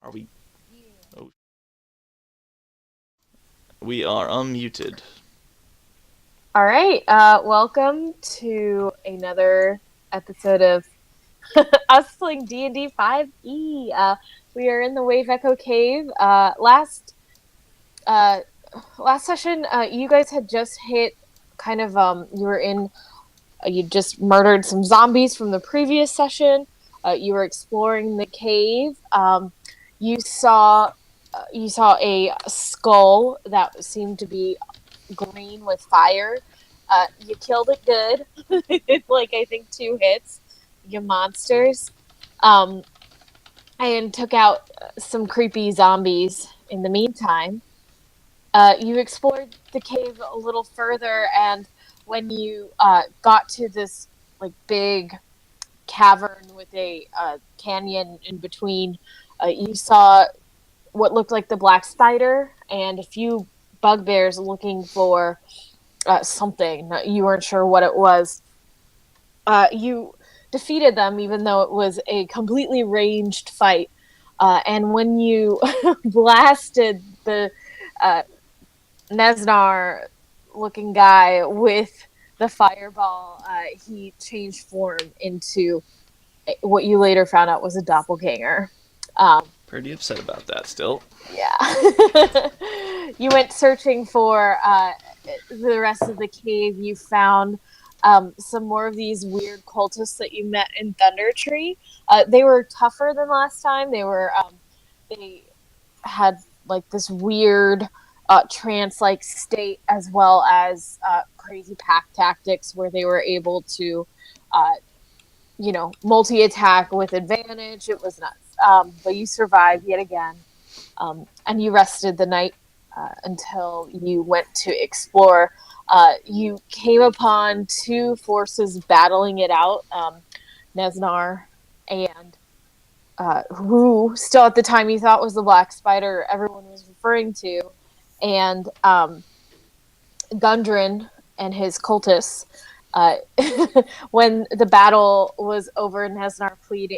Are we? Oh, we are unmuted. All right, welcome to another episode of us playing D&D 5e. We are in the Wave Echo Cave. Uh, last session, you guys had just hit kind of you were in you just murdered some zombies from the previous session. You were exploring the cave. You saw you saw a skull that seemed to be green with fire. You killed it good. Like, I think 2 hits. You monsters. Um, and took out some creepy zombies in the meantime. You explored the cave a little further, and when you got to this like big cavern with a canyon in between, you saw what looked like the black spider and a few bugbears looking for something. You weren't sure what it was. You defeated them, even though it was a completely ranged fight. And when you blasted the uh, Nesnar looking guy with the fireball, he changed form into what you later found out was a doppelganger. Pretty upset about that still. Yeah. You went searching for the rest of the cave. You found some more of these weird cultists that you met in Thunder Tree. They were tougher than last time. They had like this weird trance-like state, as well as crazy pack tactics where they were able to, uh, multi-attack with advantage. It was nuts. But you survived yet again. And you rested the night until you went to explore. You came upon 2 forces battling it out, Nesnar and who still at the time you thought was the Black Spider everyone was referring to, and Gundren and his cultists. Uh, when the battle was over, Nesnar pleading,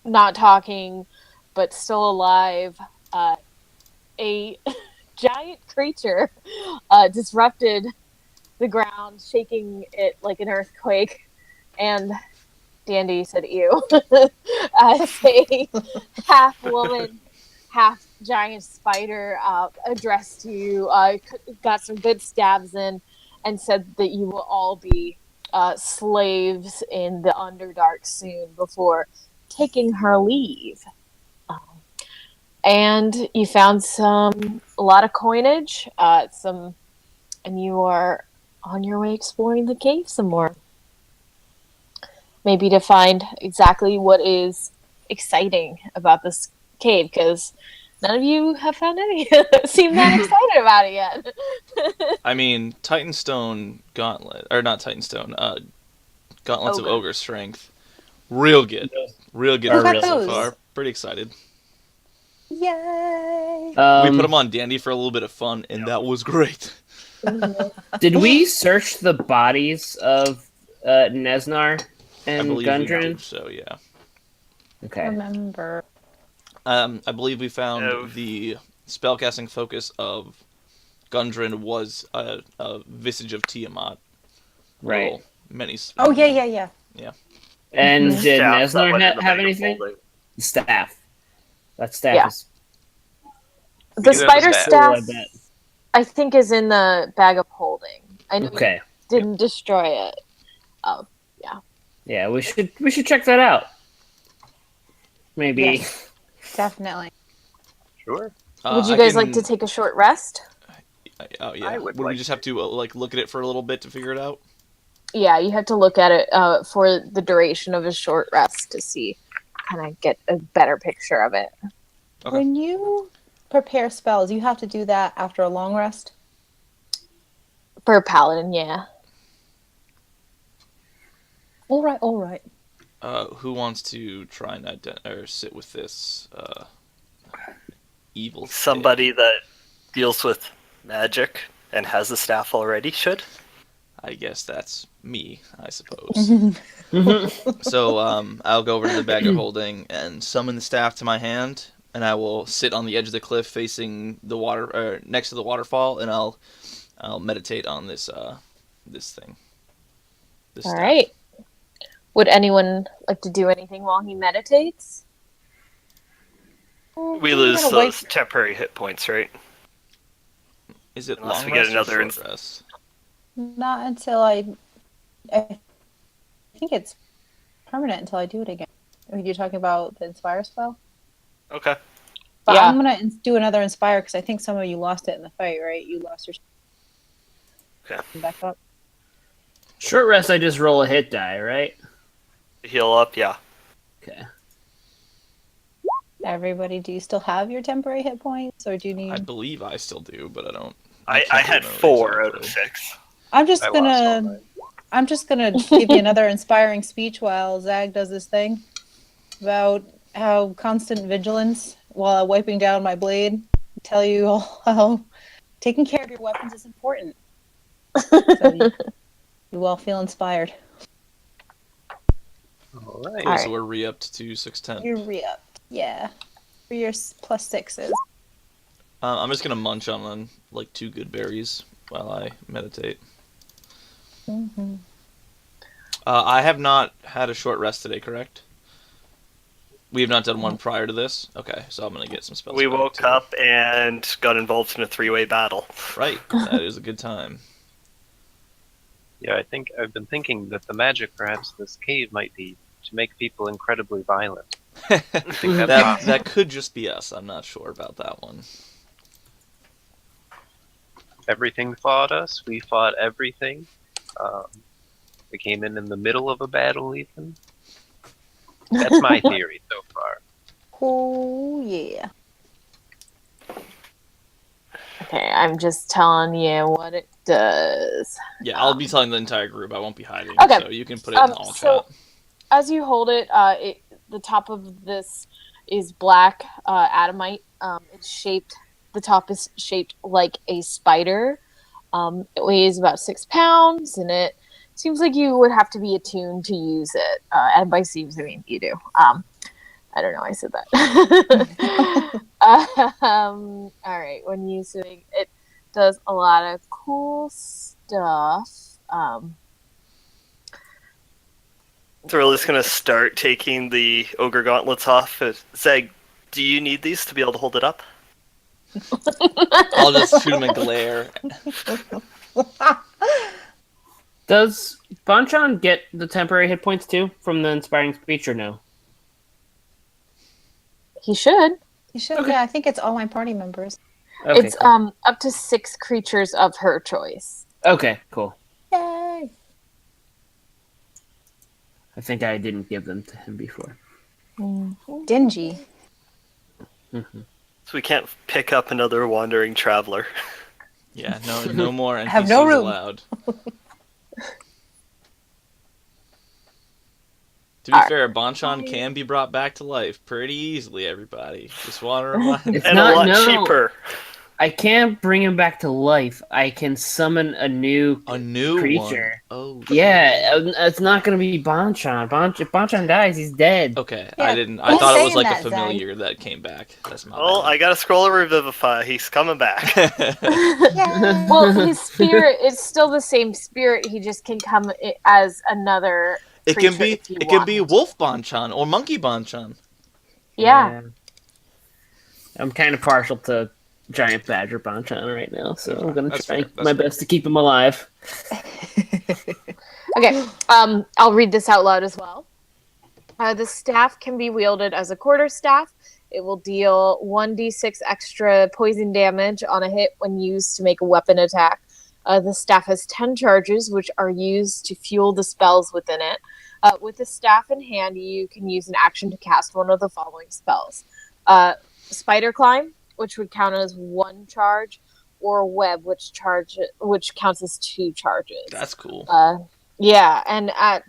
not talking, but still alive, a giant creature disrupted the ground, shaking it like an earthquake. And Dandy said, "Ew." As a half woman, half giant spider addressed you, got some good stabs in, and said that you will all be slaves in the Underdark soon before taking her leave. And you found a lot of coinage, and you are on your way exploring the cave some more. Maybe to find exactly what is exciting about this cave, because none of you have found any seem that excited about it yet. I mean, Titanstone Gauntlet, or not Titanstone, Gauntlets of Ogre. Ogre Strength. Real good. Real good Who for got me so those? far. Pretty excited. Yay! We put them on Dandy for a little bit of fun, and that was great. Did we search the bodies of Nesnar I and believe we Gundren? did so, yeah. Okay. Remember. I believe we found the spellcasting focus of Gundren was a Visage of Tiamat. Right. Little mini. Oh, yeah. Yeah. And Mhm. did Staff that went in Nesnar the have bag of anything? holding. The staff. That staff Yeah. is The do have the spider staff. cool, I staff, bet. I think, is in the bag of holding. I know Okay. you didn't destroy it. Oh, yeah. Yeah, we should check that out. Maybe. Yes. Definitely. Sure. Would you I guys can, like to take a short rest? Oh yeah. I would Would we like just have to look at it for a little bit to figure it out? Yeah, you have to look at it for the duration of a short rest to see, kind of get a better picture of it. Okay. When you prepare spells, you have to do that after a long rest. For a paladin, yeah. All right. Who wants to try and or sit with this evil thing? Somebody that deals with magic and has the staff already should. I guess that's me, I suppose. So I'll go over to the bag you're holding and summon the staff to my hand, and I will sit on the edge of the cliff facing the water, or next to the waterfall, and I'll meditate on this thing. This All staff. right. Would anyone like to do anything while he meditates? We lose those temporary hit points, right? Is it Unless long we get rest or another short rest? Not until I think it's permanent until I do it again. Are you talking about the Inspire spell? Okay. But Yeah. I'm going to do another Inspire because I think some of you lost it in the fight, right? You lost your... Okay. Back up. Short rest, I just roll a hit die, right? Heal up, yeah. Okay. Everybody, do you still have your temporary hit points, or do you need... I believe I still do, but I don't. I can't had remember 4 out of exactly. 6. I'm just I lost all gonna mine. I'm just gonna give you another inspiring speech while Zag does this thing about how constant vigilance while wiping down my blade tell you all how taking care of your weapons is important. So you all feel inspired. All right. Cool, All so right. we're re-upped to 610. You're re-upped, yeah, for your +6s. I'm just gonna munch on like 2 good berries while I meditate. Mm-hmm. I have not had a short rest today, correct? We have not done one prior to this? Okay, so I'm going to get some spells. We back, woke too. up and got involved in a 3-way battle. Right, that is a good time. Yeah, I think I've been thinking that the magic perhaps in this cave might be to make people incredibly violent. I think that's possible. That could just be us. I'm not sure about that one. Everything fought us. We fought everything. We came in the middle of a battle, even. That's my theory so far. Oh yeah. Okay, I'm just telling you what it does. Yeah, I'll be telling the entire group. I won't be hiding. Okay. So you can put it in all So chat. as you hold it, the top of this is black adamite. It's shaped. The top is shaped like a spider. It weighs about 6 pounds, and it seems like you would have to be attuned to use it. And by seems, I mean you do. I don't know. I said that. All right. When using it, does a lot of cool stuff. So we're just going to start taking the ogre gauntlets off. Zeg, do you need these to be able to hold it up? I'll just shoot him in glare. Does Bonchan get the temporary hit points too from the inspiring speech or no? He should. You should. Okay. Yeah, I think it's all my party members. Okay, It's cool. up to 6 creatures of her choice. Okay, cool. Yay! I think I didn't give them to him before. Dingy. Mm-hmm. So we can't pick up another wandering traveler. Yeah, no more NPCs Have no room. allowed. To be fair, Bonchan can be brought back to life pretty easily, everybody. Just want to remind It's you. And not- a lot no. cheaper. I can't bring him back to life. I can summon a new A new creature. one. Oh, Yeah, it's not gonna be Bonchan. If Bonchan dies, he's dead. Okay, Yeah, I keep thought it was saying like that, a familiar that came back. That's my Well, I got to scroll a revivify. He's coming back. Yay! Well, his spirit is still the same spirit. He just can come as another. It can creature be if you it can want be him. Wolf Bonchan or Monkey Bonchan. Yeah. I'm kind of partial to Giant Badger Bonchan right now, so I'm gonna That's try fair, that's my fair. best to keep him alive. Okay. I'll read this out loud as well. The staff can be wielded as a quarterstaff. It will deal 1d6 extra poison damage on a hit when used to make a weapon attack. The staff has 10 charges, which are used to fuel the spells within it. With the staff in hand, you can use an action to cast one of the following spells. Spider Climb, which would count as 1 charge, or Web, which counts as 2 charges. That's cool. Yeah, and at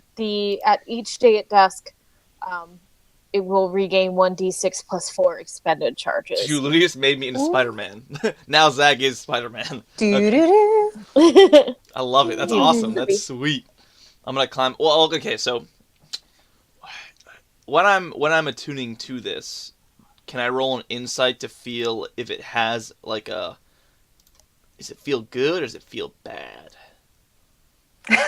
each day at dusk, it will regain 1d6 plus 4 expended charges. You literally just made me into Spider-Man. Now Zag is Spider-Man. Okay. Doo-doo-doo. I love it. That's awesome. That's sweet. I'm gonna climb. Well, okay. So when I'm attuning to this, can I roll an insight to feel if it has like a? Does it feel good or does it feel bad?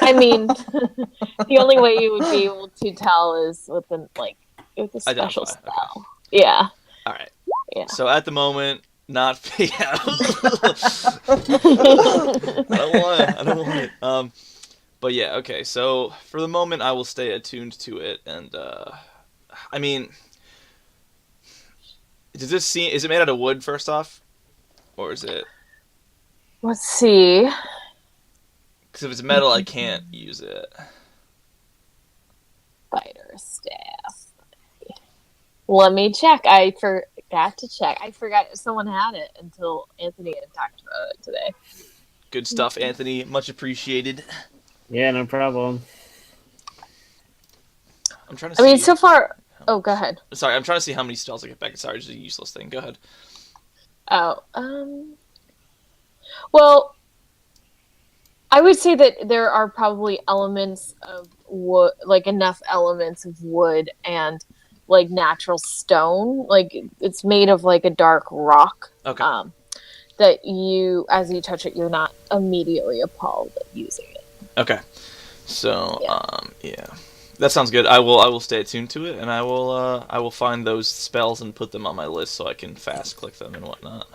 I mean, the only way you would be able to tell is with a special Identify, spell. okay. Yeah. All right. Yeah. So at the moment, not. Yeah. I don't want it. But yeah. Okay. So for the moment, I will stay attuned to it, and I mean, does this seem? Is it made out of wood? First off, or is it? Let's see. Because if it's metal, I can't use it. Spider staff. Let me check. I forgot to check. I forgot someone had it until Anthony had talked about it today. Good stuff, Anthony. Much appreciated. Yeah, no problem. I'm trying to I see. mean, so far. Oh, go ahead. Sorry, I'm trying to see how many spells I get back. Sorry, it's just a useless thing. Go ahead. Oh, well, I would say that there are probably elements of wood, like enough elements of wood and like natural stone. Like it's made of like a dark rock. Okay. That you, as you touch it, you're not immediately appalled at using it. Okay. So, Yeah. yeah. That sounds good. I will stay attuned to it, and I will find those spells and put them on my list so I can fast click them and whatnot.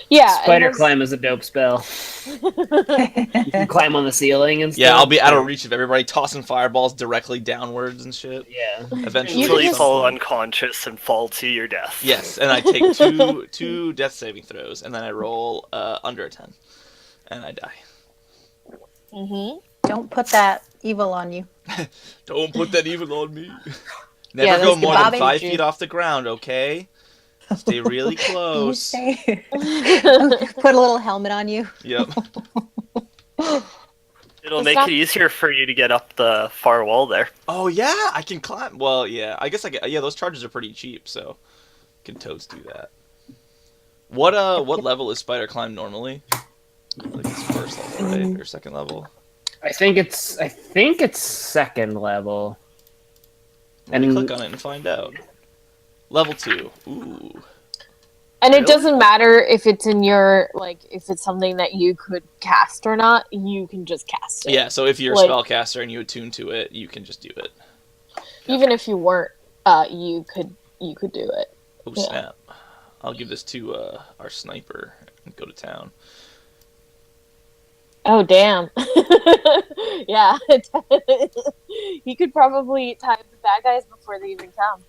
Yeah. Spider climb is a dope spell. You can climb on the ceiling and stuff. Yeah, I'll be out of reach of everybody tossing fireballs directly downwards and shit. Yeah. Eventually. Until you just- fall unconscious and fall to your death. Yes, and I take two death saving throws, and then I roll under a 10, and I die. Mm-hmm. Don't put that evil on you. Don't put that evil on me. Yeah, Never go those more than kebab 5 you. feet off the ground, okay? Stay really You close. say. Put a little helmet on you. Yep. It'll It's make not- it easier for you to get up the far wall there. Oh yeah, I can climb. Well, yeah, I guess yeah, those charges are pretty cheap, so can totes do that. What level is spider climb normally? Like it's first level, right? Or second level? I think it's second level. Let me And- click on it and find out. Level 2. Ooh. And it Really? doesn't matter if it's in your, like, if it's something that you could cast or not, you can just cast it. Yeah, so if you're a Like- spellcaster and you attune to it, you can just do it. Even if you weren't, you could do it. Oh Yeah. snap. I'll give this to our sniper and go to town. Oh, damn. Yeah. He could probably time the bad guys before they even come.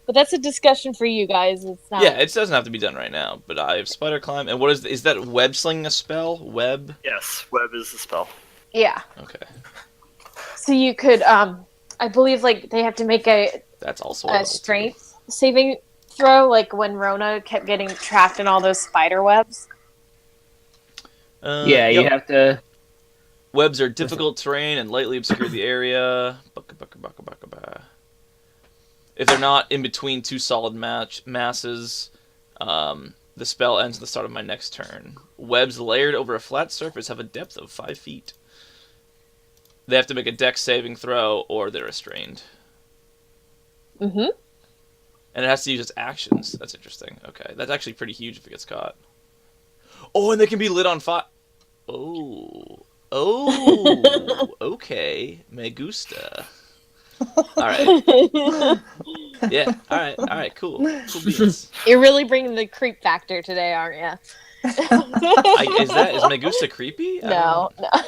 But that's a discussion for you guys. It's not. Yeah, it doesn't have to be done right now, but I have spider climb. And what is that web slinging a spell? Web? Yes, web is the spell. Yeah. Okay. So you could, I believe, like, they have to make That's also a strength saving throw, like when Rona kept getting trapped in all those spider webs. Yeah, you have to. Webs are difficult terrain and lightly obscure the area. Bucka, bucka, bucka, bucka, bucka. If they're not in between two solid masses, the spell ends at the start of my next turn. Webs layered over a flat surface have a depth of 5 feet. They have to make a dex saving throw, or they're restrained. Mm-hmm. And it has to use its actions. That's interesting. Okay, that's actually pretty huge if it gets caught. Oh, and they can be lit on fire. Oh, okay. Me gusta. All right. Yeah. All right. Cool. Cool beans. You're really bringing the creep factor today, aren't you? Is me gusta creepy? I No, don't know. no.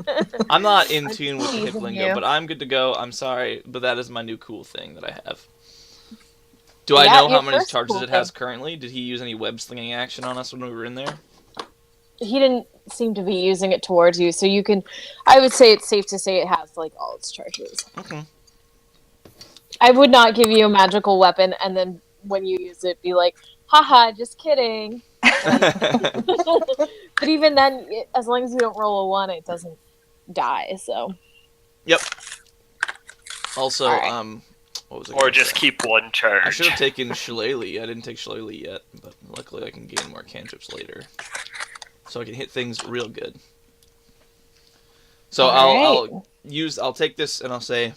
Okay. I'm not in tune with the hip teasing lingo, you. but I'm good to go. I'm sorry, but that is my new cool thing that I have. Do I Yeah, know how your many first charges cool it has thing. currently? Did he use any web slinging action on us when we were in there? He didn't seem to be using it towards you, so you can. I would say it's safe to say it has like all its charges. Okay. I would not give you a magical weapon and then when you use it, be like, "Haha, just kidding." But even then, as long as you don't roll a 1, it doesn't die. So Yep. Also, All right. what was it? Or just keep one I charge. should have taken Shillelagh. I didn't take Shillelagh yet, but luckily I can gain more cantrips later, so I can hit things real good. So I'll take this and I'll say,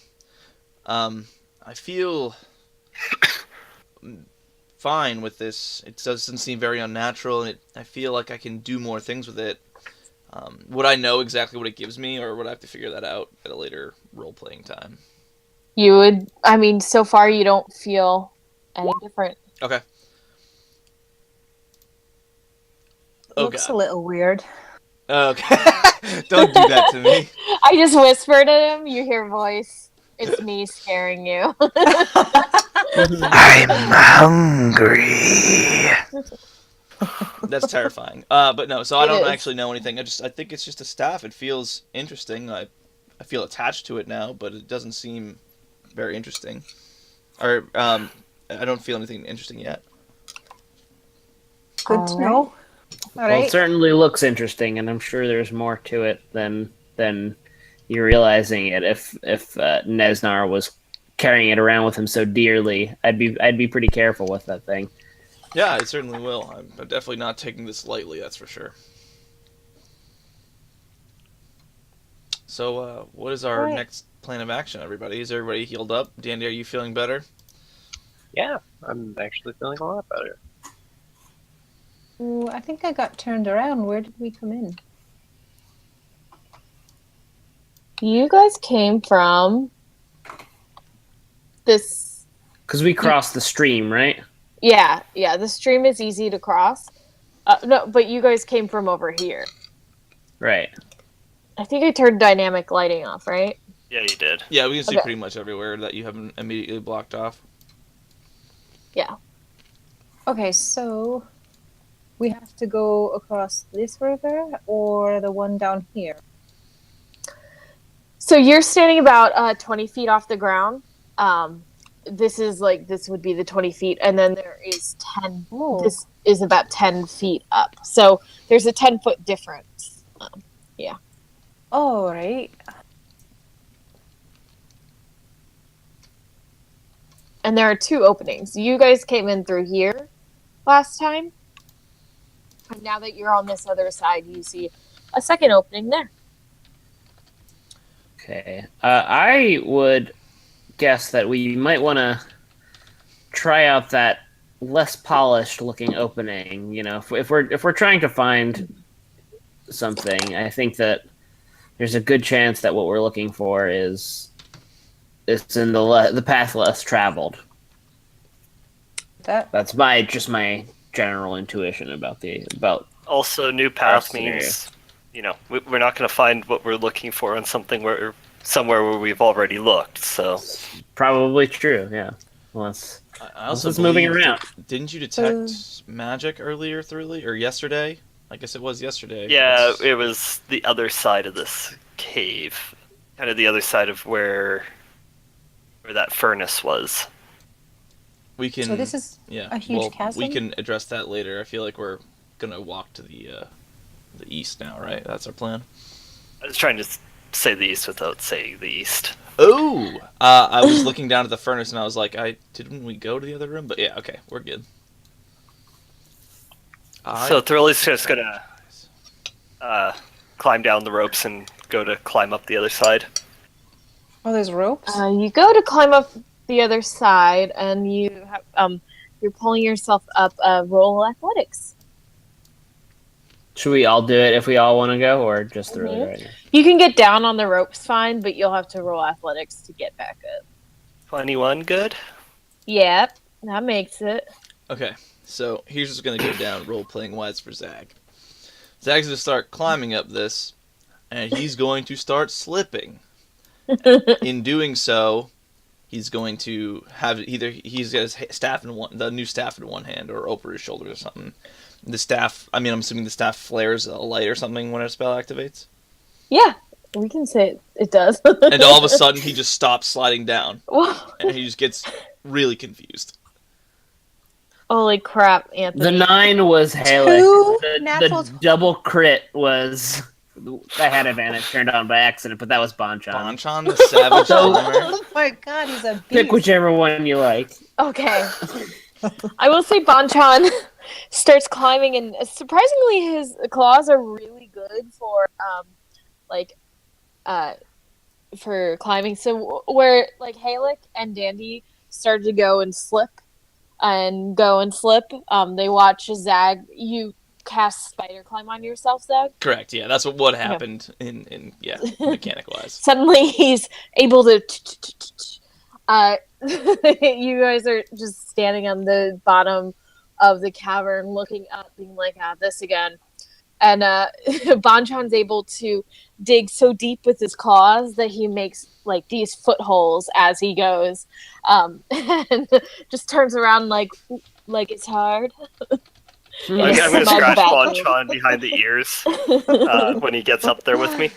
I feel fine with this. It doesn't seem very unnatural, and I feel like I can do more things with it. Would I know exactly what it gives me, or would I have to figure that out at a later role-playing time? You would. I mean, so far you don't feel any different. Okay. Oh, Looks God. a little weird. Okay. Don't do that to me. I just whispered at him. You hear voice. It's me scaring you. I'm hungry. That's terrifying. But no, so I It don't is. actually know anything. I think it's just a staff. It feels interesting. I feel attached to it now, but it doesn't seem very interesting. Or I don't feel anything interesting yet. Good to know. All Well, right. it certainly looks interesting, and I'm sure there's more to it than you realizing it. If Nesnar was carrying it around with him so dearly, I'd be pretty careful with that thing. Yeah, I certainly will. I'm definitely not taking this lightly, that's for sure. So, what is our next plan of action, everybody? Is everybody healed up? Dandy, are you feeling better? Yeah, I'm actually feeling a lot better. Ooh, I think I got turned around. Where did we come in? You guys came from this. Because we crossed the stream, right? Yeah. The stream is easy to cross. No, but you guys came from over here. Right. I think I turned dynamic lighting off, right? Yeah, you did. Yeah, we can see Okay. pretty much everywhere that you haven't immediately blocked off. Yeah. Okay, so we have to go across this river or the one down here? So you're standing about 20 feet off the ground. This would be the 20 feet, and then there is 10. Oh. This is about 10 feet up. So there's a 10-foot difference. Yeah. All right. And there are two openings. You guys came in through here last time. And now that you're on this other side, you see a second opening there. Okay. I would guess that we might want to try out that less polished looking opening. You know, if we're trying to find something, I think that there's a good chance that what we're looking for is in the path less traveled. That's my general intuition about Also, new path scenario. means, we're not going to find what we're looking for on somewhere where we've already looked. So probably true. Yeah. Unless I also it's moving believe around. Didn't you detect magic earlier or yesterday? I guess it was yesterday. yeah, it was the other side of this cave, kind of the other side of where that furnace was. We can. So this is a huge chasm? We can address that later. I feel like we're gonna walk to the east now, right? That's our plan. I was trying to say the east without saying the east. Oh, I was looking down at the furnace and I was like, didn't we go to the other room? But yeah, okay, we're good. So Thrilly's just gonna climb down the ropes and go to climb up the other side. Oh, there's ropes? You go to climb up the other side, and you have, you're pulling yourself up. Roll athletics. Should we all do it if we all want to go, or just the really right now? You can get down on the ropes fine, but you'll have to roll athletics to get back up. 21, good. Yep, that makes it. Okay, so here's what's gonna go down role-playing wise for Zag. Zag's gonna start climbing up this, and he's going to start slipping. In doing so, he's going to have he's got his staff the new staff in one hand, or over his shoulders or something. The staff, I'm assuming the staff flares a light or something when a spell activates. Yeah, we can say it does. And all of a sudden, he just stops sliding down, Whoa. and he just gets really confused. Holy crap, Anthony. The 9 was Haley. Two The natural double crit was I had advantage turned on by accident, but that was Bonchan. Bonchan, the savage climber. Oh my god, he's a beast. Pick whichever one you like. Okay. I will say Bonchan starts climbing, and surprisingly, his claws are really good for like for climbing. So where like Halic and Dandy started to go and slip, they watch Zag. You cast spider climb on yourself, Zag. Correct. Yeah, that's what happened in mechanic wise. Suddenly, he's able to. You guys are just standing on the bottom of the cavern, looking up, being like, this again. And Bonchan's able to dig so deep with his claws that he makes like these footholes as he goes, and just turns around like it's hard. I'm going to scratch Bonchan behind the ears when he gets up there with me.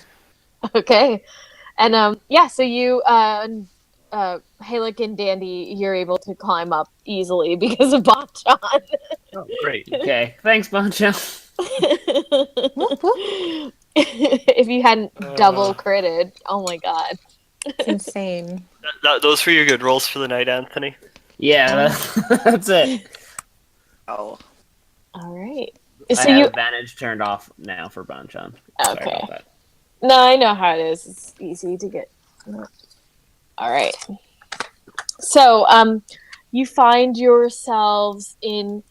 Okay. And so you Halic and Dandy, you're able to climb up easily because of Bonchan. Oh, great. Okay, thanks, Bonchan. If you hadn't double critted, oh my god. It's insane. Those were your good rolls for the night, Anthony. Yeah, that's it. Oh. Alright. I So have advantage turned off now for Bonchan. Sorry Okay. about that. No, I know how it is. It's easy to get. Alright. So, you find yourselves in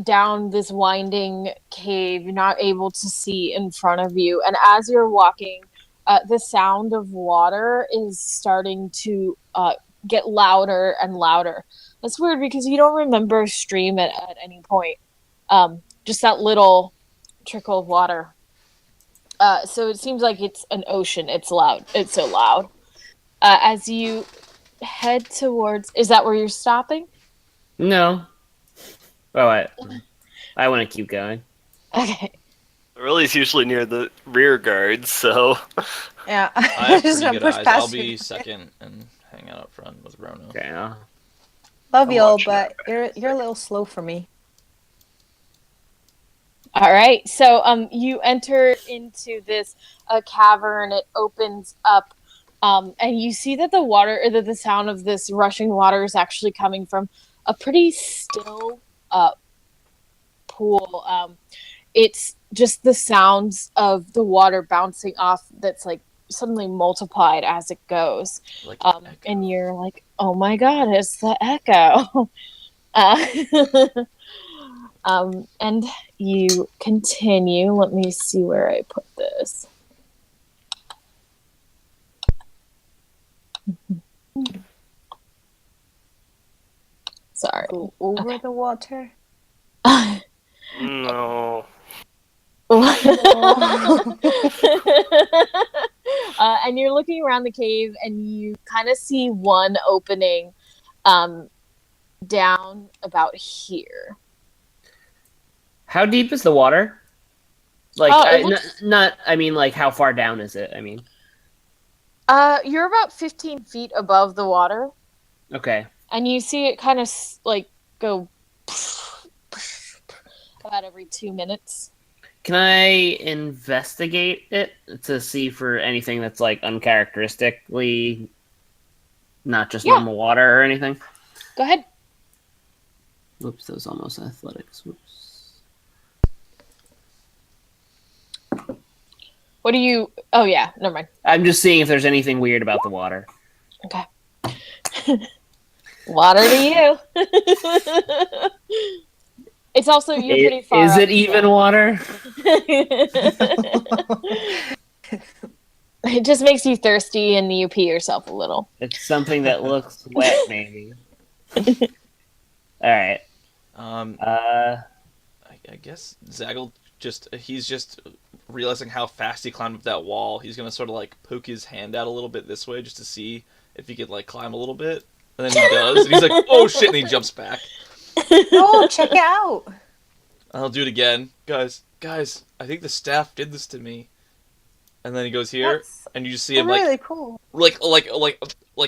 down this winding cave. You're not able to see in front of you. And as you're walking, the sound of water is starting to get louder and louder. That's weird because you don't remember a stream at any point. Just that little trickle of water. So it seems like it's an ocean. It's loud. It's so loud. As you head towards... Is that where you're stopping? No. Oh, I want to keep going. Okay. Riley's usually near the rear guard, so... Yeah. I have Just pretty gonna good push eyes. past I'll be you. second and hang out up front with Rono. Okay, now. Love I'm you all, watching but you're a little slow for me. All right. So you enter into this cavern. It opens up, and you see that the water, or that the sound of this rushing water, is actually coming from a pretty still pool. It's just the sounds of the water bouncing off. That's like suddenly multiplied as it goes, Like an echo. and you're like, "Oh my god, it's the echo." And you continue. Let me see where I put this. Sorry. Go over the water. No. And you're looking around the cave, and you kind of see one opening down about here. How deep is the water? Like, I mean, like, how far down is it? I mean, You're about 15 feet above the water, okay. and you see it kind of like go about every 2 minutes. Can I investigate it to see for anything that's, like, uncharacteristically not just normal water or anything? Go ahead. Whoops, that was almost athletics. Whoops. What do you... Oh, yeah. Never mind. I'm just seeing if there's anything weird about the water. Okay. Water to you. It's also... You're pretty far Is up, it even water? It just makes you thirsty, and you pee yourself a little. It's something that looks wet, maybe. Alright. I guess Zaggle he's just realizing how fast he climbed up that wall. He's gonna sort of like poke his hand out a little bit this way just to see if he could like climb a little bit. And then he does, and he's like, "Oh shit!" and he jumps back. Oh, check it out! I'll do it again, guys. I think the staff did this to me. And then he goes here, That's and you just see him really cool. like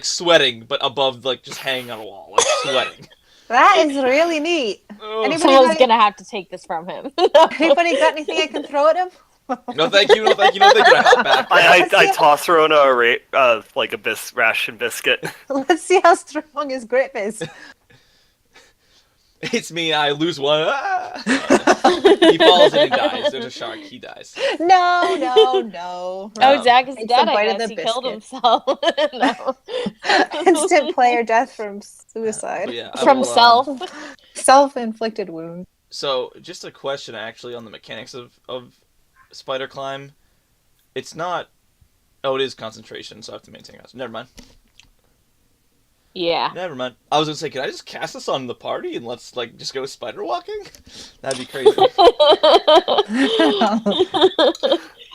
sweating, but but like just hanging on a wall, like sweating. That is really neat. Oh. Anybody Someone's got, gonna have to take this from him. anybody got anything I can throw at him? No, thank you. No, thank you. No, thank you. I hop back. I toss Rona like a ration biscuit. Let's see how strong his grip is. It's me. I lose one. Ah! He falls and he dies. There's a shark. He dies. No. Oh, Zach is Takes dead, a bite I of guess. the He killed biscuit. himself. No. Instant player death from suicide. But yeah, I From will, self. Self-inflicted wound. So, just a question actually on the mechanics of spider climb. It's not. Oh, it is concentration, so I have to maintain concentration. Never mind. Yeah. Never mind. I was gonna say, can I just cast this on the party and let's just go spider walking? That'd be crazy.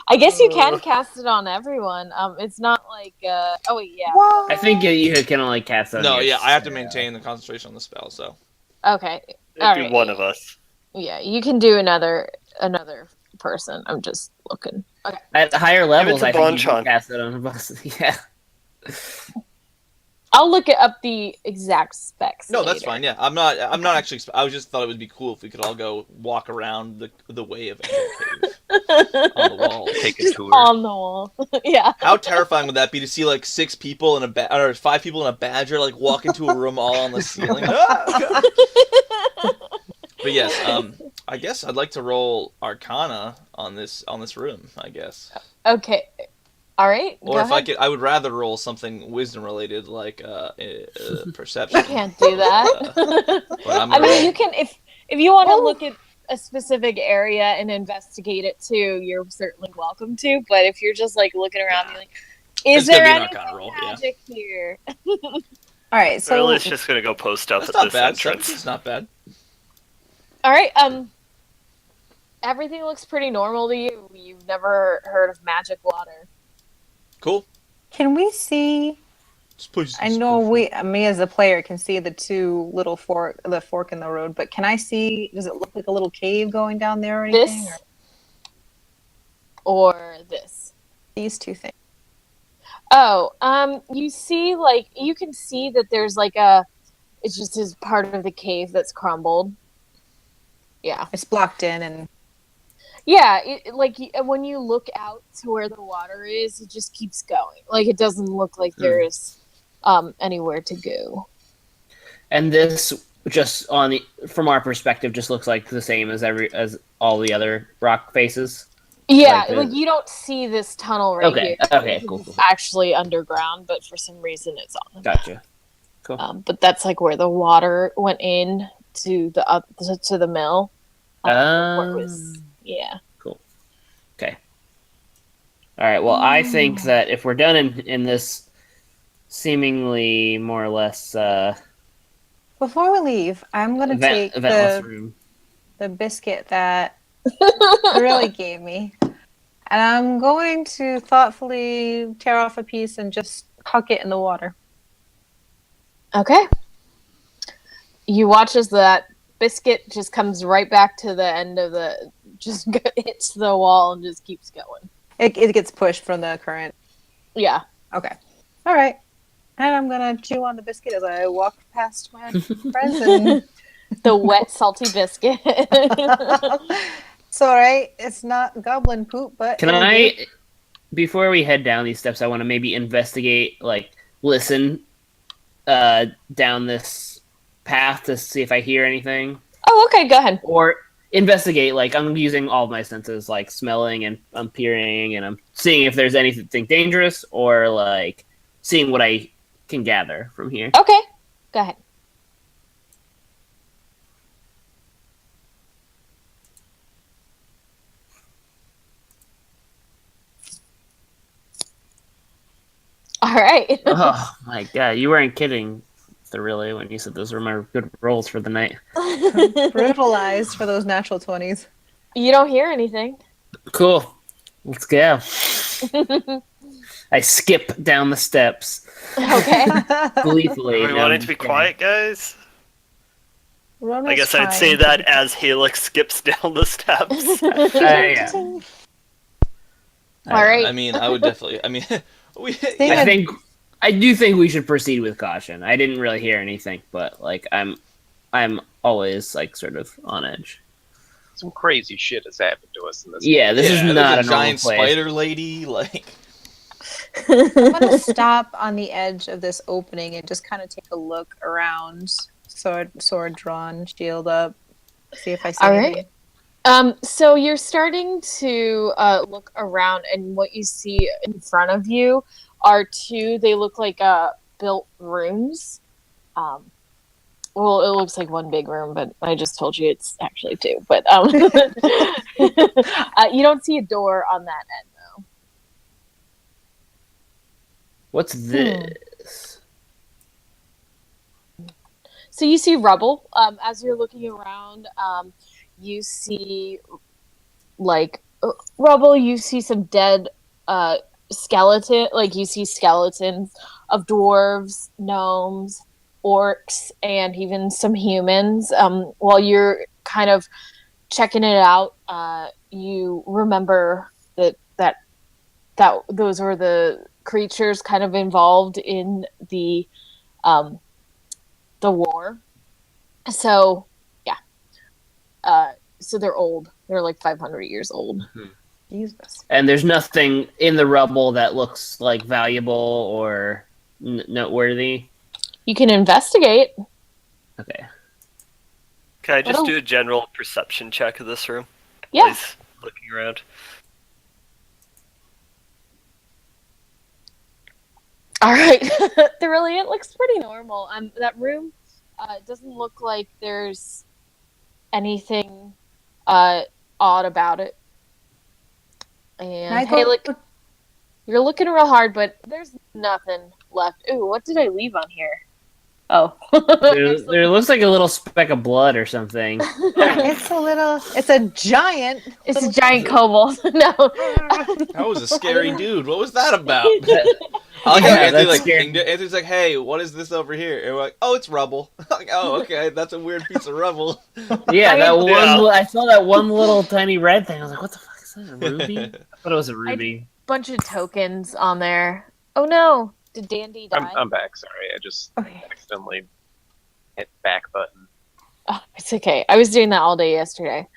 I guess you can cast it on everyone. It's not like oh wait, yeah. What? I think you can only cast on No, your- yeah, I have to maintain the concentration on the spell. So Okay. It'd be one of us. Yeah, you can do another person. I'm just looking. Okay. At higher levels, to I think you Bonchan. can cast it on a boss. Yeah. I'll look it up the exact specs. no, that's later. fine. Yeah, I'm not actually. I just thought it would be cool if we could all go walk around the way of Angel Cave on the wall. Take a Just tour. on the wall. Yeah. How terrifying would that be to see like 6 people in or 5 people in a badger walk into a room all on the ceiling? Ah, God. But yes, I guess I'd like to roll Arcana on this room. I guess. Okay. All right. Or go if ahead. I would rather roll something wisdom related like perception. You can't do that. But I'm I gonna mean, roll. you can if you want to Oh. look at a specific area and investigate it too. You're certainly welcome to. But if you're just looking around, being like, is It's gonna there be an anything Arcana roll, yeah. magic here? All right, so Riley's just gonna go post up That's at not this bad. entrance. It's not bad. All right. Everything looks pretty normal to you. You've never heard of magic water. Cool. can we see? This place I is know perfect. me as a player can see the two little fork in the road, but can I see? Does it look like a little cave going down there or anything? This Or or this? these two things. Oh, you see, you can see that there's it's just as part of the cave that's crumbled. Yeah. It's blocked in, and Yeah, when you look out to where the water is, it just keeps going. It doesn't look like there's anywhere to go. And this just from our perspective just looks like the same as all the other rock faces. Yeah, Like you don't see this tunnel right Okay, here. okay, It's cool. actually underground, but for some reason it's on the Gotcha. Cool. but that's where the water went in to the mill. Where it was, yeah. Okay. All right. Well, I think that if we're done in this seemingly more or less before we leave, I'm gonna take eventless room. the biscuit that really gave me, and I'm going to thoughtfully tear off a piece and just huck it in the water. Okay. You watch as that biscuit just comes right back to the end of hits the wall and just keeps going. It gets pushed from the current. Yeah. Okay. All right. And I'm gonna chew on the biscuit as I walk past my friends. And The wet, salty biscuit. it's all right. It's not goblin poop, but Can it'll do. I, before we head down these steps, I want to maybe investigate, listen down this path to see if I hear anything. Oh, okay, go ahead. Or investigate, I'm using all of my senses, smelling and I'm peering and I'm seeing if there's anything dangerous or, seeing what I can gather from here. Okay, go ahead. All right. Oh, my God. You weren't kidding, really, when you said those were my good rolls for the night. Brutalized for those natural 20s. You don't hear anything. Cool. Let's go. I skip down the steps Okay. gleefully. Are we wanting to be quiet, guys? I guess I'd say that as Helix skips down the steps. Yeah. All right. I mean, I would definitely. I do think we should proceed with caution. I didn't really hear anything, but I'm always sort of on edge. Some crazy shit has happened to us in this. Yeah, this is there's not a a normal giant place. spider lady. Like, I'm gonna stop on the edge of this opening and just kind of take a look around. Sword drawn, shield up, see if I see All anything. right. So you're starting to look around, and what you see in front of you are two. They look like built rooms. Well, it looks like one big room, but I just told you it's actually two. But you don't see a door on that end, though. What's this? So you see rubble. As you're looking around, you see rubble. You see some dead skeleton. Like you see skeletons of dwarves, gnomes, orcs, and even some humans. While you're kind of checking it out, you remember that those were the creatures kind of involved in the war. So yeah, so they're old. They're like 500 years old. Jesus. And there's nothing in the rubble that looks like valuable or noteworthy. You can investigate. Okay. Can I just do a general perception check of this room? Yeah. Please, looking around. All right. It looks pretty normal. That room doesn't look like there's anything odd about it. And hey, look, you're looking real hard, but there's nothing left. Ooh, what did I leave on here? Oh. There looks like a little speck of blood or something. It's a giant. It's a giant kobold. No. that was a scary dude. What was that about? I like Yeah, how Anthony that's like scary. pinged it. Anthony's like, "Hey, what is this over here?" And we're like, "Oh, it's rubble." Like, "Oh, okay, that's a weird piece of rubble." Yeah, that one. Yeah. I saw that one little tiny red thing. I was like, "What the fuck is that? A ruby?" I thought it was a ruby. Bunch of tokens on there. Oh no. Did Dandy die? I'm back. Sorry, I just accidentally hit back button. Oh, it's okay. I was doing that all day yesterday.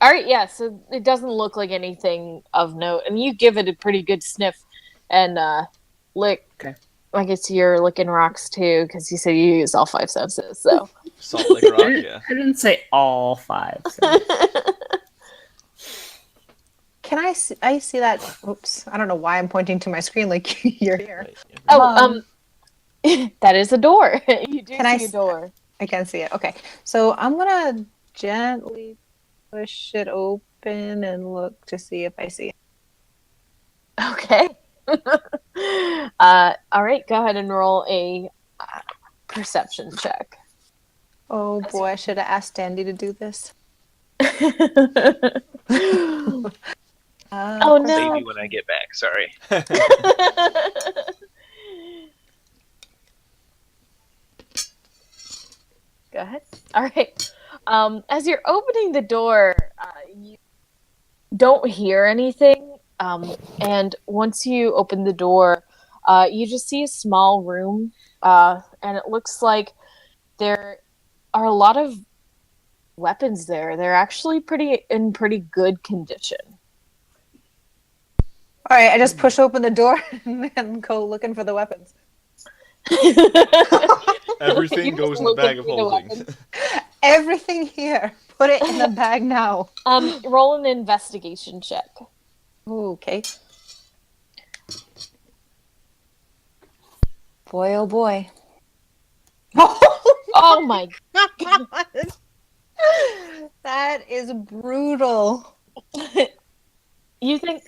All right, yeah, so it doesn't look like anything of note. And you give it a pretty good sniff and lick. Okay. I guess you're licking rocks too, because you said you use all 5 senses, so. Salt Lake Rock, yeah. I didn't say all 5. So. Can I see that? Oops. I don't know why I'm pointing to my screen like you're here. Oh, that is a door. You do see a door. I can see it. Okay. So I'm going to gently push it open and look to see if I see it. Okay. All right, go ahead and roll a perception check. Oh boy, I should have asked Dandy to do this. Oh no. Maybe when I get back. Sorry. Go ahead. All right. As you're opening the door, you don't hear anything. And once you open the door, you just see a small room. And it looks like there are a lot of weapons there. They're actually in pretty good condition. All right, I just push open the door and go looking for the weapons. Everything goes in the bag of holding. Everything here. Put it in the bag now. Roll an investigation check. Ooh, okay. Boy, oh boy. Oh my God. That is brutal. You think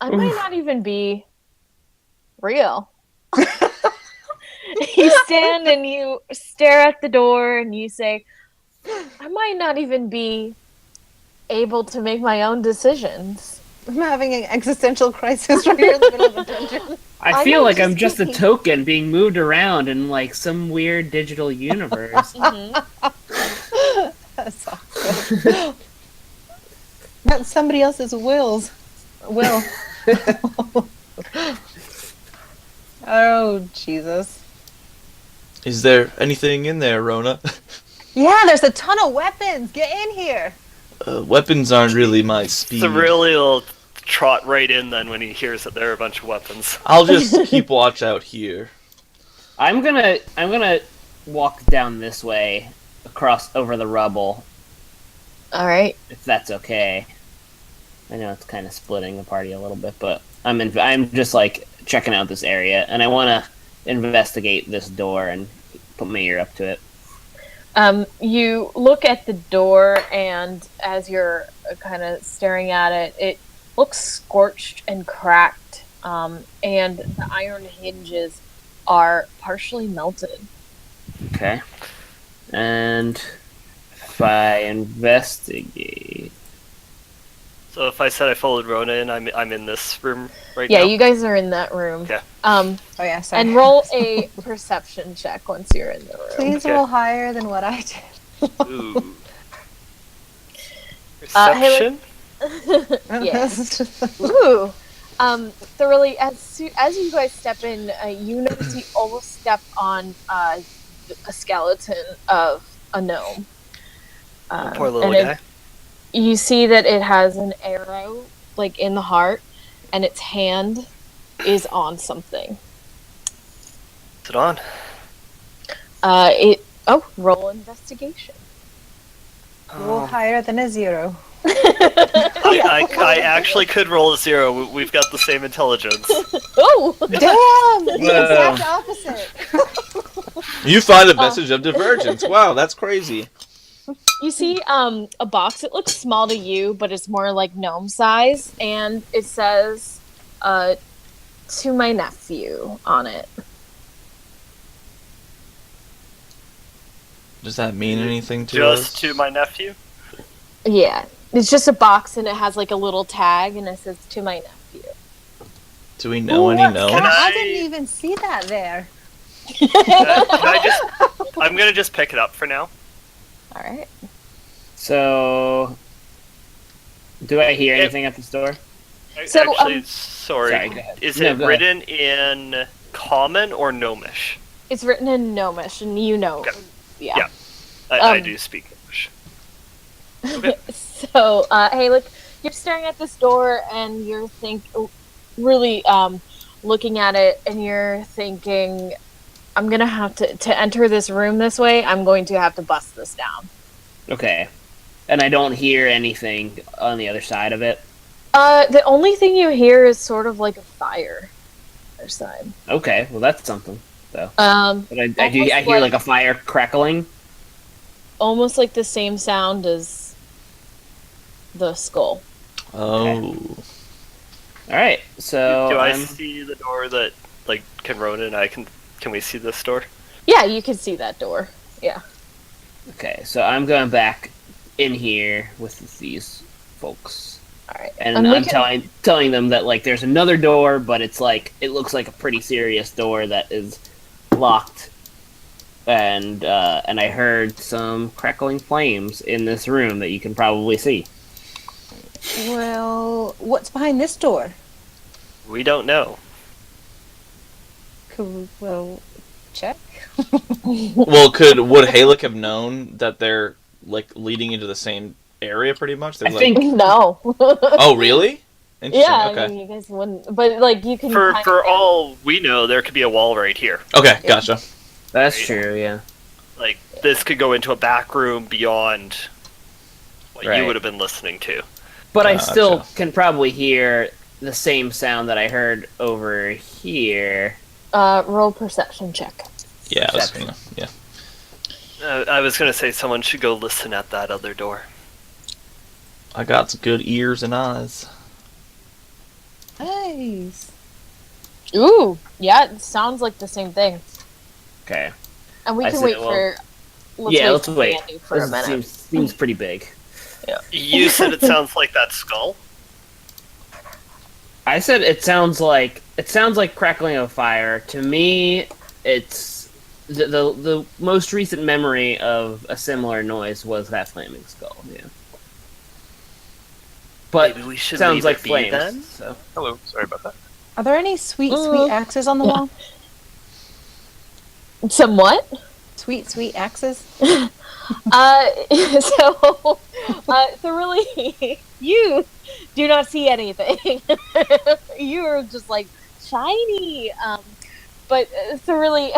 I might not even be real. You stand and you stare at the door and you say, I might not even be able to make my own decisions. I'm having an existential crisis right here in the middle of a dungeon. I feel like I'm just a token being moved around in like some weird digital universe. That's awesome. That's somebody else's will. Oh, Jesus. Is there anything in there, Rona? Yeah, there's a ton of weapons. Get in here. Weapons aren't really my speed. Really will trot right in then when he hears that there are a bunch of weapons. I'll just keep watch out here. I'm gonna walk down this way, across over the rubble, All right. if that's okay. I know it's kind of splitting the party a little bit, but I'm just like checking out this area, and I want to investigate this door and put my ear up to it. You look at the door, and as you're kind of staring at it, it looks scorched and cracked, and the iron hinges are partially melted. Okay. And if I investigate, So if I said I followed Rona in, I'm in this room right Yeah, now. you guys are in that room. Okay. Oh yeah, sorry. And roll a perception check once you're in the room. Please Okay. roll higher than what I did. Ooh. Perception? Yes. Ooh. Thoroughly, as you guys step in, you notice you almost step on a skeleton of a gnome. Poor little and guy. You see that it has an arrow, like, in the heart, and its hand is on something. What's it on? Roll investigation. Roll higher than a 0. I actually could roll a 0. We've got the same intelligence. Oh! Damn! The exact opposite. You find a message of divergence. Wow, that's crazy. You see a box. It looks small to you, but it's more like gnome size, and it says to my nephew on it. Does that mean anything to Just us? to my nephew? Yeah. It's just a box, and it has like a little tag, and it says to my nephew. Do we know any What's gnomes? that? I I- didn't even see that there. I'm gonna just pick it up for now. Alright. so do I hear anything at this door? So, Actually, sorry. Sorry, go ahead. Is No, it go ahead. written in common or gnomish? It's written in gnomish, and you know. Okay. Yeah. I Um, do speak English. So, hey, look, you're staring at this door, and you're really looking at it, and you're thinking, I'm gonna have to enter this room this way, I'm going to have to bust this down. Okay. And I don't hear anything on the other side of it. The only thing you hear is sort of like a fire other side. Okay, well that's something though. But But I hear like a fire crackling. almost like the same sound as the skull. Oh. All right, so Do I I'm- see the door that, like, can Rona and I can we see this door? Yeah, you can see that door. Yeah. okay, so I'm going back in here with these folks, Alright. and we I'm can- telling them that like there's another door, but it's like it looks like a pretty serious door that is locked, and I heard some crackling flames in this room that you can probably see. Well, what's behind this door? We don't know. Well, check. Well, would Halek have known that they're like leading into the same area pretty much? They're I like, think No. Oh, really? Interesting. Yeah, Okay. I mean, you guys wouldn't. But, like, you can. For kind for of- all we know, there could be a wall right here. Okay, gotcha. that's Right. true. Yeah. Like, this could go into a back room beyond what Right. you would have been listening to. But I Gotcha. still can probably hear the same sound that I heard over here. roll perception check. Yeah, I was Perception. gonna, yeah. I was gonna say someone should go listen at that other door. I got some good ears and eyes. Nice. Ooh, yeah, it sounds like the same thing. Okay. And we I can see, wait well- for. Let's wait. Sandy for a This minute. seems pretty big. You said it sounds like that skull? I said it sounds like crackling of fire. To me, it's the most recent memory of a similar noise was that flaming skull. Yeah. But Maybe we should sounds leave like it be flames. then? So. Hello, sorry about that. Are there any sweet axes on the wall? Somewhat. Sweet axes? So really, you do not see anything. You're just like shiny. But so really,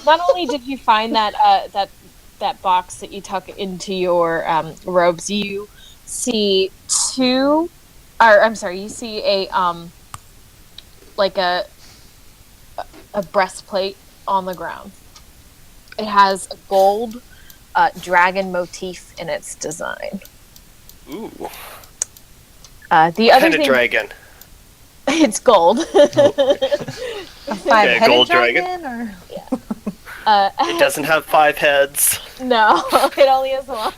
not only did you find that box that you tuck into your robes, you see two, or I'm sorry, you see like a breastplate on the ground. It has a gold dragon motif in its design. Ooh. The What other kind thing, of dragon? it's gold. A five-headed gold dragon? Or... It doesn't have 5 heads. No, it only has one.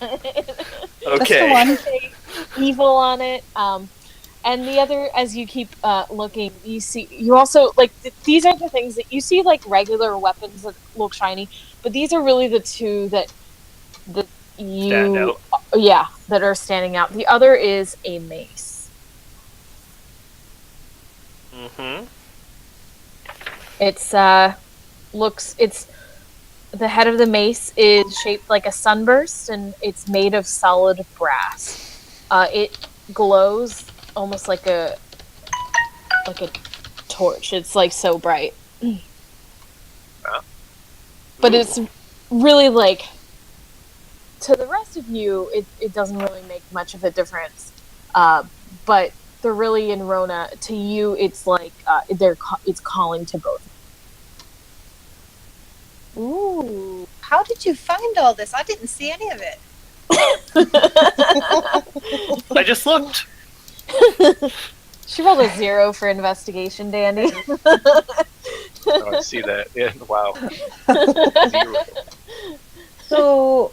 Okay. Just the one. Evil on it. And the other, as you keep looking, you also, like, these are the things that you see, like, regular weapons that look shiny, but these are really the two that you... Stand out. Yeah, that are standing out. The other is a mace. Mm-hmm. It's, the head of the mace is shaped like a sunburst, and it's made of solid brass. It glows almost like a torch. It's like so bright. But it's really like, to the rest of you, it doesn't really make much of a difference. But they're really in Rona. To you, it's like it's calling to both. Ooh, how did you find all this? I didn't see any of it. I just looked. She rolled a 0 for investigation, Dandy. Oh, I see that. Yeah, wow. 0. So,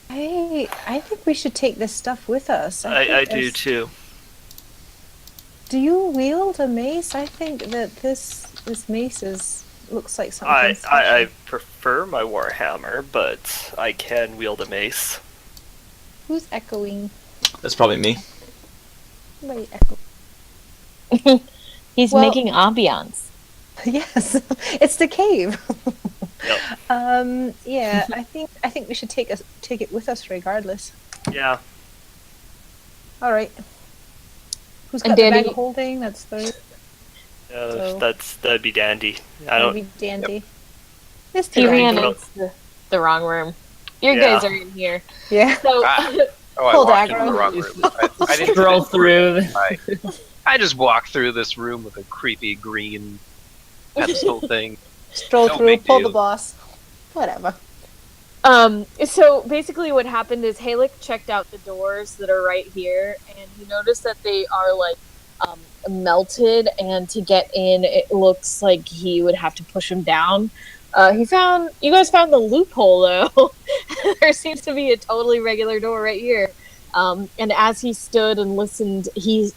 I think we should take this stuff with us. I do too. Do you wield a mace? I think that this mace looks like something special. I prefer my warhammer, but I can wield a mace. Who's echoing? That's probably me. Somebody echo. He's making ambiance. Yes, it's the cave. Yep. Yeah, I think we should take it with us regardless. Yeah. All right. Who's And got the Dandy- bag of holding? That's the So- That'd be dandy. maybe Dandy. Mr. He ran Dandy. into the wrong room. You Yeah. guys are in here. Yeah. So, Oh, I Hold walked aggro. into the wrong room. I didn't Stroll through. I just walked through this room with a creepy green pedestal thing. Stroll No through, big pull deal. the boss. Whatever. so basically what happened is Halik checked out the doors that are right here, and he noticed that they are, like, melted, and to get in, it looks like he would have to push him down. You guys found the loophole, though. There seems to be a totally regular door right here. And as he stood and listened, he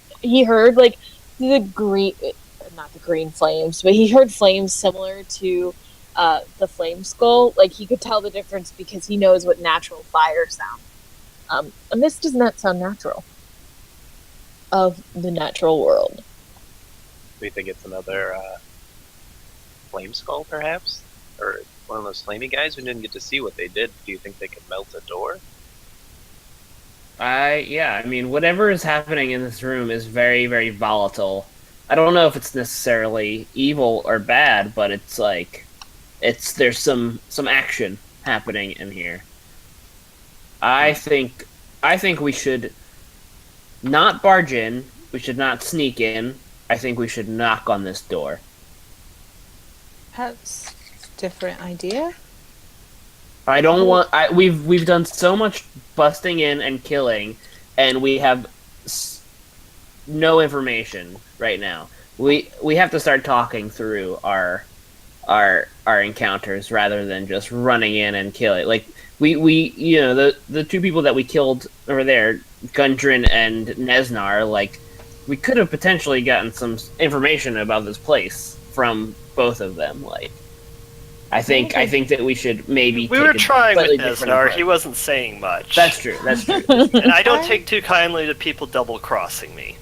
heard, like, not the green flames, but he heard flames similar to the flame skull. Like, he could tell the difference because he knows what natural fire sounds. And this does not sound natural. Of the natural world. Do you think it's another flame skull, perhaps? Or one of those flamey guys? We didn't get to see what they did. Do you think they could melt a door? I mean, whatever is happening in this room is very, very volatile. I don't know if it's necessarily evil or bad, but it's like, there's some action happening in here. I think we should not barge in. We should not sneak in. I think we should knock on this door. That's a different idea. I don't want. We've done so much busting in and killing, and we have no information right now. We have to start talking through our encounters rather than just running in and killing. Like we you know, the two people that we killed over there, Gundren and Nesnar, like, we could have potentially gotten some information about this place from both of them. Like, I think that we should maybe. We take were a trying with slightly different Nesnar. approach. He wasn't saying much. That's true. That's true. And I don't take too kindly to people double-crossing me.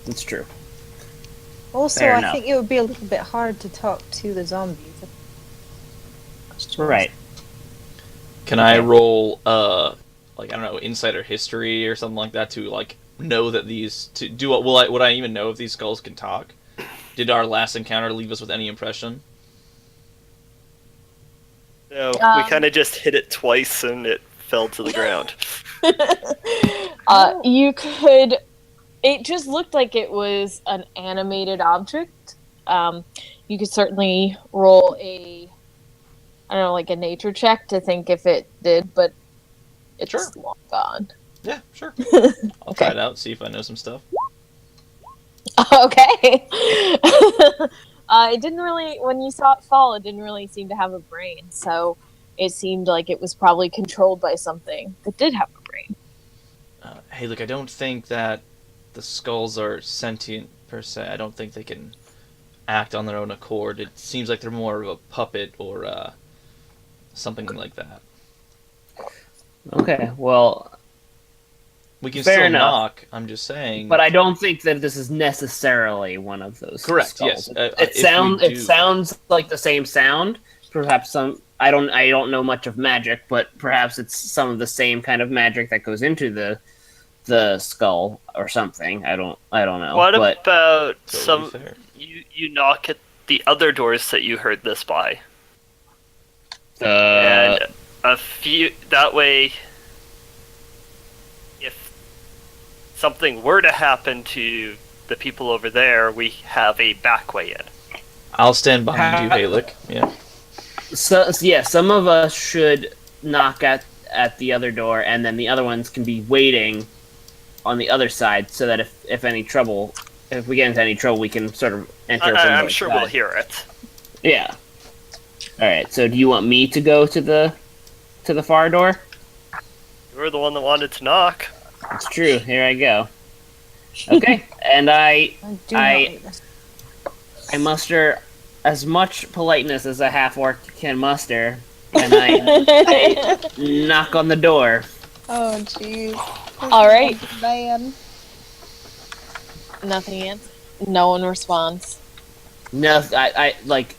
That's true. Also, Fair I enough. think it would be a little bit hard to talk to the zombies. Right. Can I roll, like, I don't know, insider history or something like that to, like, know that these... Would I even know if these skulls can talk? Did our last encounter leave us with any impression? No, we kind of just hit it twice and it fell to the ground. You could... It just looked like it was an animated object. You could certainly roll a... I don't know, like a nature check to think if it did, but it's long gone. Yeah, sure. I'll Okay. try it out, see if I know some stuff. Okay. It didn't really, when you saw it fall, it didn't really seem to have a brain, so it seemed like it was probably controlled by something that did have a brain. Hey, look, I don't think that the skulls are sentient per se. I don't think they can act on their own accord. It seems like they're more of a puppet or something like that. Okay, well, We can fair still enough. knock, I'm just saying. But I don't think that this is necessarily one of those. Correct, skulls. yes. It sounds like the same sound. Perhaps some. I don't know much of magic, but perhaps it's some of the same kind of magic that goes into the skull or something. I don't know. What but about Totally fair. you knock at the other doors that you heard this by? uh, And a few that way, if something were to happen to the people over there, we have a back way in. I'll stand behind you, Halik. Yeah. so yeah, some of us should knock at the other door, and then the other ones can be waiting on the other side, so that if we get into any trouble, we can sort of enter. I'm sure we'll hear it. Yeah. All right. So, do you want me to go to the far door? You were the one that wanted to knock. It's true. Here I go. Okay, and I muster as much politeness as a half-orc can muster, and I knock on the door. Oh, jeez. All right. Man. Nothing answers. No one responds. No, I like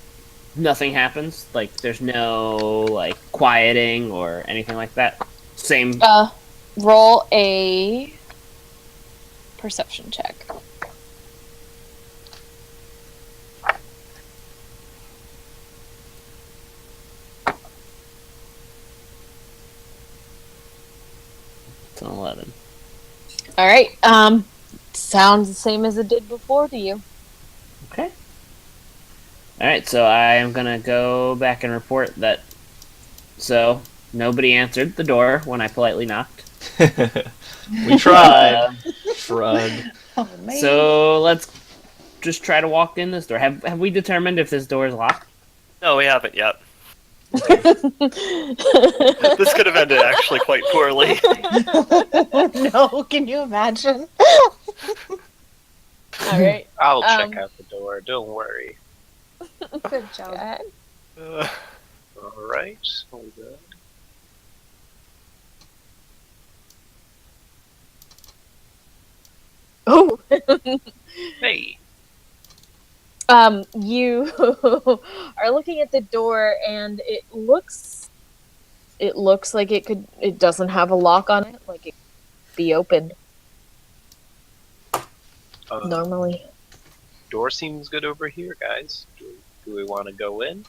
nothing happens. Like there's no like quieting or anything like that. Same. Roll a perception check. It's an 11. All right. Sounds the same as it did before to you. Okay. All right, so I am gonna go back and report that. So nobody answered the door when I politely knocked. We tried. Shrug. Oh, man. So let's just try to walk in this door. Have we determined if this door is locked? No, we haven't yet. This could have ended actually quite poorly. No, can you imagine? All right. I'll check out the door. Don't worry. Good job. Go ahead. All right. Hold on. Oh. Hey. You are looking at the door, and it looks like it doesn't have a lock on it, like it could be opened normally. Door seems good over here, guys. Do we want to go in?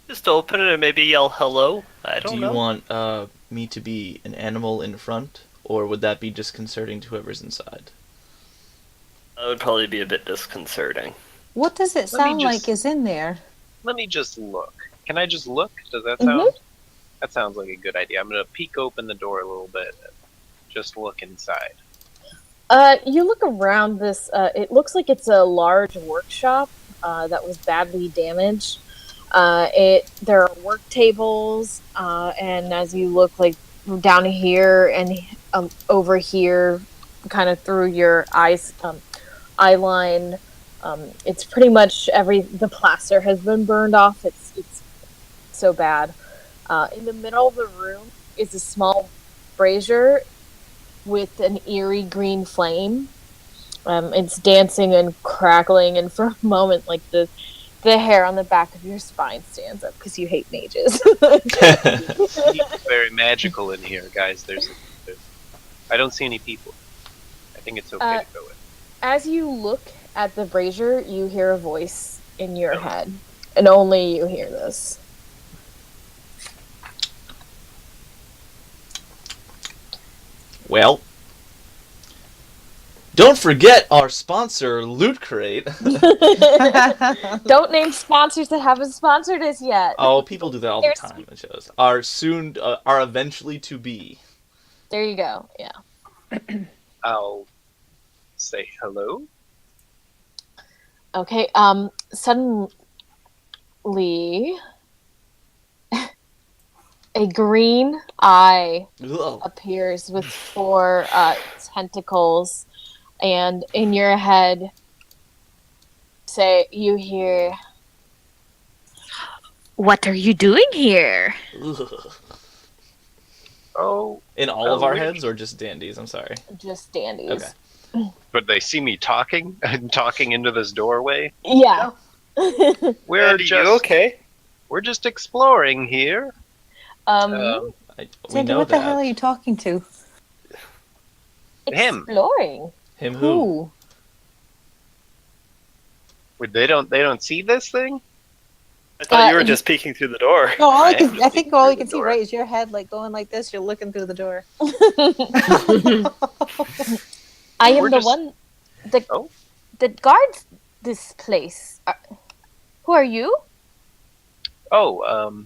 Just open it and maybe yell hello. I don't Do know. you want me to be an animal in front, or would that be disconcerting to whoever's inside? That would probably be a bit disconcerting. What does it me sound just- like is in there? Let me just look. Can I just look? Does that sound? That sounds like a good idea. I'm gonna peek open the door a little bit and just look inside. You look around this. It looks like it's a large workshop that was badly damaged. There are work tables, and as you look like down here and over here, kind of through your eye line, it's pretty much the plaster has been burned off. It's so bad. In the middle of the room is a small brazier with an eerie green flame. It's dancing and crackling, and for a moment, like the the hair on the back of your spine stands up because you hate mages. It's very magical in here, guys. I don't see any people. I think it's okay to go in. As you look at the brazier, you hear a voice in your head, and only you hear this. Well, don't forget our sponsor, Loot Crate. Don't name sponsors that haven't sponsored us yet. Oh, people do that all the time. It shows. Are eventually to be. There you go. Yeah. I'll say hello. Okay. Suddenly, a green eye Ugh. appears with 4 tentacles, and in your head, you hear, "What are you doing here?" Ugh. Oh, In all of our heads, or just Dandy's? I'm sorry. Just dandies. Okay. but they see me talking and talking into this doorway. Yeah. We're Andy, just you okay? We're just exploring here. We Sandy, know what the that. hell are you talking to? Him. Exploring. Him who? They don't see this thing. I thought you were just peeking through the door. No, I I think all you can see, door. right, is your head like going like this. You're looking through the door. I am We're the just- one Oh. that guards this place. Who are you? Oh,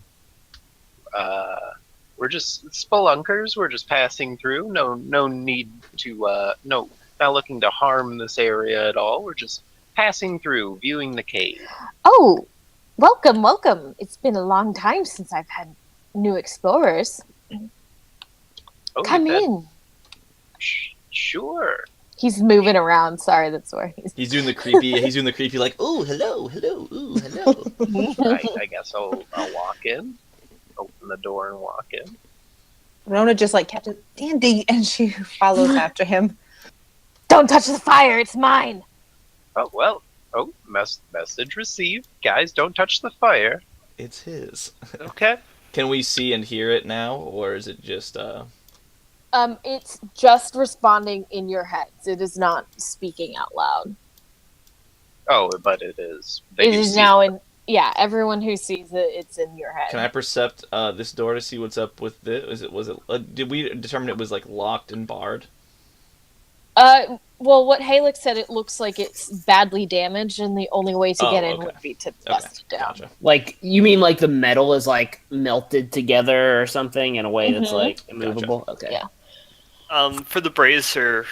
we're just spelunkers. We're just passing through. No need to. Not looking to harm this area at all. We're just passing through, viewing the cave. Oh, welcome, welcome. It's been a long time since I've had new explorers. Oh, Come that- in. Sure. He's moving around. Sorry, that's where he's. He's doing the creepy. He's doing the creepy like, oh, hello, hello, ooh, hello. I guess I'll walk in, open the door and walk in. Rona just like kept it, Dandy, and she follows after him. Don't touch the fire. It's mine. Oh well. Oh, message received. Guys, don't touch the fire. It's his. Okay. Can we see and hear it now, or is it just It's just responding in your heads. It is not speaking out loud. Oh, but it is. It is now in. Yeah, everyone who sees it, it's in your head. Can I percept this door to see what's up with this? Did we determine it was like locked and barred? Well, what Halix said, it looks like it's badly damaged, and the only way to get in okay. would be to bust it down. Gotcha. Like, you mean like the metal is like melted together or something in a way that's like immovable? Okay. Yeah. For the brazier,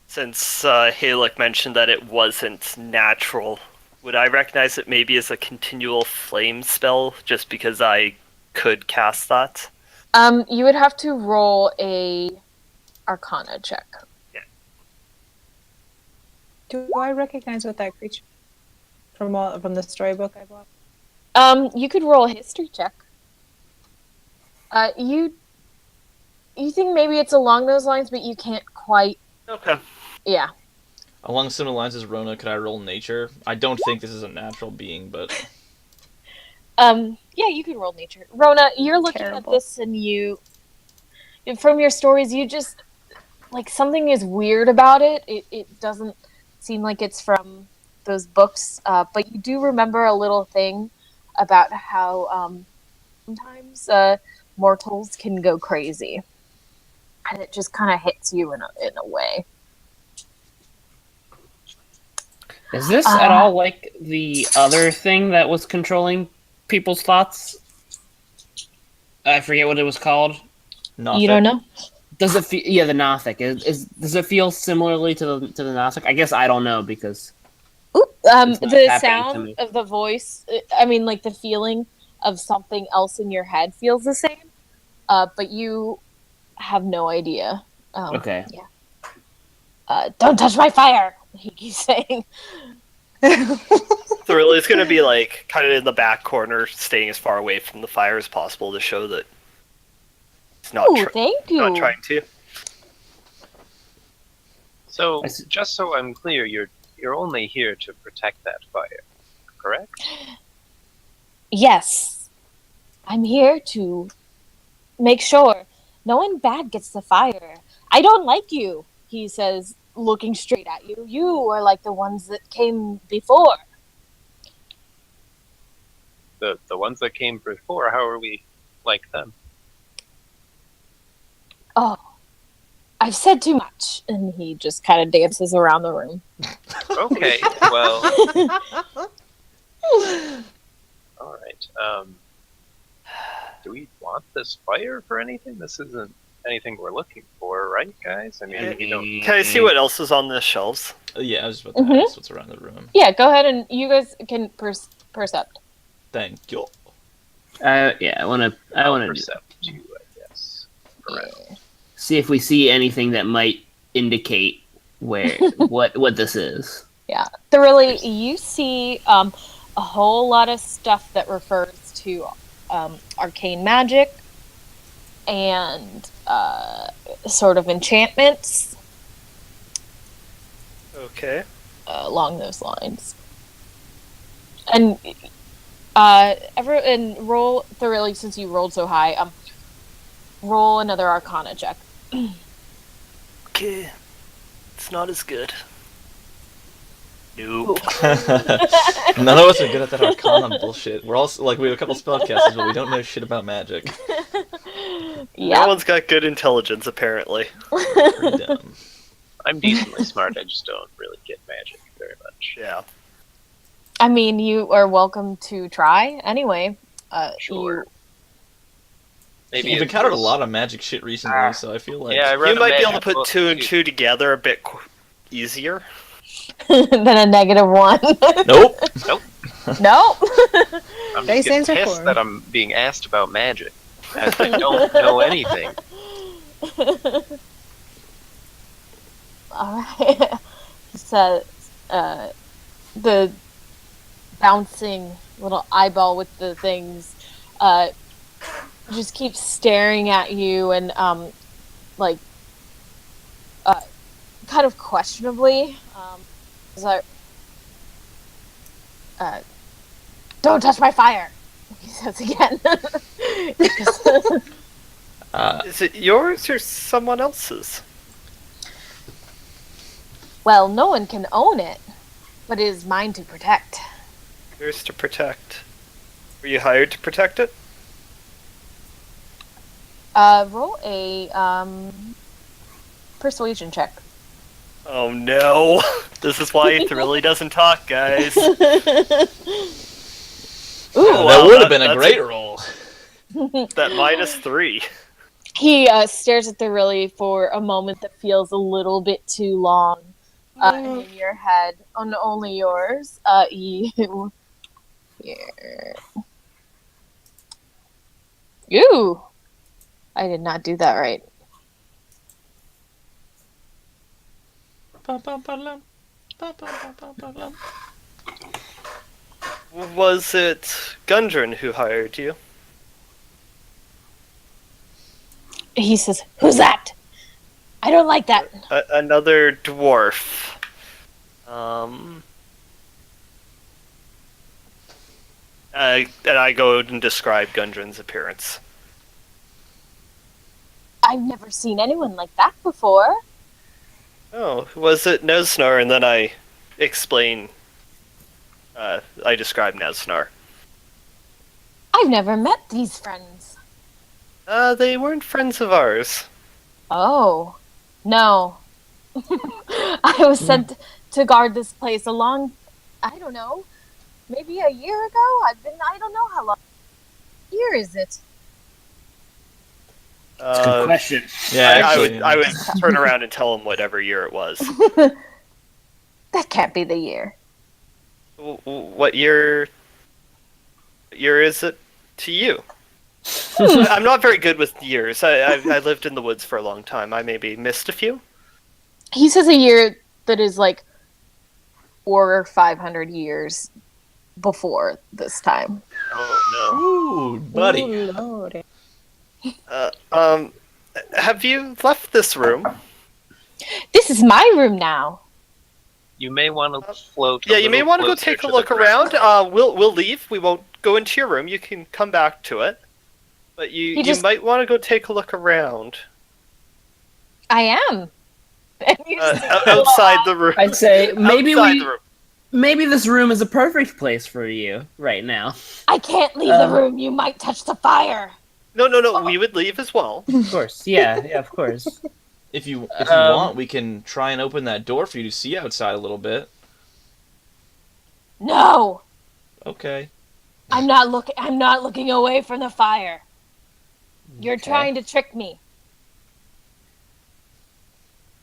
since Halek mentioned that it wasn't natural, would I recognize it maybe as a continual flame spell just because I could cast that? You would have to roll a Arcana check. Do I recognize what that creature from the storybook I bought? You could roll a history check. You think maybe it's along those lines, but you can't quite. Okay. Yeah. Along similar lines as Rona, could I roll nature? I don't think this is a natural being, but Yeah, you can roll nature. Rona, you're looking Terrible. at this, and from your stories, you just like something is weird about it. It doesn't seem like it's from those books, but you do remember a little thing about how sometimes mortals can go crazy, and it just kind of hits you in a way. Is this at all like the other thing that was controlling people's thoughts? I forget what it was called. not. You don't know? Does it feel? Yeah, the Nothic. Does it feel similarly to the Nothic? I guess I don't know because Oop, It's not the happening to sound me. of the voice, I mean, like the feeling of something else in your head feels the same, but you have no idea. Okay. Yeah. Don't touch my fire, he keeps saying. Thrill is going to be like kind of in the back corner, staying as far away from the fire as possible to show that it's not, Ooh, thank you. not trying to. So, I see. just so I'm clear, you're only here to protect that fire. correct? Yes. I'm here to make sure no one bad gets the fire. I don't like you, he says, looking straight at you. You are like the ones that came before. The ones that came before, how are we like them? Oh, I've said too much. And he just kind of dances around the room. Okay, well, alright. Do we want this fire for anything? This isn't anything we're looking for, right, guys? I mean, we don't... Can I see what else is on the shelves? Yeah, I was just about to ask what's around the room. Yeah, go ahead and you guys can percept. Thank you. Yeah, I want to percept you, I guess. Correct. see if we see anything that might indicate where what this is. Yeah, thoroughly. You see a whole lot of stuff that refers to arcane magic and sort of enchantments. Okay. Along those lines. And roll thoroughly, since you rolled so high. Roll another Arcana check. Okay. It's not as good. Nope. None of us are good at that Arcana bullshit. We're all like, we have a couple spellcasters, but we don't know shit about magic. Yeah. No one's got good intelligence, apparently. Pretty dumb. I'm decently smart, I just don't really get magic very much. Yeah. I mean, you are welcome to try anyway. Sure. Maybe You've encountered a lot of magic shit recently, so I feel like... Yeah, I read You might be able to magic put book, two and too. two together a bit easier. Than a -1. Nope. Nope. Nope. I'm Base just getting answer pissed four. that I'm being asked about magic. As I don't know anything. Alright. So, the bouncing little eyeball with the things just keeps staring at you and kind of questionably. It's like, don't touch my fire, he says again. Is it yours or someone else's? Well, no one can own it, but it is mine to protect. Yours to protect. Were you hired to protect it? Roll a persuasion check. Oh no. This is why it really doesn't talk, guys. Ooh, that wow, would have been a that's great roll. That -3. he stares at the Rilly for a moment that feels a little bit too long. And in your head, on only yours, you here. Ooh, I did not do that right. Was it Gundren who hired you? He says, "Who's that? I don't like that." Another dwarf. And I go and describe Gundren's appearance. I've never seen anyone like that before. Oh, was it Nesnar? And then I explain. I describe Nesnar. I've never met these friends. They weren't friends of ours. Oh, no. I was sent to guard this place I don't know, maybe a year ago? I don't know how long. Year is it? That's a good question. Yeah, actually, I would turn around and tell him whatever year it was. That can't be the year. What year is it to you? I'm not very good with years. I lived in the woods for a long time. I maybe missed a few. He says a year that is like 400 or 500 years before this time. Oh Ooh, buddy. Ooh, Lord. Have you left this room? This is my room now. You may want to float. Yeah, you may want to go take a look around. We'll leave. We won't go into your room. You can come back to it, but you might want to go take a look around. I am. Outside the room. I'd say maybe Outside the room. maybe this room is a perfect place for you right now. I can't leave the room. You might touch the fire. No. We would leave as well. Of course, yeah, of course. If you want, we can try and open that door for you to see outside a little bit. No. Okay. I'm not looking away from the fire. You're trying to trick me.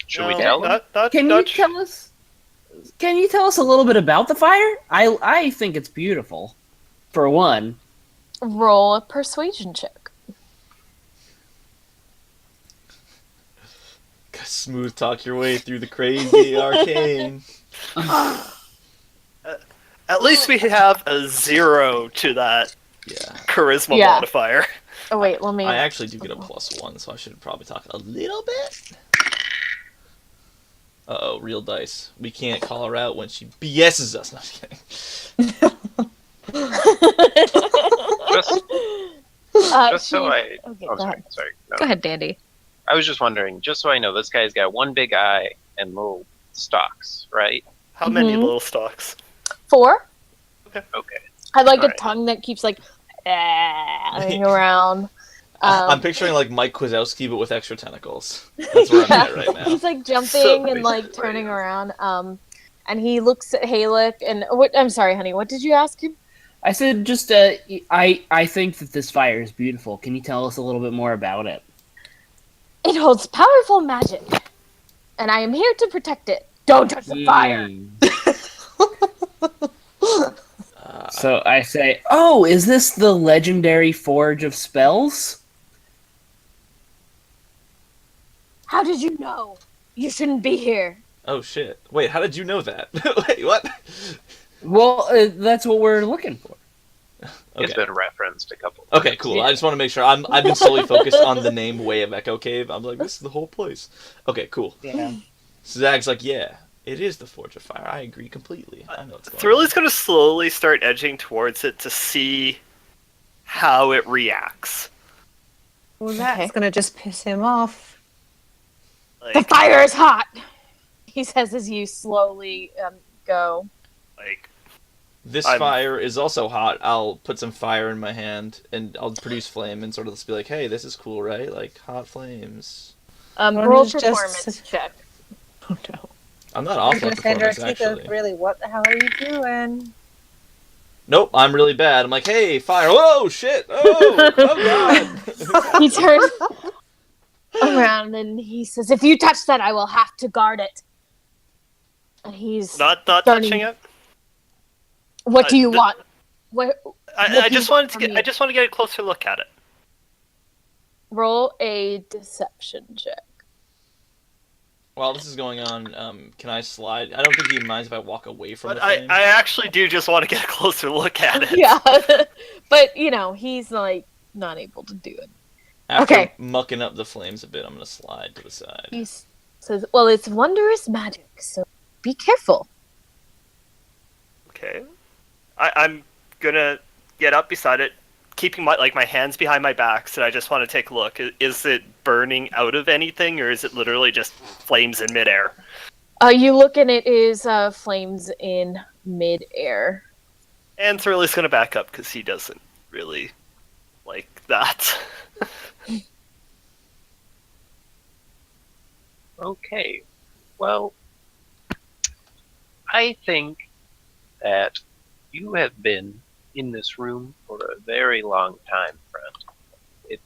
Should we tell him? Can you tell us? Can you tell us a little bit about the fire? I think it's beautiful. For one, Roll a persuasion check. Smooth talk your way through the crazy arcane. At least we have a 0 to that charisma Yeah. modifier. Oh wait, let me. I actually do get a +1, so I should probably talk a little bit. Uh-oh, real dice. We can't call her out when she BS's us. No, I'm just kidding. Just so I... Okay, Oh, go ahead. sorry. No. Go ahead, Dandy. I was just wondering, just so I know, this guy's got one big eye and little stalks, right? How many little stalks? 4. Okay. I like a Alright. tongue that keeps like going around. I'm picturing like Mike Wazowski, but with extra tentacles. That's where I'm at right now. He's like jumping So and like turning around. And he looks at Halek and what? I'm sorry, honey. What did you ask him? I said just I think that this fire is beautiful. Can you tell us a little bit more about it? It holds powerful magic, and I am here to protect it. Don't touch the fire. So I say, oh, is this the legendary Forge of Spells? How did you know? You shouldn't be here. Oh shit! Wait, how did you know that? Wait, what? Well, that's what we're looking for. It's Okay. been referenced a couple. Okay, cool. I just want to make sure. I've been solely focused on the name Way of Echo Cave. I'm like, this is the whole place. Okay, cool. Yeah. So Zag's like, yeah, it is the Forge of Fire. I agree completely. I know what's going on. Thrilly's going to slowly start edging towards it to see how it reacts. Well, that's gonna just piss him off. Like, The fire is hot. He says as you slowly go. like This I'm- fire is also hot. I'll put some fire in my hand and I'll produce flame and sort of just be like, hey, this is cool, right? Like hot flames. Roll it's just- performance check. Oh no. I'm not off on Gonna send her performance, Tika, actually. really, what the hell are you doing? Nope, I'm really bad. I'm like, hey, fire. Whoa, shit. Oh, oh god. He turns around and he says, "If you touch that, I will have to guard it." And he's not Starting- touching it. What do you the- want? What? I What do just you want wanted to from get. me? I just want to get a closer look at it. Roll a deception check. While this is going on, can I slide? I don't think he minds if I walk away from But the I flame. actually do just want to get a closer look at it. Yeah, but you know he's like not able to do it. After okay. mucking up the flames a bit, I'm going to slide to the side. He says, "Well, it's wondrous magic, so be careful." Okay. I'm gonna get up beside it, keeping my hands behind my back, so I just want to take a look. Is it burning out of anything, or is it literally just flames in midair? You look and it is flames in midair. And Thrilly's gonna back up because he doesn't really like that. Okay. Well, I think that you have been in this room for a very long time, friend.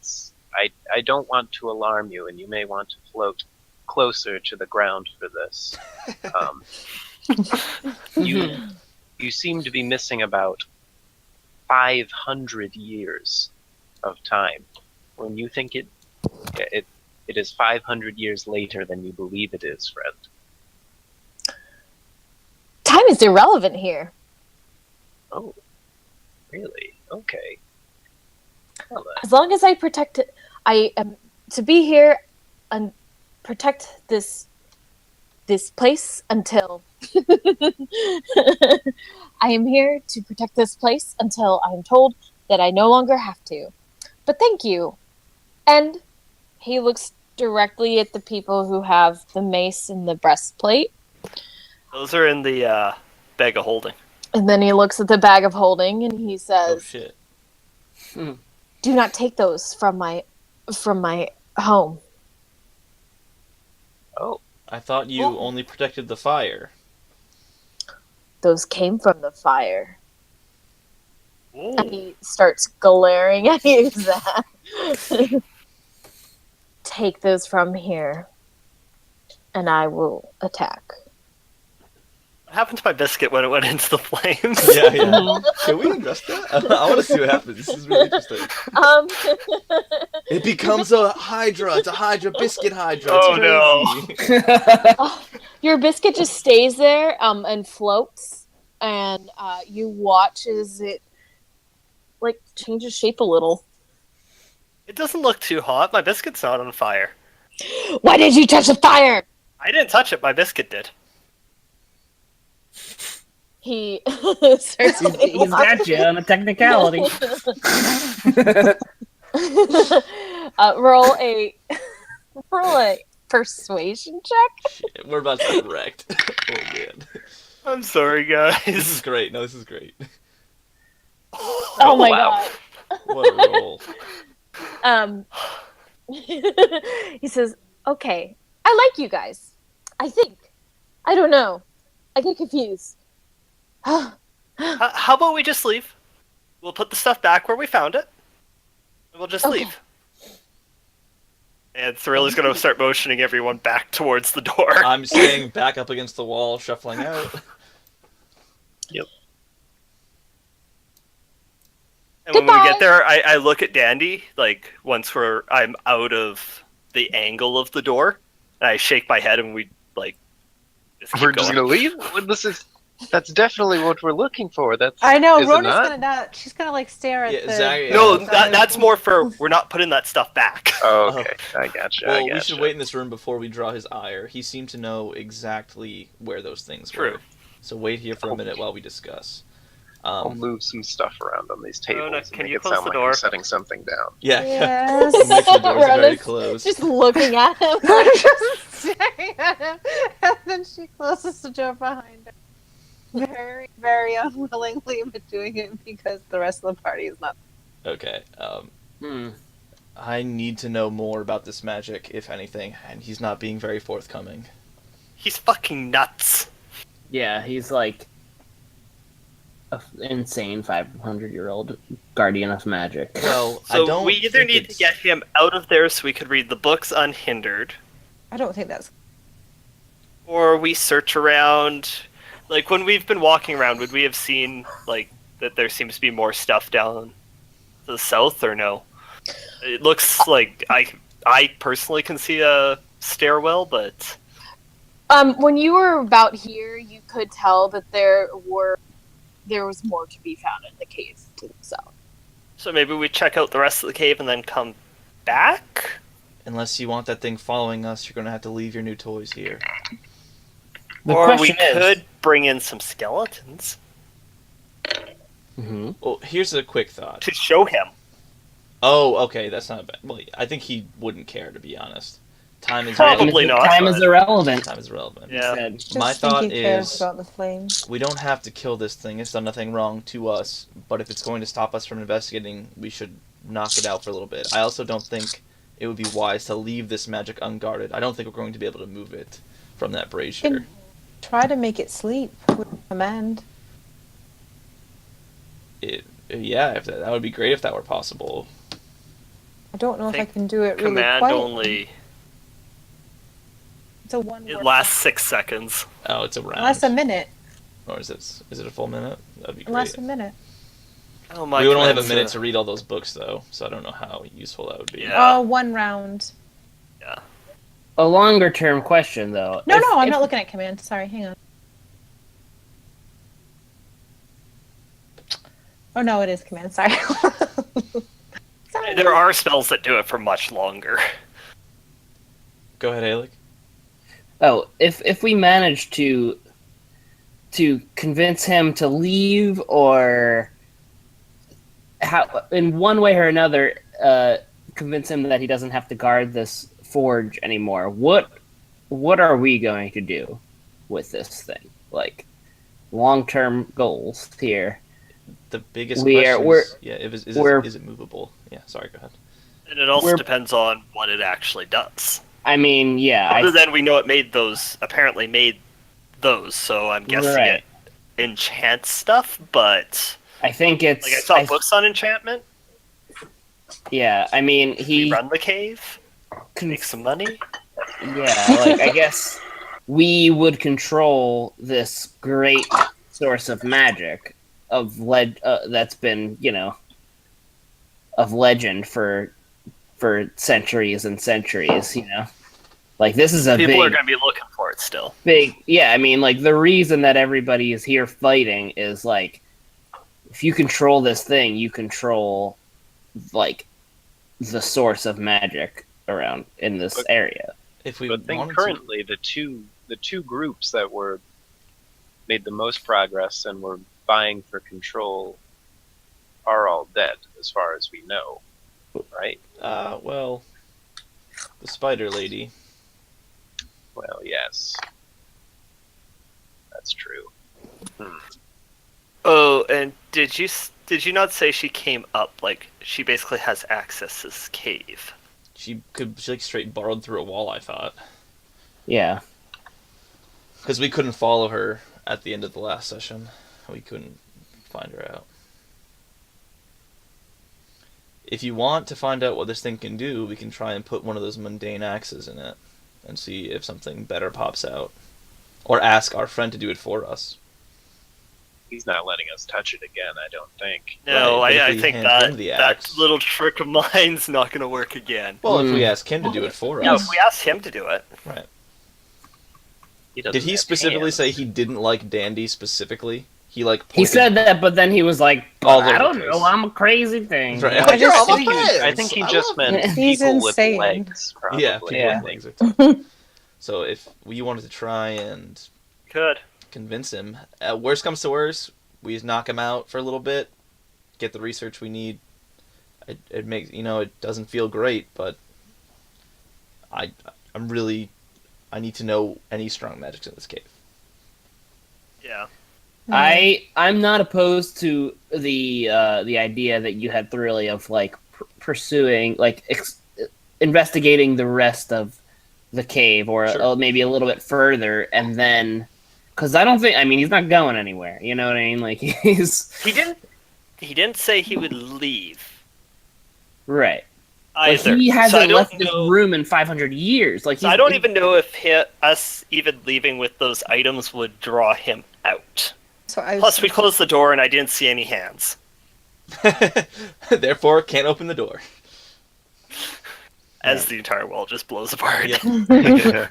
I don't want to alarm you, and you may want to float closer to the ground for this. You seem to be missing about 500 years of time. When you think it is 500 years later than you believe it is, friend. Time is irrelevant here. Oh, really? Okay. Well, As long as I protect it, I am to be here and protect this place until I am here to protect this place until I am told that I no longer have to. But thank you. And he looks directly at the people who have the mace and the breastplate. Those are in the bag of holding. And then he looks at the bag of holding and he Oh says, shit. "Do not take those from my home." Oh, I thought you only protected the fire. Those came from the fire. Ooh. And he starts glaring at you, Zach. Take those from here, and I will attack. What happened to my biscuit when it went into the flames? Yeah. Can we address that? I want to see what happens. This is really interesting. It becomes a Hydra. It's a Hydra, biscuit Hydra. It's crazy. Your biscuit just stays there and floats, and you watch as it changes shape a little. It doesn't look too hot. My biscuit's not on fire. Why did you touch the fire? I didn't touch it. My biscuit did. He starts He's got you on a technicality. roll a persuasion check. Shit, we're about to get wrecked. Oh man. I'm sorry, guys. This is great. No, this is great. Oh my wow. god. What a roll. He says, "Okay, I like you guys. I think. I don't know. I get confused." How about we just leave? We'll put the stuff back where we found it. And we'll just Okay. leave. And Thrill going to start motioning everyone back towards the door. I'm staying back up against the wall, shuffling out. Yep. And when we Goodbye. get there, I look at Dandy, once I'm out of the angle of the door, and I shake my head and we, just keep we're just going. gonna leave? Well, that's definitely what we're looking for. I know, Is it Rona's not? gonna not. She's gonna stare at Yeah, the. Zach- No, Yeah. that's more for we're not putting that stuff back. Oh, okay. I gotcha. Well, I we gotcha. should wait in this room before we draw his ire. He seemed to know exactly where those things True. were. So wait here for a minute while we discuss. I'll move some stuff around on these tables Rona, and can make you it close sound the like door? I'm setting something down. Yeah. Yes. Make sure the door's very Rona's close. just looking at him. Rona's just staring at him, and then she closes the door behind her. Very, very unwillingly, but doing it because the rest of the party is not. Okay. I need to know more about this magic, if anything, and he's not being very forthcoming. He's fucking nuts. Yeah, he's like an insane 500-year-old guardian of magic. Well, I So don't. we either think need to it's- get him out of there so we could read the books unhindered, I don't think that's. or we search around. When we've been walking around, would we have seen that there seems to be more stuff down to the south, or no? It looks like I personally can see a stairwell, but When you were about here, you could tell that there was more to be found in the cave to the south. so maybe we check out the rest of the cave and then come back. Unless you want that thing following us, you're gonna have to leave your new toys here. The Or we question is- could bring in some skeletons Mhm. Well, here's a quick thought. to show him. Oh, okay, that's not bad. Well, I think he wouldn't care, to be honest. Time is Probably relevant. not, Time is but- irrelevant. Time is relevant. Yeah. Said. Just My think thought he cares is- about the flames. We don't have to kill this thing. It's done nothing wrong to us. But if it's going to stop us from investigating, we should knock it out for a little bit. I also don't think it would be wise to leave this magic unguarded. I don't think we're going to be able to move it from that brazier. Can try to make it sleep with command. Yeah, if that would be great if that were possible. I don't know if I Think can do it really Command quietly. only. It's a one. It lasts 6 seconds. Oh, it's a round. Lasts a minute. Or is it a full minute? That'd be It great. lasts a minute. Oh my! We would only have a command's, minute to read all those books, though, so I don't know how useful that would be. Yeah. Oh, 1 round. A longer term question, though. No, If- no, I'm if- not looking at command. Sorry, hang on. Oh no, it is command. Sorry. Sorry. There are spells that do it for much longer. Go ahead, Alec. Oh, if we manage to to convince him to leave, or how, in one way or another, convince him that he doesn't have to guard this forge anymore. What are we going to do with this thing? Like, long-term goals here. The biggest We're- question we're- is, yeah, is it movable? Yeah, sorry, go ahead. And it also We're- depends on what it actually does. I mean, yeah, Other than we know it made those, apparently made those, so I'm guessing Right. it enchants stuff, but I think it's. like I saw books on enchantment. Yeah, I mean, We he. run the cave, make some money. Yeah, like, I guess we would control this great source of magic that's been, of legend for centuries and centuries. Like, this is a People are big, going to be looking for it still. yeah. I mean, like, the reason that everybody is here fighting is like, if you control this thing, you control like the source of magic around in this area. If we But think wanted currently the two groups that made the most progress and were vying for control are all dead, as far as we know, right? well, the spider lady. Well, yes, that's true. Oh, and did you not say she came up? Like she basically has access to this cave. She like straight borrowed through a wall, I thought. Yeah. Because we couldn't follow her at the end of the last session. We couldn't find her out. If you want to find out what this thing can do, we can try and put one of those mundane axes in it and see if something better pops out. Or ask our friend to do it for us. He's not letting us touch it again, I don't think. No, Right, but if I we think hand him that the that axe- little trick of mine's not going to work again. Well, if we ask him to do it for No, us. if we asked him to do it. Right. He doesn't Did he have specifically hands. say he didn't like Dandy specifically? He like He pointed- said that, but then he was like, All over I the don't place. know, I'm a crazy thing. Right. Yeah. I just- You're all think he was- friends. I think he I just love meant you. He's people with insane. legs, probably. Yeah, people Yeah. with legs are tough. So if we wanted to try and Good. convince him, worst comes to worst, we just knock him out for a little bit, get the research we need. It makes it doesn't feel great, but I need to know any strong magics in this cave. Yeah. I'm not opposed to the idea that you had thoroughly of like pursuing, like investigating the rest of the cave, or Sure. maybe a little bit further, and then, because I don't think, I mean, he's not going anywhere. You know what I mean? Like, he's He didn't say he would leave right. Like, either. he So I hasn't don't left this know- room in 500 years. Like, So I don't even know if us even leaving with those items would draw him out. So I Plus, we closed the door and I didn't see any hands. Therefore, can't open the door. As the entire wall just blows apart. Yeah.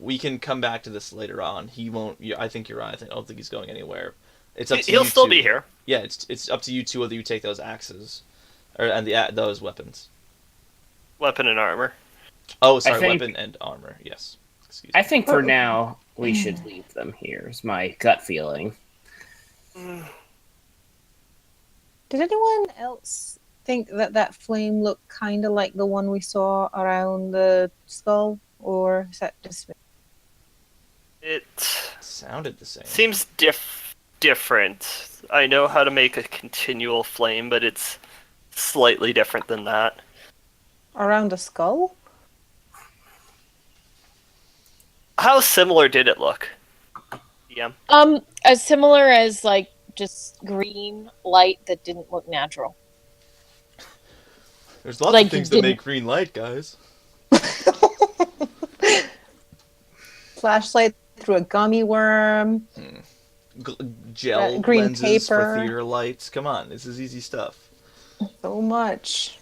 We can come back to this later on. He won't. I think you're right. I don't think he's going anywhere. It's up to He'll you still two. be here. Yeah, it's up to you two whether you take those axes, and those weapons. Weapon and armor. Oh, sorry, think- weapon and armor. Yes. Excuse I me. think for now we should leave them here. Is my gut feeling. Did anyone else think that flame looked kind of like the one we saw around the skull, or is that just me? It Sounded the same. seems different. I know how to make a continual flame, but it's slightly different than that. Around the skull? How similar did it look? Yeah. As similar as like just green light that didn't look natural. There's lots Like, of things you that didn't- make green light, guys. Flashlight through a gummy worm. Gel Green lenses for paper. theater lights. Come on, this is easy stuff. So much.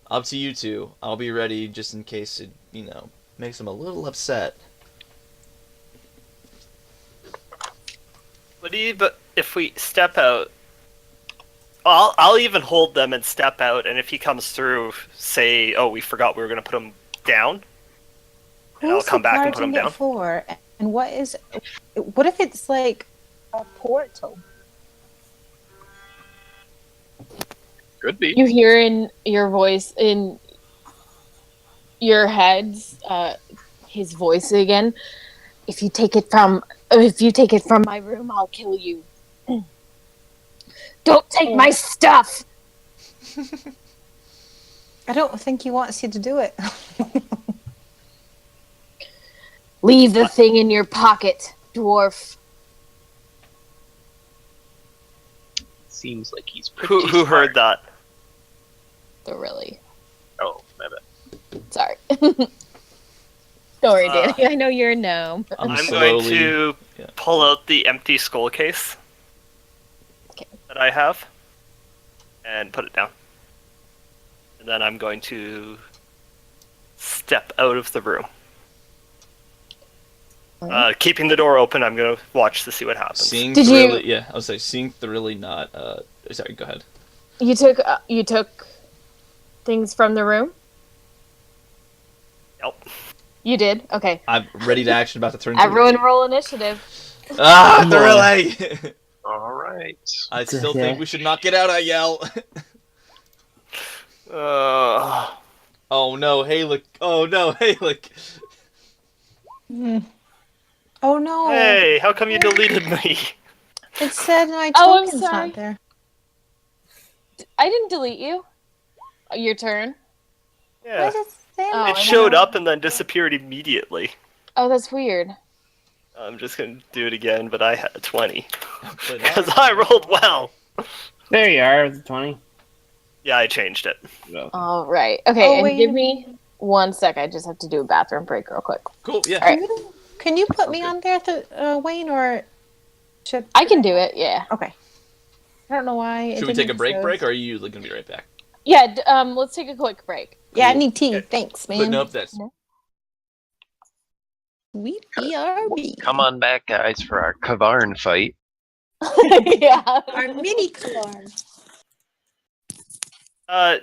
Up to you two. I'll be ready just in case it, makes them a little upset. But if we step out, I'll even hold them and step out, and if he comes through, say, "Oh, we forgot we were going to put him down," and I'll Who's come back and put charging him down. it for? And what if it's like a portal? Could be. You hear in your voice, in your heads, his voice again. If you take it from my room, I'll kill you. Don't take my stuff. I don't think he wants you to do it. Leave the thing in your pocket, dwarf. Seems like he's pretty Who smart. heard that? They're really Oh, my bad. sorry. Don't worry, Danny. I know you're a gnome. I'm going to yeah. pull out the empty skull case that I have and put it down. And then I'm going to step out of the room. Keeping the door open, I'm going to watch to see what happens. Seeing Did Thoroughly, you- yeah, I was like seeing Thoroughly not. Sorry, go ahead. You took things from the room? Yep. You did? Okay. I'm ready to action, about to turn. into Everyone roll initiative. Ah, Thoroughly! All right. I still Okay. think we should not get out. I yell. Oh no, Halek! Oh no, Halek! Oh no! Hey, how come you deleted me? It said my Oh, I'm token's sorry. not there. I didn't delete you. Your turn. Yeah. What is that? Oh, I It don't showed know. up and then disappeared immediately. Oh, that's weird. I'm just going to do it again, but I had a 20. But Because I rolled well. There you are, the 20. Yeah, I changed it. All right. Okay, Oh, and wait give a me 1 sec. I just have to do a bathroom break real quick. Cool, yeah. All right. Can you put me Okay. on there, Wayne, or should I can do it. Yeah. Okay. I don't know why. Should we take a break, or are you gonna be right back? Yeah. Let's take a quick break. Yeah, I Cool. need tea. Okay. Thanks, man. But nope, that's We BRB. Come on back, guys, for our Kavarn fight. Yeah. Our mini farm.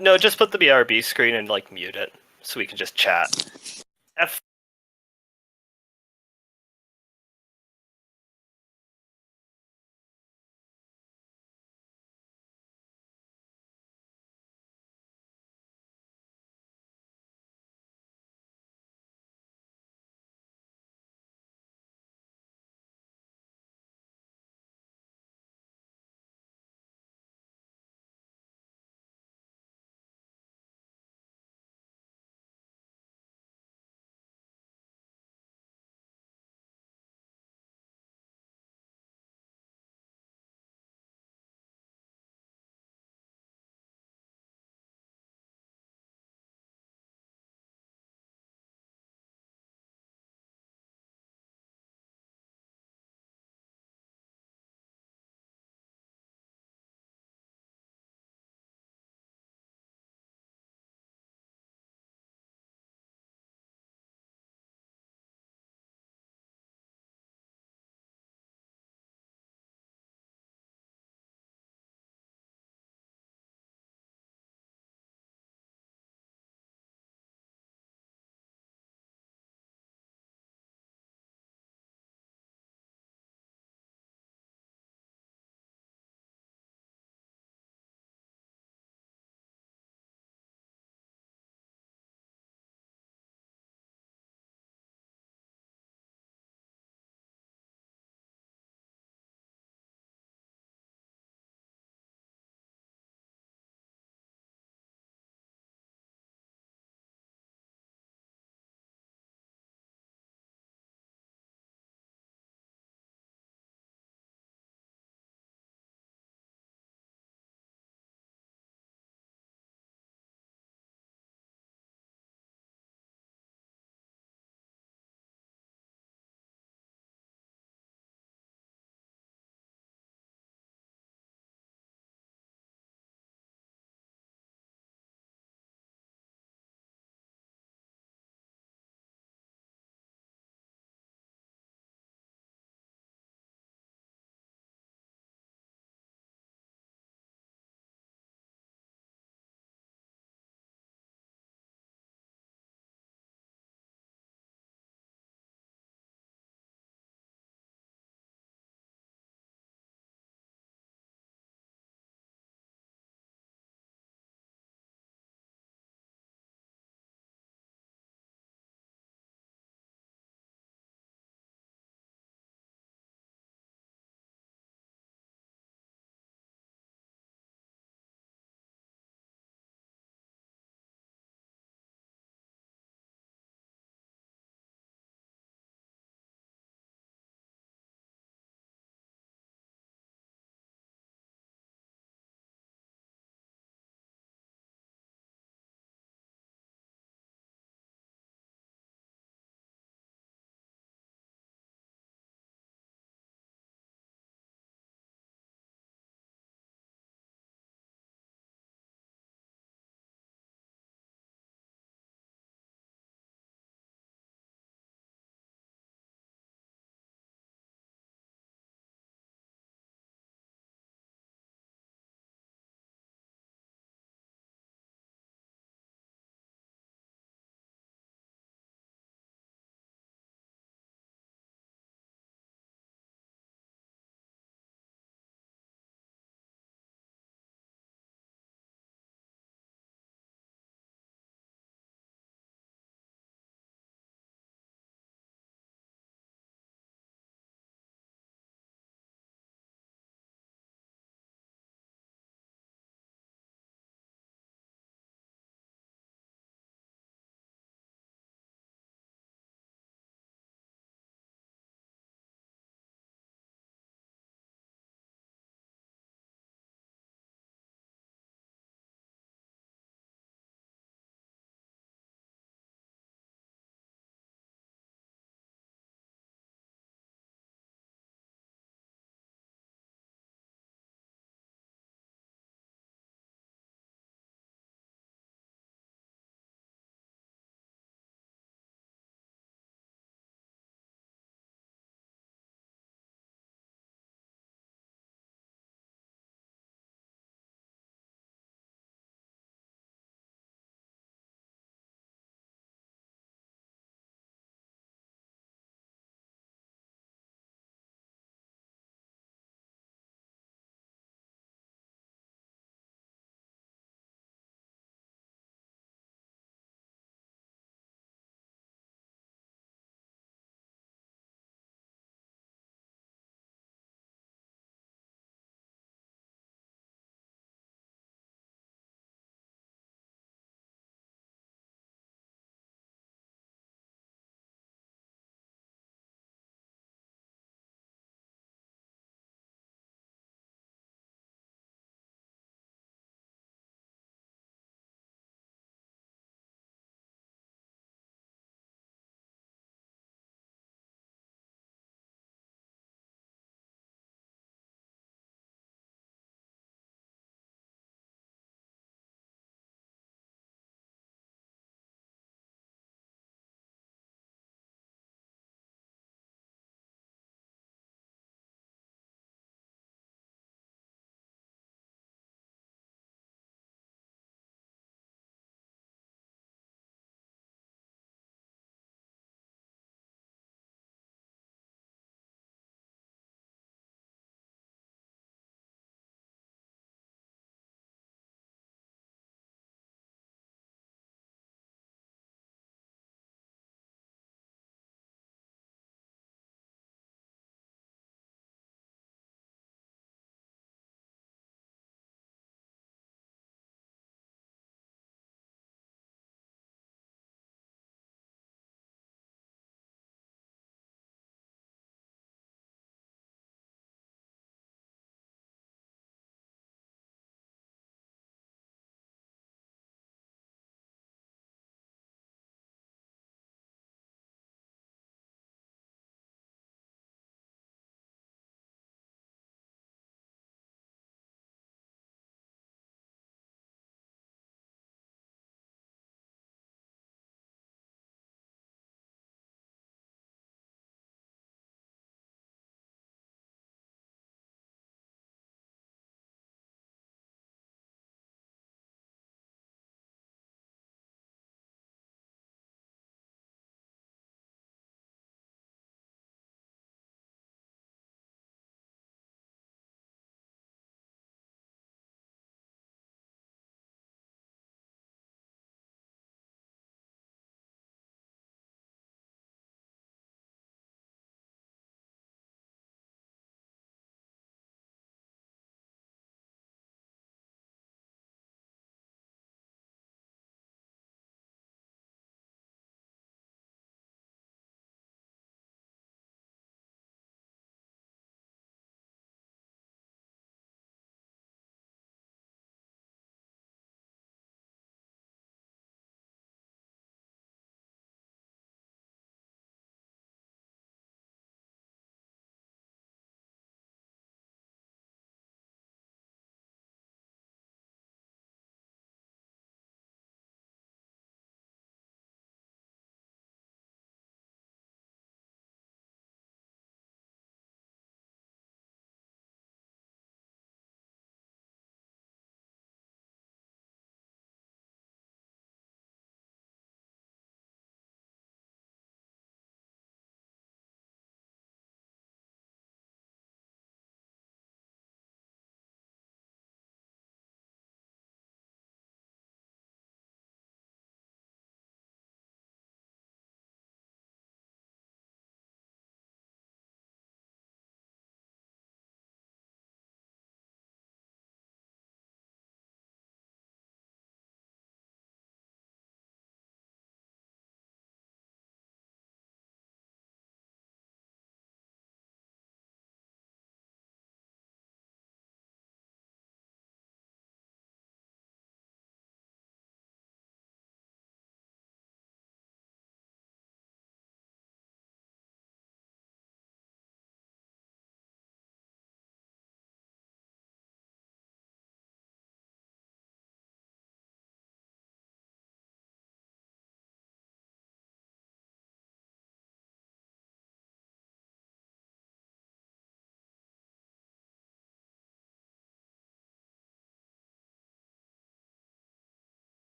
No, just put the BRB screen and, mute it. So we can just chat. F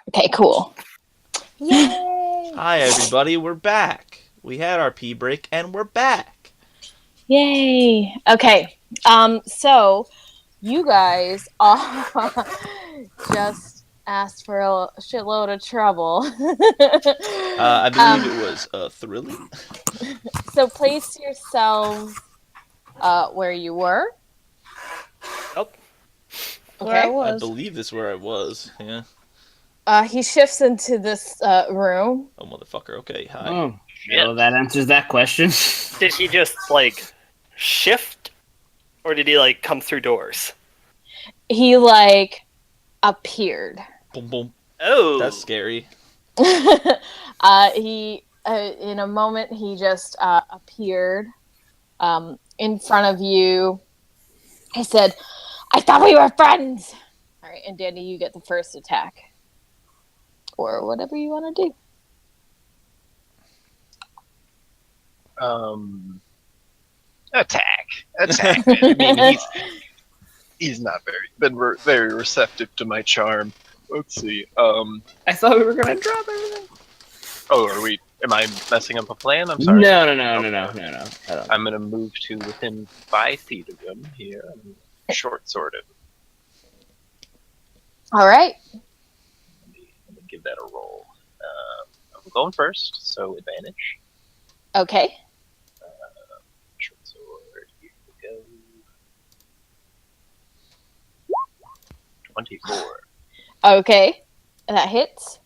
Okay, cool. Yay! Hi, everybody. We're back. We had our pee break, and we're back. Yay! Okay, so you guys all just asked for a shitload of trouble. I believe it was thrilling. So place yourselves where you were. Nope. Where I Okay. I was. believe this is where I was. Yeah. He shifts into this room. Oh, motherfucker. Okay, hi. Oh, well, that answers that question. Did he just, like, shift? Or did he, like, come through doors? He like appeared. Boom, boom. Oh. That's scary. He in a moment he just appeared in front of you. He said, "I thought we were friends." All right, and Danny, you get the first attack, or whatever you want to do. Attack. I mean, he's not very receptive to my charm. Let's see. I thought we were gonna drop everything. Oh, am I messing up a plan? I'm sorry. No. I don't. I'm gonna move to within 5 feet of him here. And short sword him. All right. Let me give that a roll. I'm going first, so advantage. Okay. Short sword. Here we go. 24. Okay. That hits.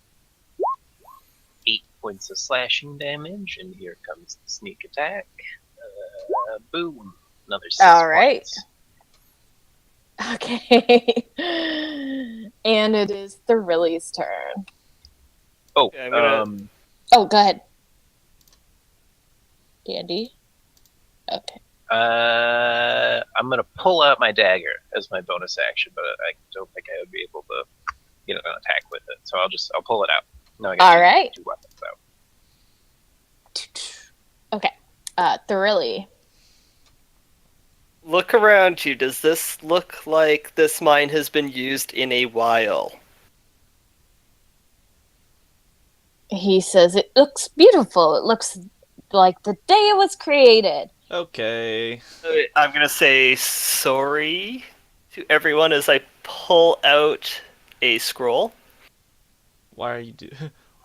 8 points of slashing damage, and here comes the sneak attack. Boom. Another 6 All right. points. Okay. And it is Thrilly's turn. Oh, Okay, I'm gonna- Oh, go ahead. Dandy. Okay. I'm gonna pull out my dagger as my bonus action, but I don't think I would be able to get an attack with it. So I'll pull it out. No, I got All two, right. 2 weapons out. Okay. Thrilly. Look around you. Does this look like this mine has been used in a while? He says it looks beautiful. It looks like the day it was created. Okay. I'm gonna say sorry to everyone as I pull out a scroll. Why are you do?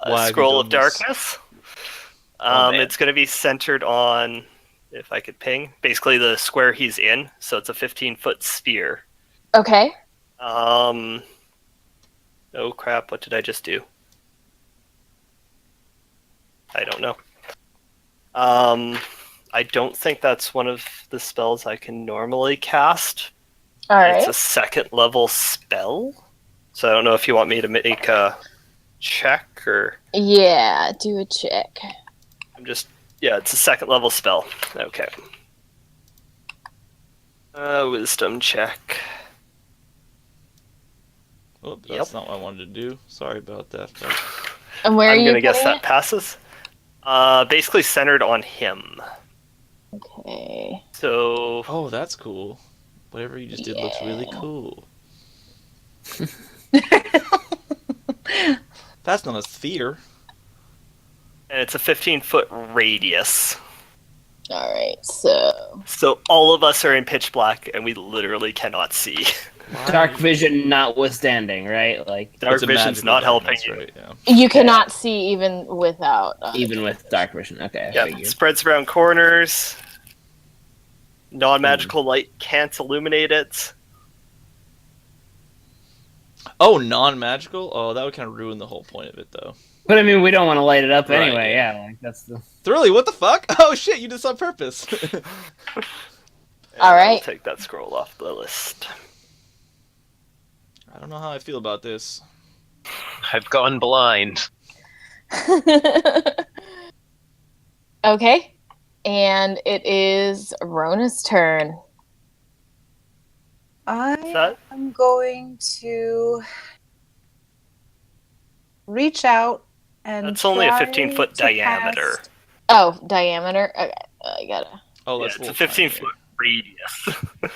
A Why have you scroll of done this? darkness. Oh, man. It's gonna be centered on, if I could ping, basically the square he's in. So it's a 15-foot sphere. Okay. Oh crap! What did I just do? I don't know. I don't think that's one of the spells I can normally cast. All It's right. a 2nd level spell, so I don't know if you want me to make a check or Yeah, do a check. it's a 2nd level spell. Okay. Wisdom check. Oh, that's not what I wanted to do. Sorry about that. Folks. And where are I'm you gonna guess putting that passes. Basically centered on him. it? Okay. So Oh, that's cool. Whatever you just did looks really Yeah. cool. That's not a sphere. and it's a 15-foot radius. All right. So So all of us are in pitch black, and we literally cannot see. Dark vision notwithstanding, right? Like Dark It's a vision's magical not helping darkness, you. right? Yeah. you cannot see even without. even with dark vision. Okay, I Yeah, figured. spreads around corners. Non-magical light can't illuminate it. Oh, non-magical? Oh, that would kind of ruin the whole point of it, though. But I mean, we don't want to light it up Right, anyway. yeah. Yeah, like that's the. Thrilly, what the fuck? Oh shit, you did this on purpose. And All I will right. take that scroll off the list. I don't know how I feel about this. I've gone blind. Okay. And it is Rona's turn. I That- am going to reach out and That's only a try 15-foot to diameter. cast- Oh, diameter. Okay. I gotta. Oh, Yeah, that's it's a little 15-foot radius. tinier.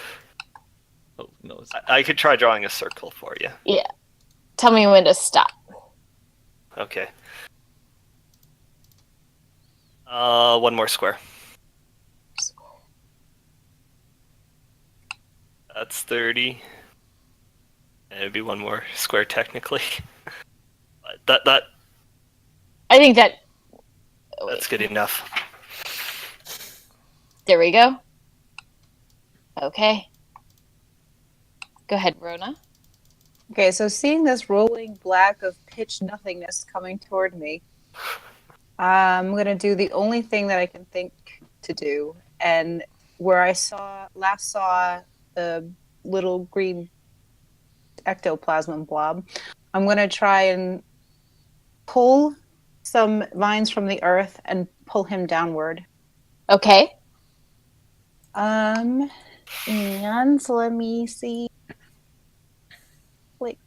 Oh no, it's I could try drawing a circle for you. Tell me when to stop. Okay. One more square. That's 30. And it'd be one more square technically. That I think that. Oh, that's wait. good enough. There we go. Okay. Go ahead, Rona. Okay, so seeing this rolling black of pitch nothingness coming toward me, I'm going to do the only thing that I can think to do. And where I last saw the little green ectoplasm blob, I'm going to try and pull some vines from the earth and pull him downward. Okay. And so let me see. Wait,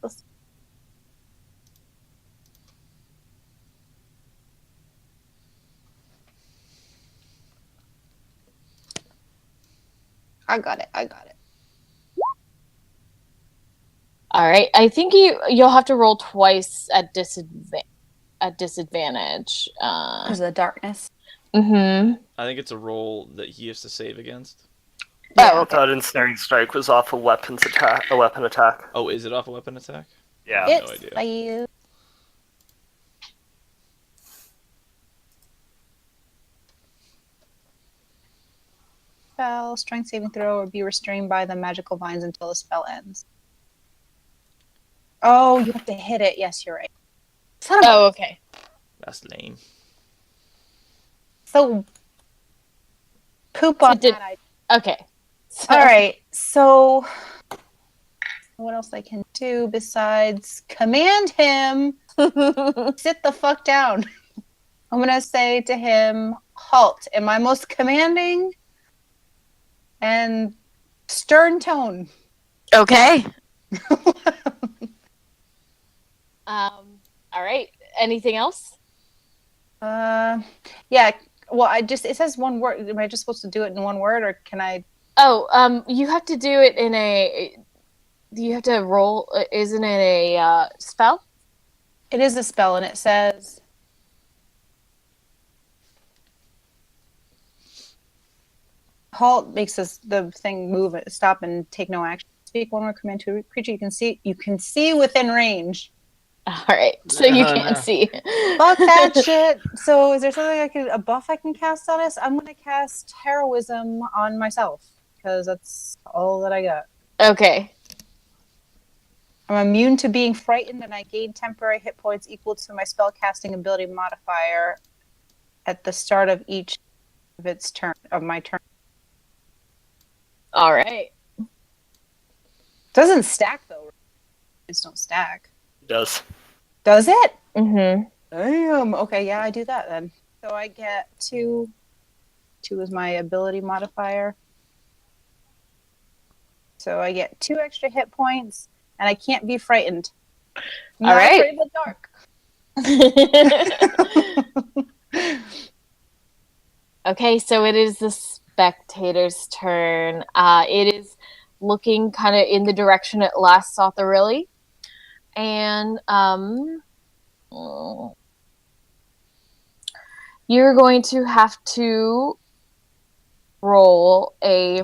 I got it. All right. I think you'll have to roll twice at disadvantage. Because of the darkness. Mm-hmm. I think it's a roll that he has to save against. Oh, okay. Thought ensnaring strike was off a weapon attack. Oh, is it off a weapon attack? Yeah. I have no idea. Failed. Spell, strength saving throw, or be restrained by the magical vines until the spell ends. Oh, you have to hit it. Yes, you're right. Son of a- Oh, okay. That's lame. So poop on did- that. Okay. So, All right. So what else I can do besides command him sit the fuck down? I'm gonna say to him, halt in my most commanding and stern tone. Okay. All right. Anything else? Yeah. Well, it says one word. Am I just supposed to do it in one word, or can I? Oh, you have to do it in a. You have to roll. Isn't it a spell? It is a spell, and it says. Halt makes the thing move, stop, and take no action. Speak one word command to a creature you can see. You can see within range. All right. So you can't No. see. Fuck that shit. So is there something a buff I can cast on this? I'm gonna cast heroism on myself because that's all that I got. Okay. I'm immune to being frightened, and I gain temporary hit points equal to my spell casting ability modifier at the start of each of my turn. All right. Doesn't stack though. It's don't stack. It does. Does it? Mm-hmm. Damn. Okay, yeah, I do that then. So I get 2. 2 is my ability modifier. So I get 2 extra hit points, and I can't be frightened. All right. Afraid of the dark. Okay, so it is the spectator's turn. It is looking kind of in the direction it last saw Thorilli. And you're going to have to roll a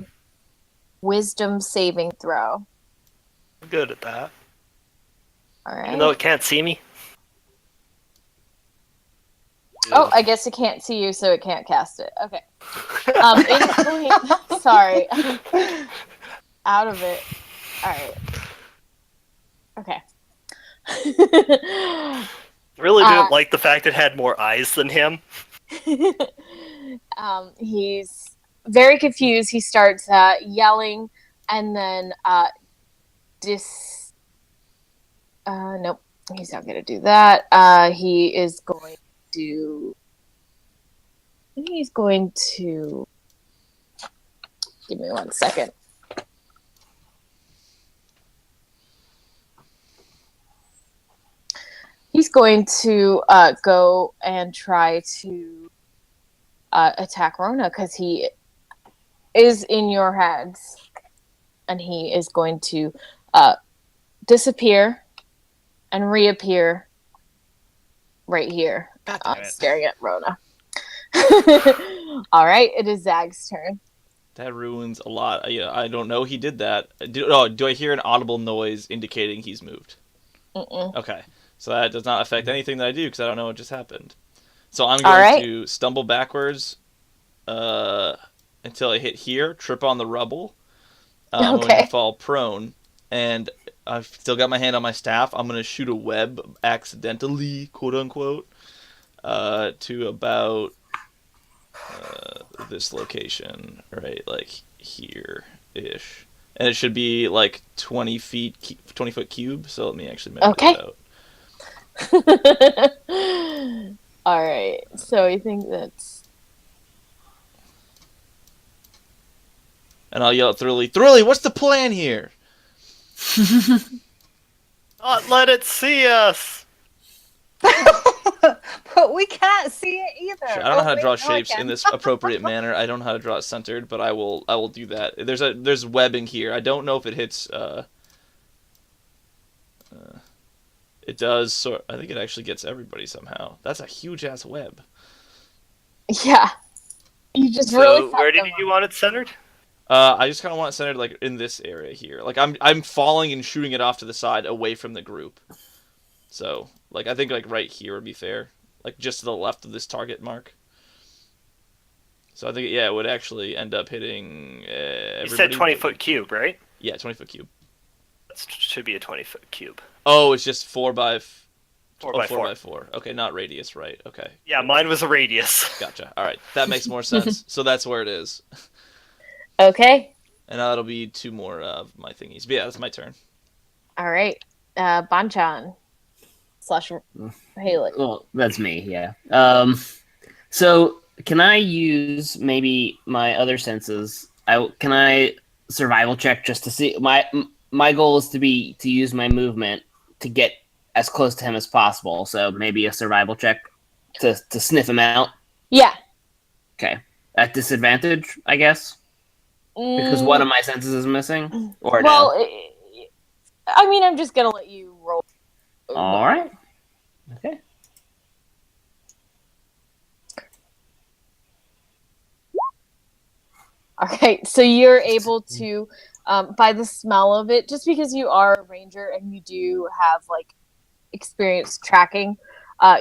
wisdom saving throw. I'm good at that. All right. Even though it can't see me. Oh, I guess it can't see you, so it can't cast it. Okay. It's going... Sorry. Out of it. All right. Okay. Really didn't like the fact it had more eyes than him. He's very confused. He starts yelling, and then nope, he's not going to do that. He is going to. He's going to. Give me 1 second. He's going to go and try to attack Rona because he is in your heads, and he is going to disappear and reappear right here, God damn it. staring at Rona. All right, it is Zag's turn. That ruins a lot. I don't know he did that. Do I hear an audible noise indicating he's moved? Mm-mm. Okay. So that does not affect anything that I do because I don't know what just happened. So I'm going to stumble backwards until I hit here, trip on the rubble. I'm going to fall prone, and I've still got my hand on my staff. I'm going to shoot a web accidentally, quote unquote, to about this location, right, like here-ish. And it should be like 20 foot cube, so let me actually measure that out. All right, so I think that's... And I'll yell at Thrilly, what's the plan here? Not let it see us! But we can't see it either. Sure, I don't know how to draw shapes in this appropriate manner. I don't know how to draw it centered, but I will do that. There's webbing here. I don't know if it hits. It does. I think it actually gets everybody somehow. That's a huge ass web. Yeah. You just So really. where did you want it centered? I just kind of want it centered like in this area here. Like I'm falling and shooting it off to the side, away from the group. So like I think like right here would be fair. Like just to the left of this target mark. So I think it would actually end up hitting everybody. You said 20-foot cube, right? Yeah, 20-foot cube. That should be a 20-foot cube. Oh, it's just 4 by 4 by 4. Okay, not radius, right? Okay. Yeah, mine was a radius. Gotcha. All right, that makes more sense. So that's where it is. Okay. And now that'll be 2 more of my thingies. But yeah, that's my turn. All right. Banchan / Haley. Well, that's me, yeah. So can I use maybe my other senses? Can I survival check just to see? My goal is to use my movement to get as close to him as possible. So maybe a survival check to sniff him out. Yeah. Okay. At disadvantage, I guess. Because one of my senses is missing? Or well, no? I mean, I'm just going to let you roll. All right. Okay. All right. So you're able to, by the smell of it, just because you are a ranger and you do have, like, experience tracking,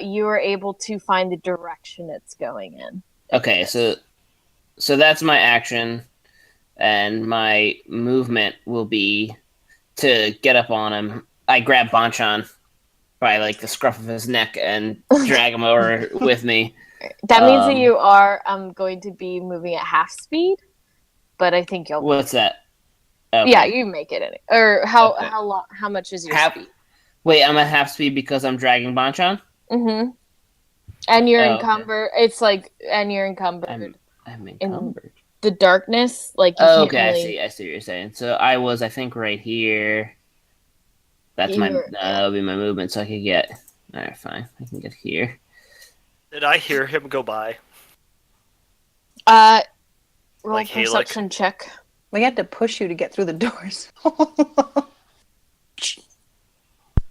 you are able to find the direction it's going in. Okay, so that's my action. And my movement will be to get up on him. I grab Banchan by like the scruff of his neck and drag him over with me. That means that you are going to be moving at half speed, but I think you'll. What's that? Okay. Yeah, you make it. Or how much is your speed? Wait, I'm at half speed because I'm dragging Banchan? Mm-hmm. And you're encumbered. Okay. It's like, and you're encumbered. I'm encumbered. The darkness, like you okay, really... I see what you're saying. So I was, I think, right here. That'll be my movement, so I could get. All right, fine, I can get here. Did I hear him go by? Roll like perception check. We had to push you to get through the doors.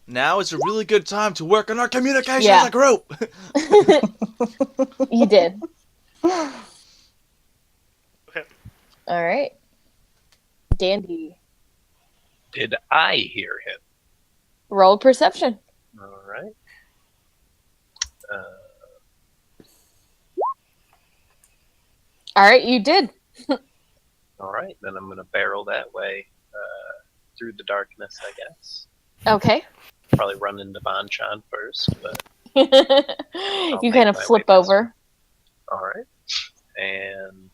Now is a really good time to work on our communication as a group. You did. Okay. All right. Dandy. Did I hear him? Roll perception. All right. All right, you did. All right, then I'm going to barrel that way through the darkness, I guess. Okay. Probably run into Banchan first, but you kind of flip over. All right. And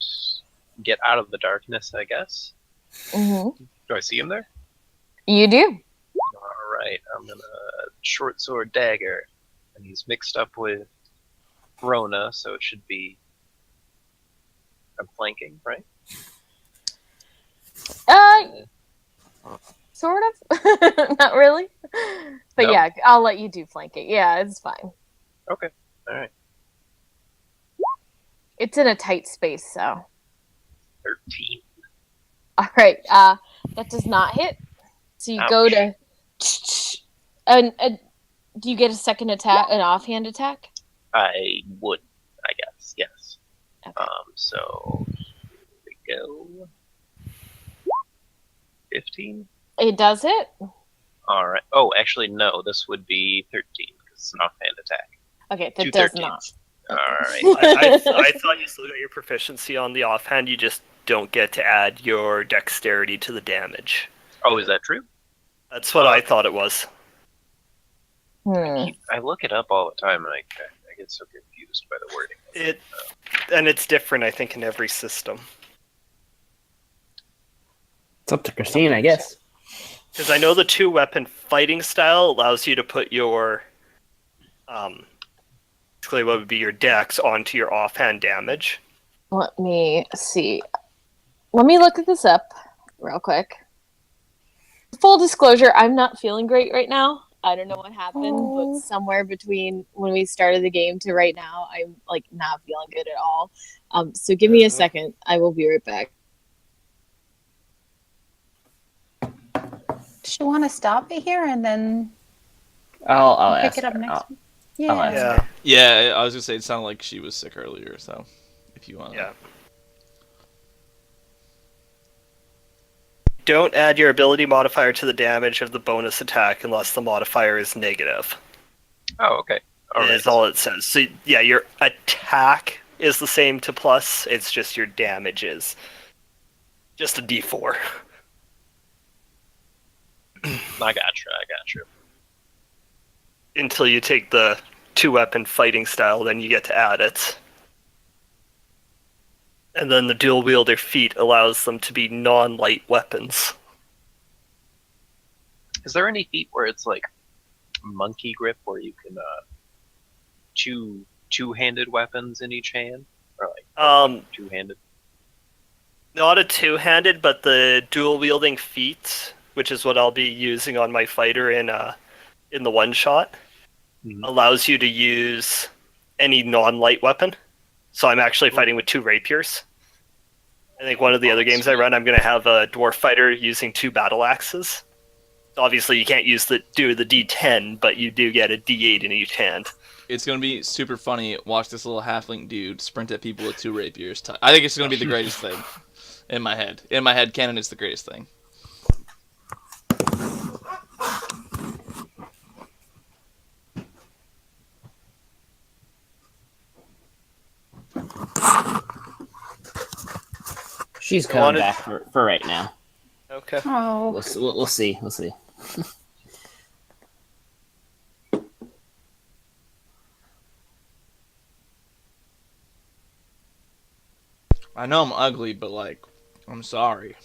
get out of the darkness, I guess. Mm-hmm. Do I see him there? You do. All right, I'm going to short sword dagger. And he's mixed up with Rona, so it should be... I'm flanking, right? Sort of. Not really. But no? Yeah, I'll let you do flanking. Yeah, it's fine. Okay, all right. It's in a tight space, so. 13. All right, that does not hit. So you go to... Do you get a second attack, an offhand attack? I would, I guess, yes. Okay. So here we go. 15? It does it? Alright. Oh, actually, no, this would be 13, because it's an offhand attack. Okay, that Two does 13s. not. Alright. I thought you still got your proficiency on the offhand. You just don't get to add your dexterity to the damage. Oh, is that true? That's what I thought it was. I look it up all the time, and I get so confused by the wording. And it's different, I think, in every system. It's up to Christine, I guess. Because I know the 2-weapon fighting style allows you to put your, basically what would be your dex onto your offhand damage. Let me see. Let me look this up real quick. Full disclosure, I'm not feeling great right now. I don't know what happened, but somewhere between when we started the game to right now, I'm like not feeling good at all. So give me a second. I will be right back. Does she want to stop it here and then I'll pick ask it up her. next? I'll ask Yeah. her. Yeah, I was gonna say it sounded like she was sick earlier, so if you want. Yeah. Don't add your ability modifier to the damage of the bonus attack unless the modifier is negative. Oh, okay. Is all it says. So yeah, your attack is the same to plus. It's just your damage is just a D4. I gotcha. Until you take the 2-weapon fighting style, then you get to add it. And then the dual wielder feat allows them to be non-light weapons. Is there any feat where it's like monkey grip, where you can two-handed weapons in each hand, or like two-handed? Not a two-handed, but the dual wielding feat, which is what I'll be using on my fighter in the one-shot, allows you to use any non-light weapon. So I'm actually fighting with 2 rapiers. I think one of the other games I run, I'm going to have a dwarf fighter using 2 battle axes. So obviously, you can't do the D10, but you do get a D8 in each hand. It's gonna be super funny. Watch this little halfling dude sprint at people with 2 rapiers. I think it's gonna be the greatest thing. In my head. In my head canon, it's the greatest thing. She's coming back for right now. Okay. Oh. We'll see. We'll see. I know I'm ugly, but like, I'm sorry.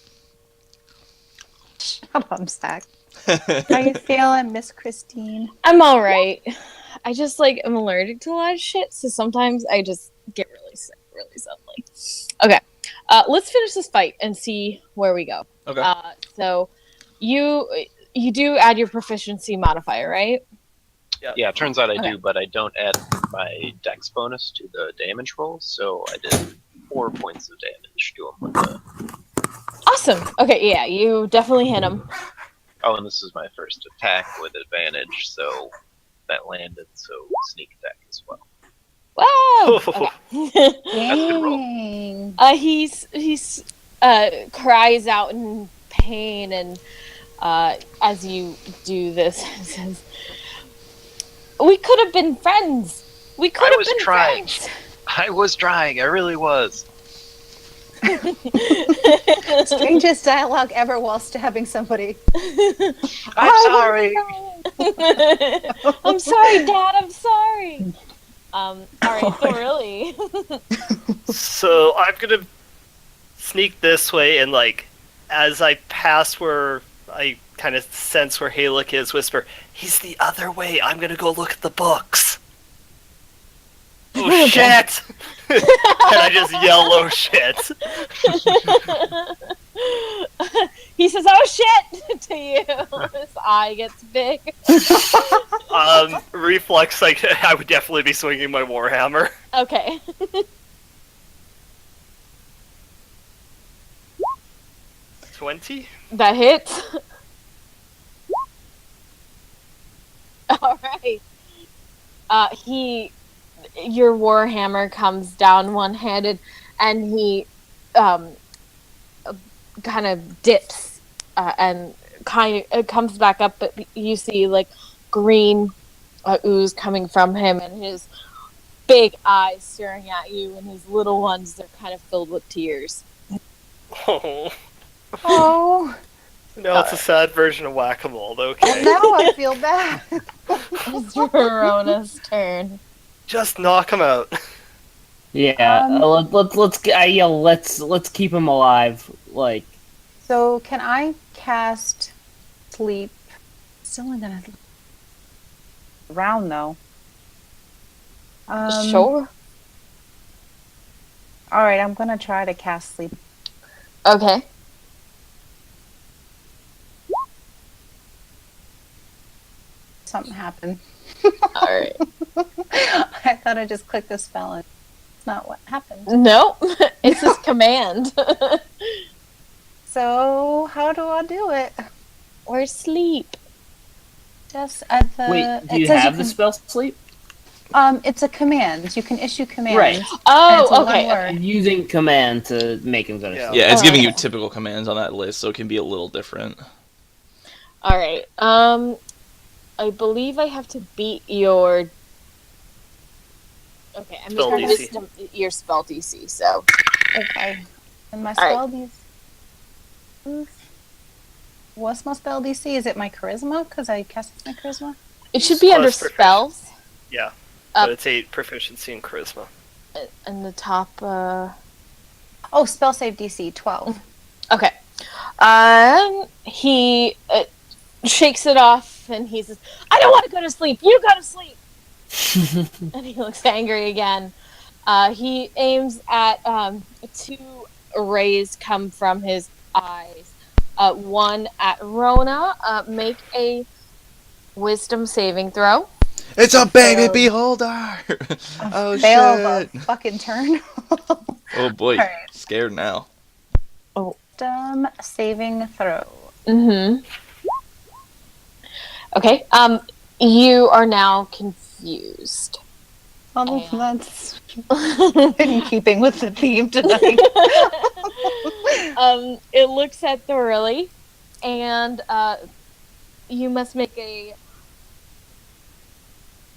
Shut up, Zach. How you feeling, Miss Christine? I'm all right. I just I'm allergic to a lot of shit, so sometimes I just get really sick really suddenly. Okay, let's finish this fight and see where we go. Okay. So you do add your proficiency modifier, right? Yeah, it turns out I do, but I don't add my dex bonus to the damage roll, so I did 4 points of damage to him with the... Awesome. Okay, yeah, you definitely hit him. Oh, and this is my first attack with advantage, so that landed, so sneak attack as well. Wow. Okay. Dang. He's cries out in pain, and as you do this, he says, "We could have been friends. We could have been friends." I was trying. I really was. Strangest dialogue ever while stabbing somebody. I'm sorry. I'm sorry, Dad. I'm sorry. All right, so really. So I'm gonna sneak this way, and as I pass where I kind of sense where Haluk is, whisper, "He's the other way. I'm gonna go look at the books." Oh shit! And I just yell, "Oh shit!" He says, "Oh shit!" to you. His eye gets big. Reflex, I would definitely be swinging my warhammer. Okay. 20? That hits. All right. Your warhammer comes down one-handed, and he kind of dips and kind of comes back up, but you see like green ooze coming from him, and his big eyes staring at you, and his little ones, they're kind of filled with tears. Oh, Oh, now it's a sad version of whack-a-mole. Okay, now I feel bad. It's Verona's turn. just knock him out. Yeah, let's keep him alive. Like, So can I cast sleep? Still not gonna round though. Sure. All right, I'm gonna try to cast sleep. Okay. Something happened. All right. I thought I just clicked the spell, and it's not what happened. Nope. It's his command. So how do I do it? Or sleep. Just at the. wait, do it you says have the can- spell sleep? It's a command. You can issue commands. Right. and it's a Oh, one okay. word. Using command to make him go to Yeah. sleep. Yeah, it's giving you Alright. typical commands on that list, so it can be a little different. All right. I believe I have to beat your. Okay, I'm Spell going DC. to your spell DC. So Okay. And my All right. spell DC. What's my spell DC? Is it my charisma? Because I cast my charisma. it should be Oh, under it's perfect. spells Yeah, Up. but it's 8 proficiency in charisma. in the top. Oh, spell save DC 12. Okay. He shakes it off, and he says, "I don't want to go to sleep. You go to sleep." And he looks angry again. He aims at 2 rays come from his eyes. One at Rona. Make a wisdom saving throw. It's a baby So- beholder! Oh, Fail shit! the fucking turn. Oh, boy. Alright. Scared now. Wisdom saving throw. Mm-hmm. Okay. You are now confused. Oh, Yeah. that's in keeping with the theme tonight. It looks at Thoroughly, and you must make a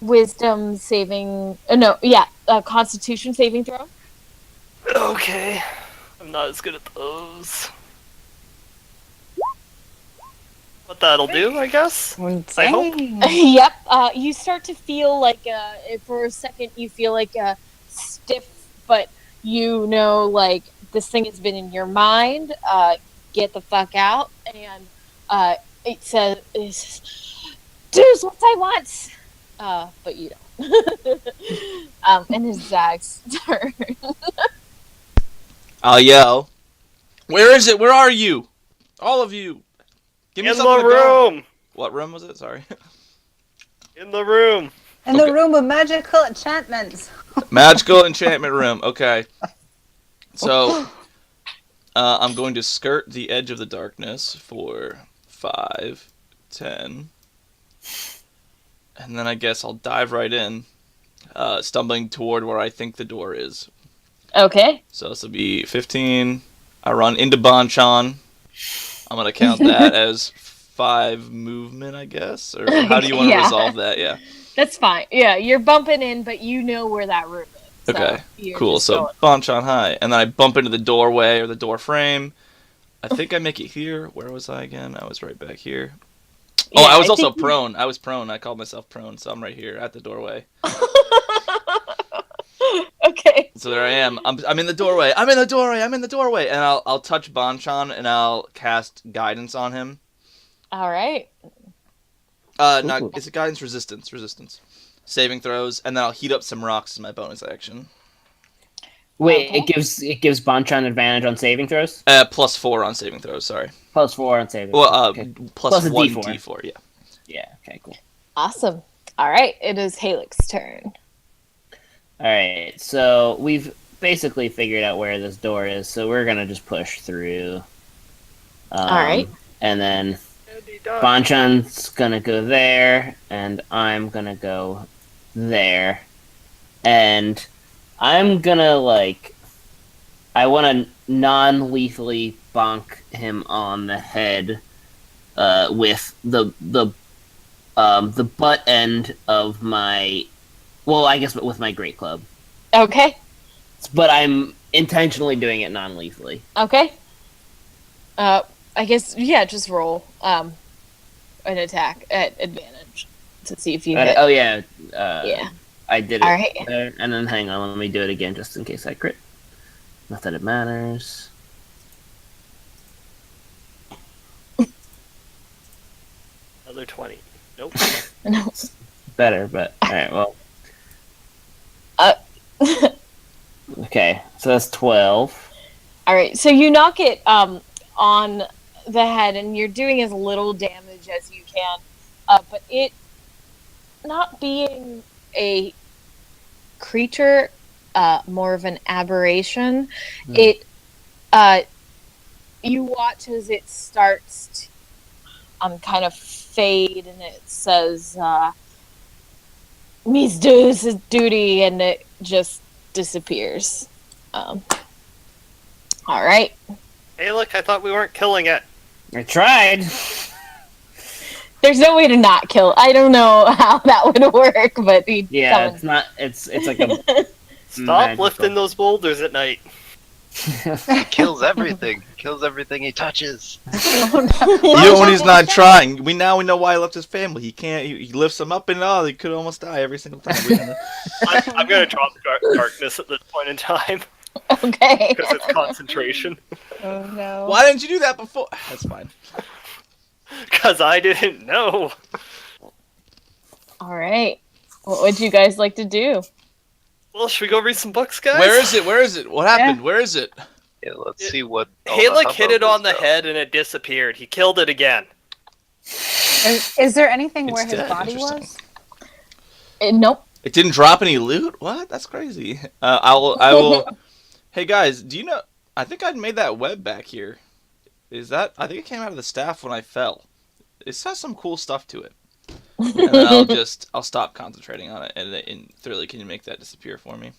wisdom saving. Constitution saving throw. Okay, I'm not as good at those. What that'll do, I guess. I hope. Yep. You start to feel like for a second you feel like stiff, but you know, like this thing has been in your mind. Get the fuck out, and it says, "Do what I want," but you don't. And it's Zach's turn. I'll yell. Where is it? Where are you? All of you. Give me In something the to go. room! What room was it? Sorry. In the room! In the room of magical enchantments. Magical enchantment room. Okay. So, I'm going to skirt the edge of the darkness for 5, 10. And then I guess I'll dive right in, stumbling toward where I think the door is. Okay. So this will be 15. I run into Bonchon. I'm going to count that as 5 movement, I guess? Or how do you want to Yeah. resolve that? Yeah. That's fine. Yeah, you're bumping in, but you know where that room is. So Okay, you're cool. just So Bonchon, hi. And then I bump into the doorway or the door frame. I think I make it here. Where was I again? I was right back here. Oh, Yeah, I was I also think- prone. I was prone. I called myself prone, so I'm right here at the doorway. Okay. So there I am. I'm in the doorway. I'm in the doorway. I'm in the doorway. And I'll touch Bonchon and I'll cast guidance on him. All right. Ooh. It's a guidance resistance. Saving throws, and then I'll heat up some rocks as my bonus action. Wait, Okay. it gives Bonchon advantage on saving throws? +4 on saving throws. Sorry. +4 on saving Well, throws. Okay. plus a 1 D4. D4. Yeah. Yeah, okay, cool. Awesome. All right. It is Halix's turn. Alright, so we've basically figured out where this door is, so we're gonna just push through. Alright. And then Bonchan's gonna go there, and I'm gonna go there. And I'm gonna, I want to non-lethally bonk him on the head with the butt end of my, well, I guess with my great club. Okay. But I'm intentionally doing it non-lethally. Okay. I guess just roll an attack at advantage to see if you hit. Oh yeah. Yeah. I did it. All right. There. And then hang on, let me do it again just in case I crit. Not that it matters. Another 20. Nope. No. Better, but alright, well. Okay, so that's 12. All right. So you knock it on the head, and you're doing as little damage as you can. But it, not being a creature, more of an aberration, it you watch as it starts to kind of fade, and it says "Me's does his duty," and it just disappears. All right. Hey, look, I thought we weren't killing it. I tried. There's no way to not kill. I don't know how that would work, but Yeah, it's not. It's like a. Stop magical. lifting those boulders at night. He kills everything. Kills everything he touches. Even when he's not trying, we know why he left his family. He can't. He lifts them up, and he could almost die every single time. I'm gonna drop darkness at this point in time Okay. because it's concentration. Oh no. Why didn't you do that before? That's fine. Because I didn't know. All right. What would you guys like to do? Well, should we go read some books, guys? Where is it? Where is it? What happened? Where is it? Yeah, let's see what. Halek hit it on the head and it disappeared. He killed it again. Is there anything It's where his dead. body Interesting. was? Nope. It didn't drop any loot? What? That's crazy. I will. Hey guys, do you know? I think I made that web back here. Is that? I think it came out of the staff when I fell. It has some cool stuff to it. And then I'll stop concentrating on it. And Thoroughly, can you make that disappear for me?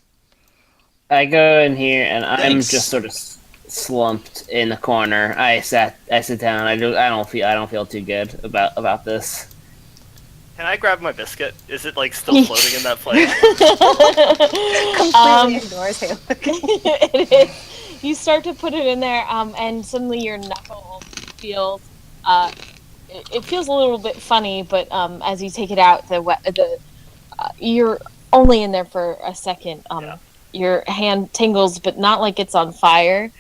I go in here and I'm Thanks. just sort of slumped in the corner. I sit down. I don't feel too good about this. Can I grab my biscuit? Is it still floating in that flame? Completely ignores Halek. It is. You start to put it in there, and suddenly your knuckle feels. It feels a little bit funny, but as you take it out, you're only in there for a second. Yeah. Your hand tingles, but not like it's on fire.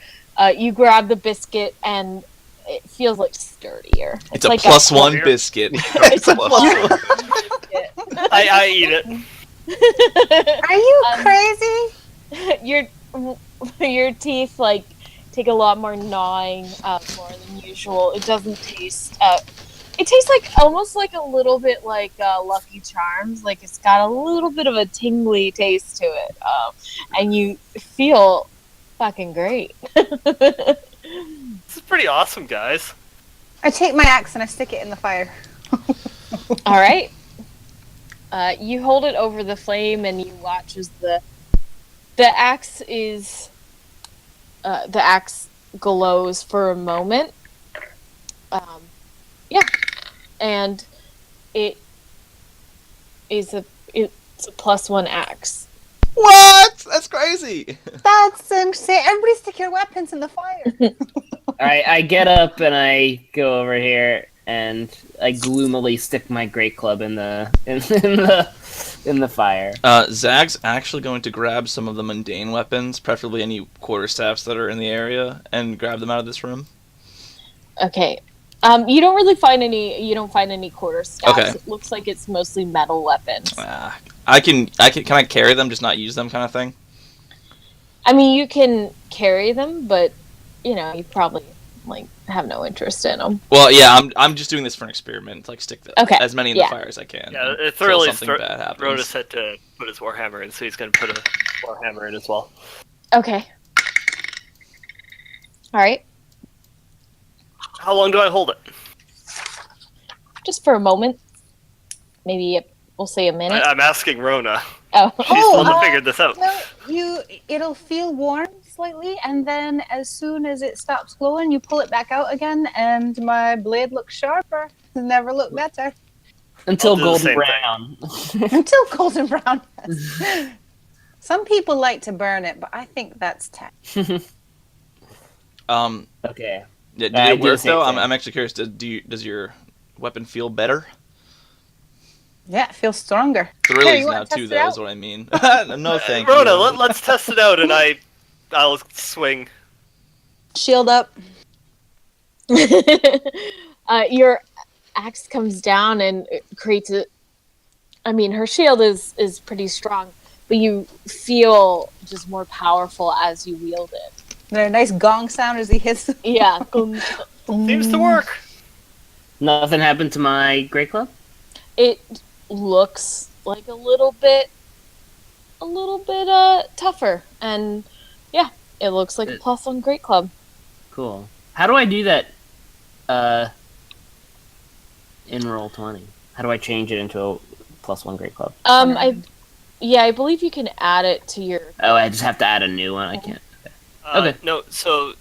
You grab the biscuit, and it feels sturdier. It's a like +1 biscuit. It's a +1 biscuit. I eat it. Are you crazy? Your teeth take a lot more gnawing, more than usual. It doesn't taste. It tastes almost a little bit like Lucky Charms. It's got a little bit of a tingly taste to it, and you feel fucking great. This is pretty awesome, guys. I take my axe and I stick it in the fire. All right. You hold it over the flame, and you watch as the axe glows for a moment. Yeah, and it's a +1 axe. What? That's crazy. That's insane. Everybody stick your weapons in the fire. I get up and I go over here and I gloomily stick my great club in the fire. Zag's actually going to grab some of the mundane weapons, preferably any quarterstaffs that are in the area, and grab them out of this room. Okay. You don't really find any. You don't find any quarterstaffs. Okay. It looks like it's mostly metal weapons. Can I carry them, just not use them, kind of thing? I mean, you can carry them, but you probably have no interest in them. Well, yeah, I'm just doing this for an experiment. Stick as many in the yeah. fire as I can. Yeah, until Thoroughly something bad happens. wrote us had to put his warhammer in, so he's going to put a warhammer in as well. Okay. All right. How long do I hold it? just for a moment. Maybe we'll say a minute. I'm asking Rona. Oh, She's the one that figured this out. No, it'll feel warm slightly, and then as soon as it stops glowing, you pull it back out again, and my blade looks sharper. Never looked better. Until I'll do the golden same brown. Until golden brown. Yes. Some people like to burn it, but I think that's tech. Okay. Did I it do the work same though? thing. I'm actually curious. Does your weapon feel better? Yeah, it feels stronger. Thrillies you wanna now test too, it though, out? is what I mean. No, thank Rona, you. let's test it out, and I'll swing. Shield up. your axe comes down and it creates a. I mean, her shield is pretty strong, but you feel just more powerful as you wield it. There a nice gong sound as he hits. Yeah. Seems to work. Nothing happened to my great club? It looks like a little bit tougher, and yeah, it looks like a +1 great club. Cool. How do I do that in Roll20? How do I change it into a +1 great club? I believe you can add it to your. Oh, I just have to add a new one. I can't. Okay. No, so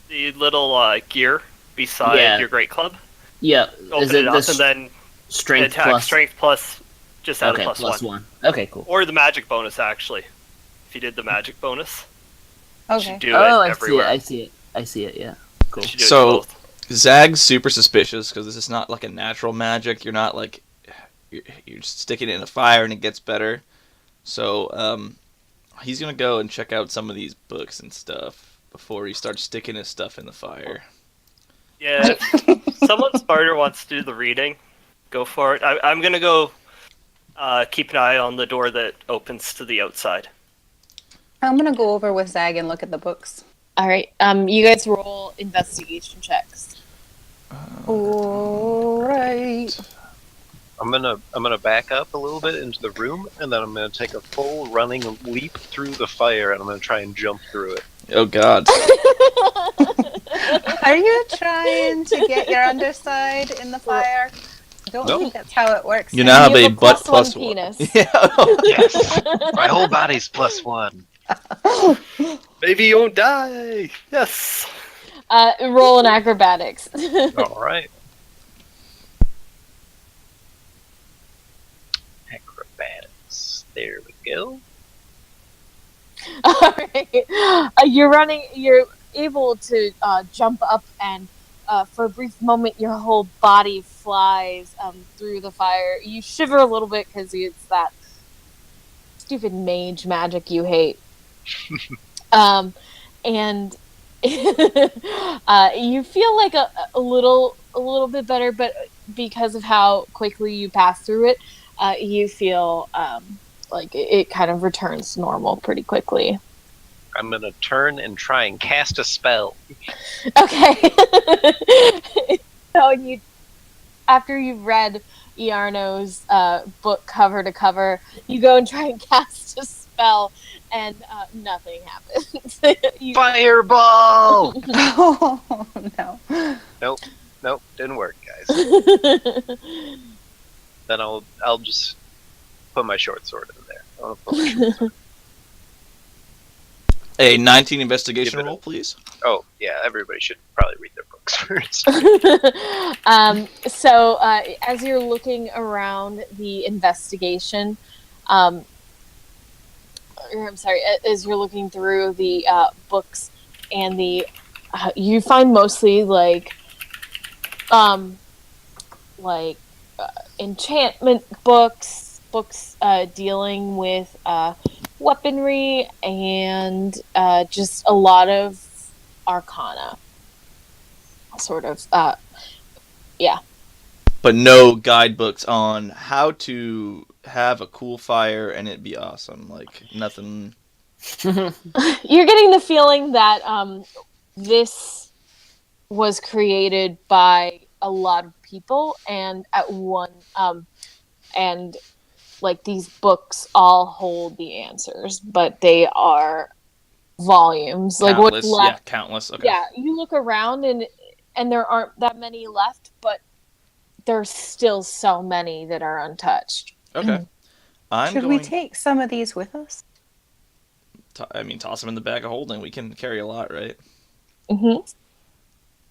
the little gear beside your great club. Yeah. Open it up and then strength attack plus? strength plus. Just add Okay, a +1. +1. Okay, cool. Or the magic bonus, actually. If you did the magic bonus. You Okay. should do Oh, it everywhere. I see it. Yeah. Cool. You should do it So, to both. Zag's super suspicious because this is not like a natural magic. You're not like you're just sticking it in a fire and it gets better. So he's gonna go and check out some of these books and stuff before he starts sticking his stuff in the fire. Yeah, if someone smarter wants to do the reading, go for it. I'm gonna go keep an eye on the door that opens to the outside. I'm gonna go over with Zag and look at the books. All right. You guys roll investigation checks. All right. I'm gonna back up a little bit into the room, and then I'm gonna take a full running leap through the fire, and I'm gonna try and jump through it. Oh God! Are you trying to get your underside in the fire? I don't think that's how it works. You now have You a have a butt +1 +1. penis. Yeah. Yes, my whole body's +1. Maybe you won't die. Yes. Roll in acrobatics. All right. Acrobatics. There we go. All right. You're able to jump up, and for a brief moment, your whole body flies through the fire. You shiver a little bit because it's that stupid mage magic you hate. And you feel like a little bit better, but because of how quickly you pass through it, you feel like it kind of returns to normal pretty quickly. I'm gonna turn and try and cast a spell. Okay. So after you've read Iarno's book cover to cover, you go and try and cast a spell, and nothing happens. Fireball! Oh no. Nope, didn't work, guys. Then I'll just put my short sword in there. I'll put my short sword. A 19 investigation Give it a- roll, please. Oh yeah, everybody should probably read their books first. So as you're looking around the investigation, or, I'm sorry, as you're looking through the books and you find mostly like enchantment books dealing with weaponry and just a lot of arcana, sort of. Yeah. But no guidebooks on how to have a cool fire and it be awesome. Like nothing. You're getting the feeling that this was created by a lot of people, and at one and like these books all hold the answers, but they are volumes. Like what's Countless. left? Yeah, countless. Okay. Yeah, you look around and there aren't that many left, but there's still so many that are untouched. Okay. Should we take some of these with us? Toss them in the bag of holding. We can carry a lot, right? Mm-hmm.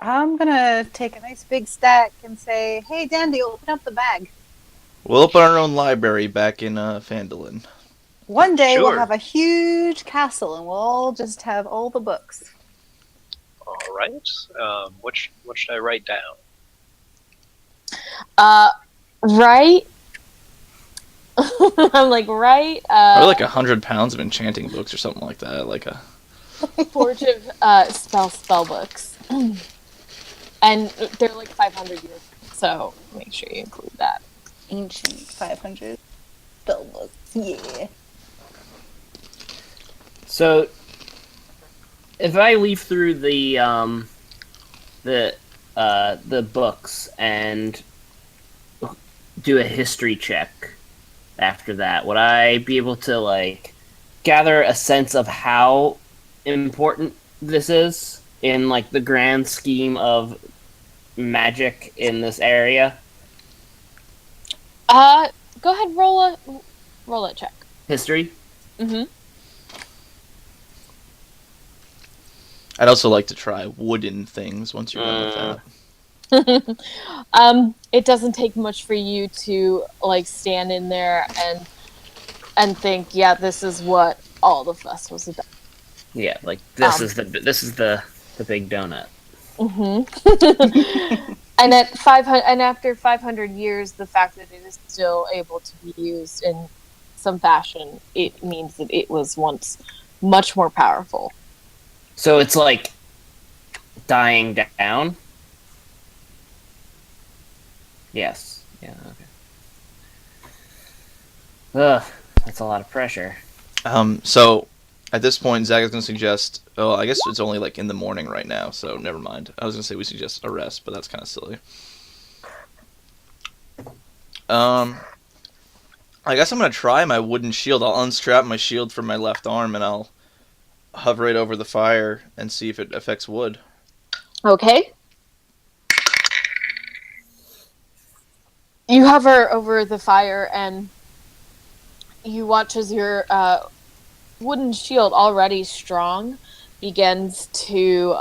I'm gonna take a nice big stack and say, "Hey, Dandy, open up the bag." We'll open our own library back in Phandalin. One day we'll Sure. have a huge castle, and we'll all just have all the books. All right. What should I write down? Right? I'm like, right? Probably like 100 pounds of enchanting books or something like that. Like a Forge of spell books. And they're like 500 years, so make sure you include that. Ancient 500 spell books. Yeah. So, if I leaf through the books and do a history check after that, would I be able to like gather a sense of how important this is in like the grand scheme of magic in this area? Go ahead, roll a check. History? Mm-hmm. I'd also like to try wooden things once you're done with that. It doesn't take much for you to like stand in there and think, yeah, this is what all the fuss was about. Yeah, like this is the big donut. Mm-hmm. And at 500, and after 500 years, the fact that it is still able to be used in some fashion, it means that it was once much more powerful. So it's like dying down? Yes. Yeah, okay. Ugh, that's a lot of pressure. So at this point, Zach is going to suggest. Oh, I guess it's only like in the morning right now, so never mind. I was going to say we suggest a rest, but that's kind of silly. I guess I'm going to try my wooden shield. I'll unstrap my shield from my left arm and I'll hover it over the fire and see if it affects wood. Okay. You hover over the fire and you watch as your wooden shield, already strong, begins to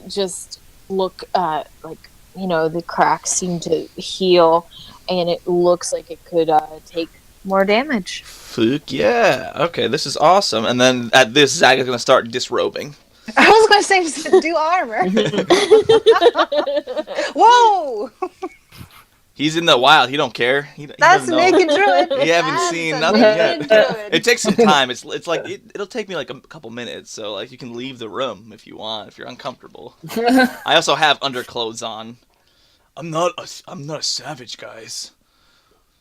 just look like, the cracks seem to heal and it looks like it could take more damage. Fuck yeah. Okay, this is awesome. And then at this, Zach is going to start disrobing. I was going to say, just do armor. Whoa! He's in the wild. He don't care. He That's doesn't know. naked druid. You haven't That's seen a nothing naked yet. druid. It takes some time. It's like it'll take me like a couple minutes. So like you can leave the room if you want, if you're uncomfortable. I also have underclothes on. I'm not a savage, guys.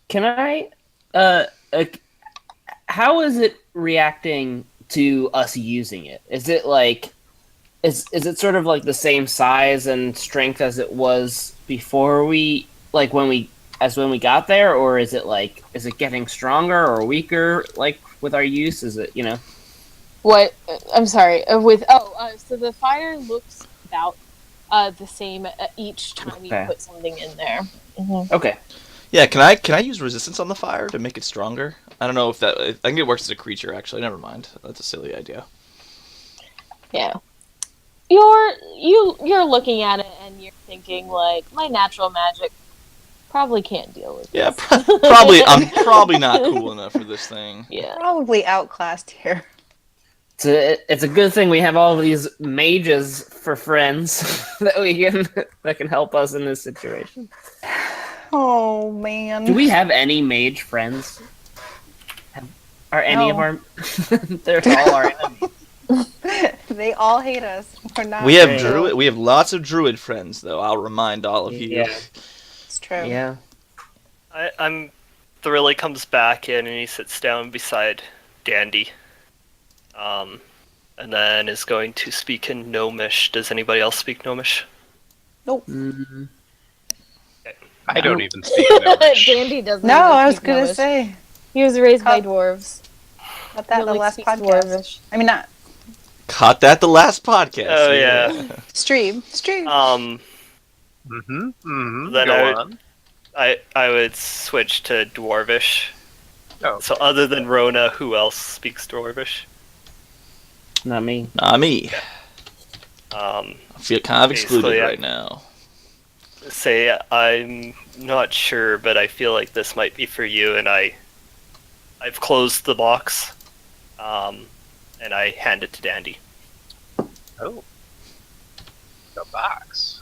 Can I how is it reacting to us using it? Is it like is it sort of like the same size and strength as it was before we when we got there, or is it getting stronger or weaker like with our use? Is it What? I'm sorry. So the fire looks about the same each time you put something in there. Mm-hmm. Okay. Yeah, can I use resistance on the fire to make it stronger? I don't know if that. I think it works as a creature. Actually, never mind. That's a silly idea. Yeah. You're looking at it and you're thinking like, my natural magic probably can't deal with Yeah, this. probably. I'm probably not cool enough for this thing. Yeah. Probably outclassed here. It's a good thing we have all these mages for friends that can help us in this situation. Oh, man. Do we have any mage friends? Are any of our... They're all our enemies. They all hate us. We're not. We have druid. We have lots of druid friends, though. I'll remind all of you. Yeah. It's true. Yeah. I'm Thrilly comes back in and he sits down beside Dandy. And then is going to speak in Gnomish. Does anybody else speak Gnomish? Nope. Mm-hmm. I don't even speak Gnomish. Dandy doesn't. No, even I was speak going to Gnomish. say. He was raised by dwarves. About that He in the only last speaks podcast. Dwarvish. I mean, not Caught that the last podcast. Oh, yeah. stream. Then Go I on. I would switch to Dwarvish. Oh, So other than Rona, who else speaks Dwarvish? Not me. Not me. Um, I feel kind of excluded Basically, right now. say I'm not sure, but I feel like this might be for you, and I've closed the box, and I hand it to Dandy. oh, the box.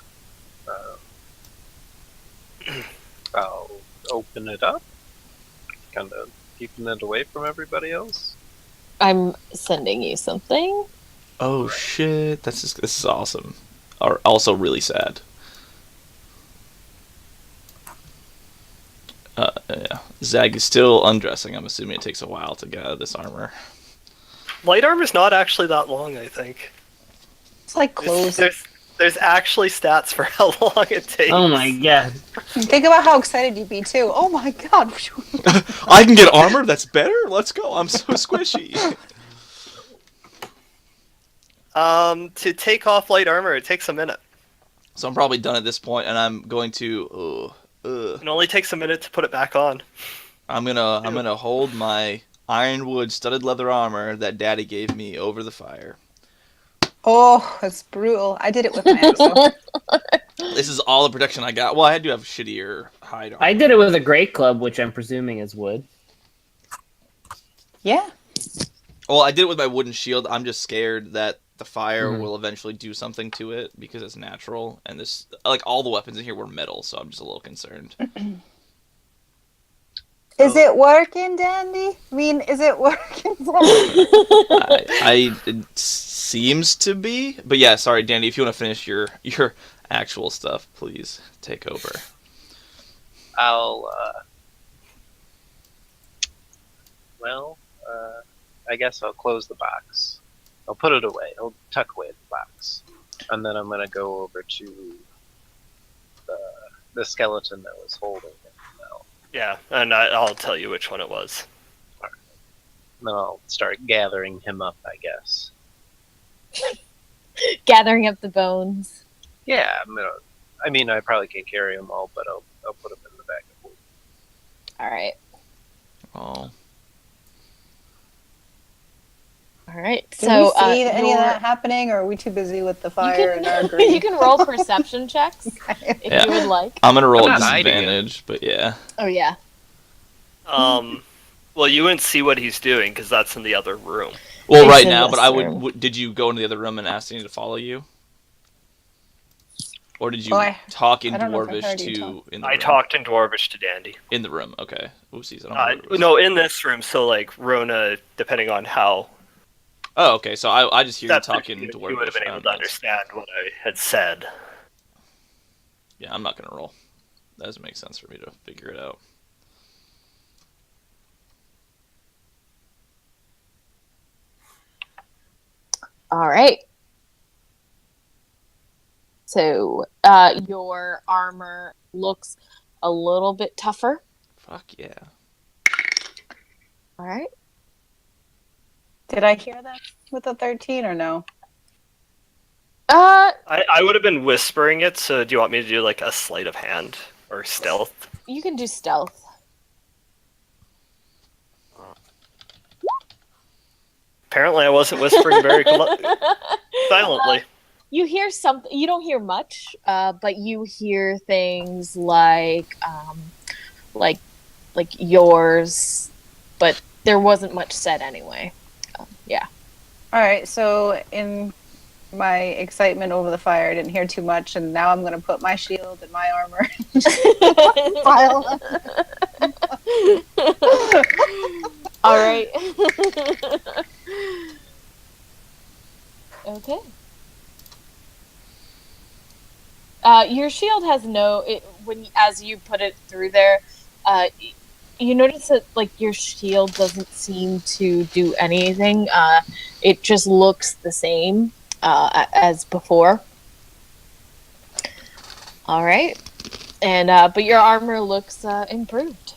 I'll open it up, kind of keeping it away from everybody else. I'm sending you something. Oh shit! This is awesome. Also really sad. Yeah. Zag is still undressing. I'm assuming it takes a while to get out of this armor. Light armor's not actually that long, I think. It's like clothes. There's actually stats for how long it takes. Oh my god. Think about how excited you'd be too. Oh my god. I can get armor that's better? Let's go. I'm so squishy. To take off light armor, it takes a minute. So I'm probably done at this point, and I'm going to. It only takes a minute to put it back on. I'm gonna hold my ironwood studded leather armor that Daddy gave me over the fire. Oh, that's brutal. I did it with my axe. This is all the protection I got. Well, I do have shittier hide armor. I did it with a great club, which I'm presuming is wood. Yeah. Well, I did it with my wooden shield. I'm just scared that the fire will eventually do something to it because it's natural, and this all the weapons in here were metal, so I'm just a little concerned. Is it working, Dandy? I mean, is it working? It seems to be, but yeah. Sorry, Dandy. If you want to finish your actual stuff, please take over. I guess I'll close the box. I'll put it away. I'll tuck away the box, and then I'm gonna go over to the skeleton that was holding it now. Yeah, and I'll tell you which one it was. And then I'll start gathering him up, I guess. Gathering up the bones. Yeah, I mean, I probably can't carry them all, but I'll put them in the back of the All right. Oh. All right. Did So we see any of that happening, or are we too busy with the fire and our grief? you can roll perception checks if Yeah. you would like. I'm gonna roll I'm at not hiding disadvantage, but yeah. Oh yeah. Well, you wouldn't see what he's doing because that's in the other room. Well, It's right in now, this but I room. would. Did you go into the other room and ask me to follow you, or did you Oh, talk in I don't know if I Dwarvish heard you to talk. in the I room? talked in Dwarvish to Dandy. In the room. Okay. Oopsies. I don't know. where it was. No, in this room. So like Rona, depending on how Oh, okay. So I just hear you that's talking you Dwarvish. would have been able to understand what I had said. Yeah, I'm not gonna roll. That doesn't make sense for me to figure it out. All right. So your armor looks a little bit tougher. Fuck yeah. All right. Did I hear that with the 13 or no? I would have been whispering it. So do you want me to do like a sleight of hand or stealth? You can do stealth. Apparently, I wasn't whispering very silently. You hear something. You don't hear much, but you hear things like yours, but there wasn't much said anyway. Yeah. All right, so in my excitement over the fire, I didn't hear too much, and now I'm going to put my shield and my armor pile up. All right. Okay. Your shield has as you put it through there, you notice that like your shield doesn't seem to do anything. It just looks the same as before. All right, and but your armor looks improved.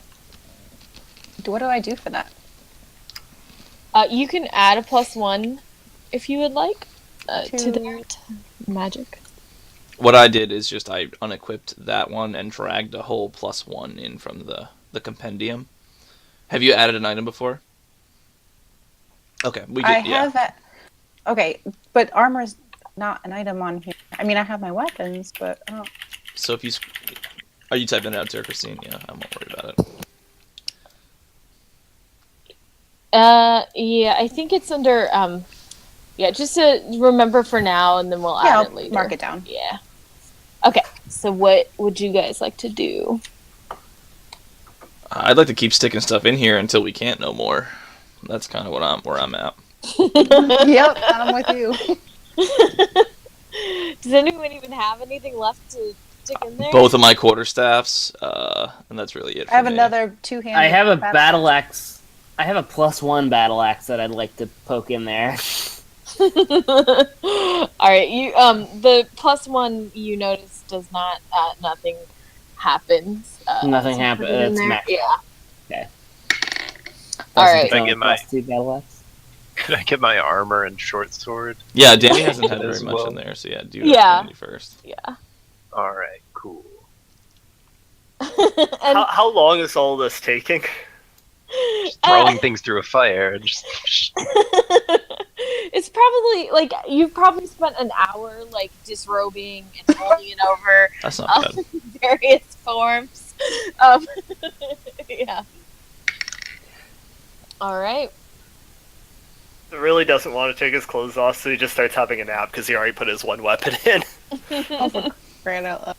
What do I do for that? You can add a +1 if you would like to To- that magic. What I did is just I unequipped that one and dragged a whole +1 in from the compendium. Have you added an item before? Okay, we I get yeah. have that. Okay, but armor's not an item on here. I mean, I have my weapons, but I don't. So if you are you typing it out there, Christine? Yeah, I'm not worried about it. Yeah, I think it's under yeah, just to remember for now, and then we'll Yeah, add it I'll later. mark it down. Yeah. Okay, so what would you guys like to do? I'd like to keep sticking stuff in here until we can't no more. That's kind of where I'm at. Yep, I'm with you. Does anyone even have anything left to stick in there? Both of my quarterstaffs, and that's really it. For I have me. another two-handed. I have a battle axe. I have a +1 battle axe that I'd like to poke in there. All right, you the +1 you notice does not nothing happens. Nothing so happens. put it in That's there. max. Yeah. Okay. All right. Can I get my- +2 battle axe? Could I get my armor and short sword? Yeah, Danny hasn't had very As much well. in there, so yeah, do Yeah. Danny first. Yeah. All right, cool. And How long is all this taking? Throwing things through a fire and just it's probably like you've probably spent an hour like disrobing and holding it over That's not bad. various forms. Um, yeah. All right. He really doesn't want to take his clothes off, so he just starts having a nap because he already put his one weapon in. Crying out loud.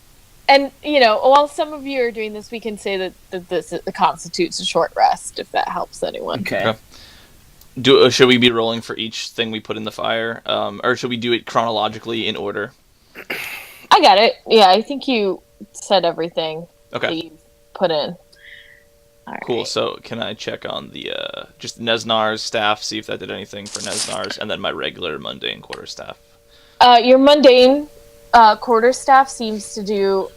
And you know, while some of you are doing this, we can say that this constitutes a short rest, if that helps anyone. Okay. Okay. Should we be rolling for each thing we put in the fire, or should we do it chronologically in order? I got it. Yeah, I think you said everything that Okay. you put in. All right. Cool. So can I check on the just Nesnar's staff, see if that did anything for Nesnar's, and then my regular mundane quarterstaff. Your mundane quarterstaff seems to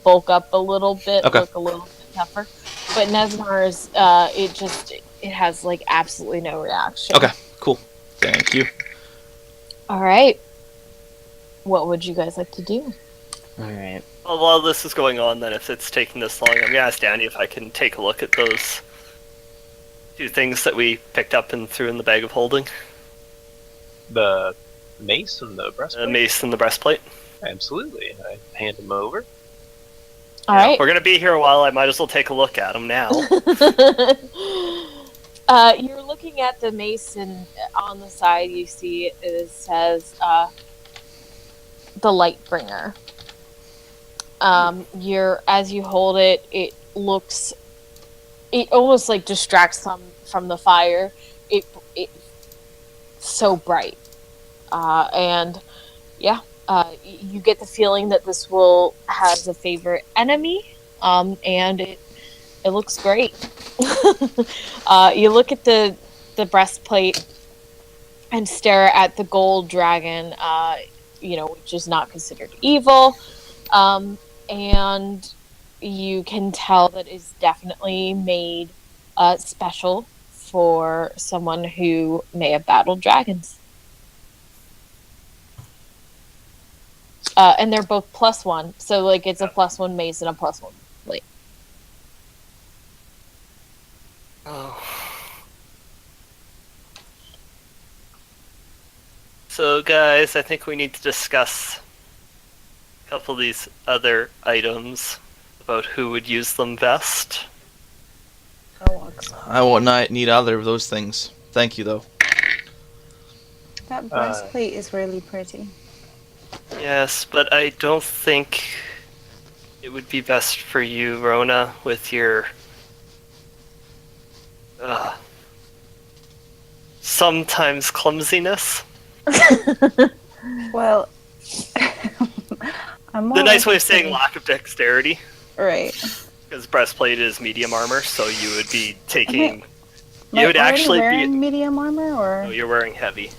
bulk up a little bit, Okay. look a little bit tougher. But Nesmar's, it has like absolutely no reaction. Okay. Cool. Thank you. All right. What would you guys like to do? All right. Well, while this is going on, then, if it's taking this long, I'm gonna ask Danny if I can take a look at those two things that we picked up and threw in the bag of holding. the mace and the breastplate. The mace and the breastplate. Absolutely. I hand them over. All right. We're gonna be here a while. I might as well take a look at them now. You're looking at the mace, and on the side you see it says the Lightbringer. As you hold it, it almost like distracts from the fire. It's so bright, and yeah, you get the feeling that this will have a favorite enemy, and it looks great. You look at the breastplate and stare at the gold dragon, which is not considered evil, and you can tell that it's definitely made special for someone who may have battled dragons. And they're both +1, so like it's a +1 mace and a +1 blade. Oh. So, guys, I think we need to discuss a couple of these other items about who would use them best. I won't need either of those things. Thank you, though. That breastplate is really pretty. Yes, but I don't think it would be best for you, Rona, with your sometimes clumsiness. Well, I'm more The nice way of interested saying in- lack of dexterity, Right. because breastplate is medium armor, so you would be taking. Am I You would already actually wearing be. medium armor, or? No, you're wearing heavy.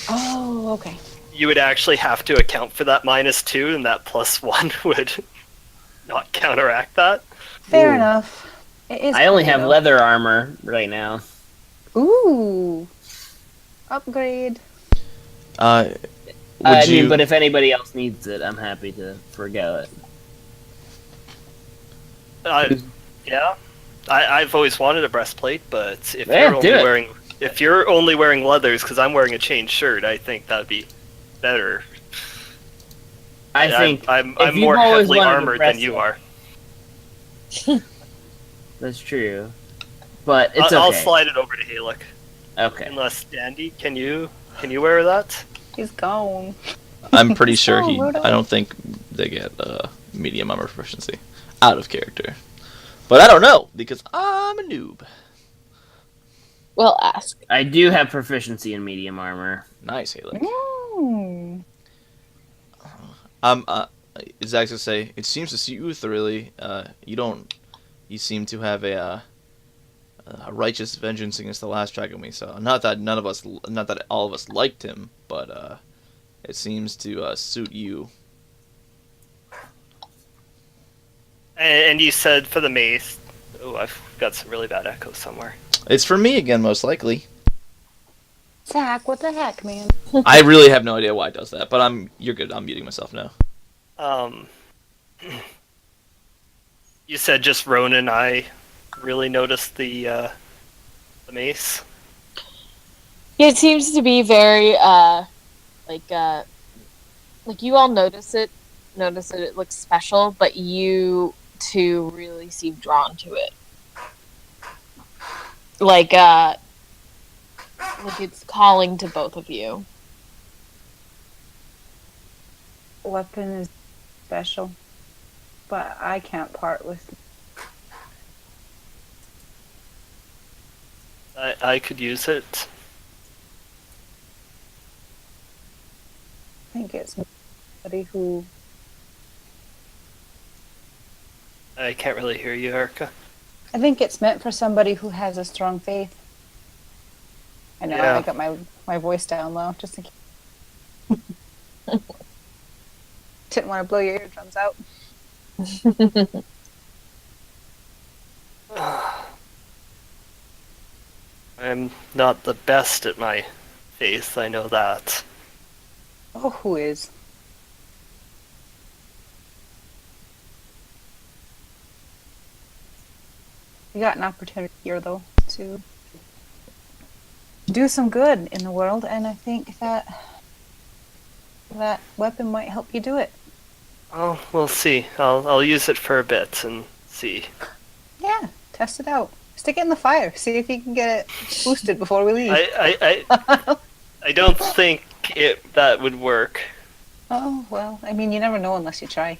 Oh, okay. You would actually have to account for that -2, and that +1 would not counteract that. Fair Ooh. enough. It is I only pretty, have though. leather armor right now. Ooh. Upgrade. Would you? but if anybody else needs it, I'm happy to forgo it. Yeah, I've always wanted a breastplate, but if Yeah, you're only wearing leathers, because I'm wearing a chain shirt, I think that'd be better. I think I'm if you've more always heavily wanted a armored than you are. That's true, but it's I'll okay. slide it over to Halek. Okay. Unless Dandy, can you wear that? He's gone. I'm pretty sure Oh, Rudolph. I don't think they get medium armor proficiency out of character, but I don't know because I'm a noob. We'll ask. I do have proficiency in medium armor. Nice, Haley. Mm. Zach's gonna say it seems to suit you thoroughly. You seem to have a righteous vengeance against the last dragon we saw. Not that all of us liked him, but it seems to suit you. And you said for the mace. Oh, I've got some really bad echo somewhere. It's for me again, most likely. Zach, what the heck, man? I really have no idea why it does that, but you're good. I'm muting myself now. You said just Ronan and I really noticed the mace. Yeah, it seems to be very like you all notice it. Notice that it looks special, but you two really seem drawn to it. Like it's calling to both of you. Weapon is special, but I can't part with. I could use it. I think it's somebody who. I can't really hear you, Erica. I think it's meant for somebody who has a strong faith. I know, Yeah. I got my voice down low, just in case. Didn't want to blow your eardrums out. I'm not the best at my faith, I know that. Oh, who is? You got an opportunity here, though, to do some good in the world, and I think that weapon might help you do it. Oh, we'll see. I'll use it for a bit and see. Yeah, test it out. Stick it in the fire. See if you can get it boosted before we leave. I don't think that would work. Oh, well, I mean, you never know unless you try.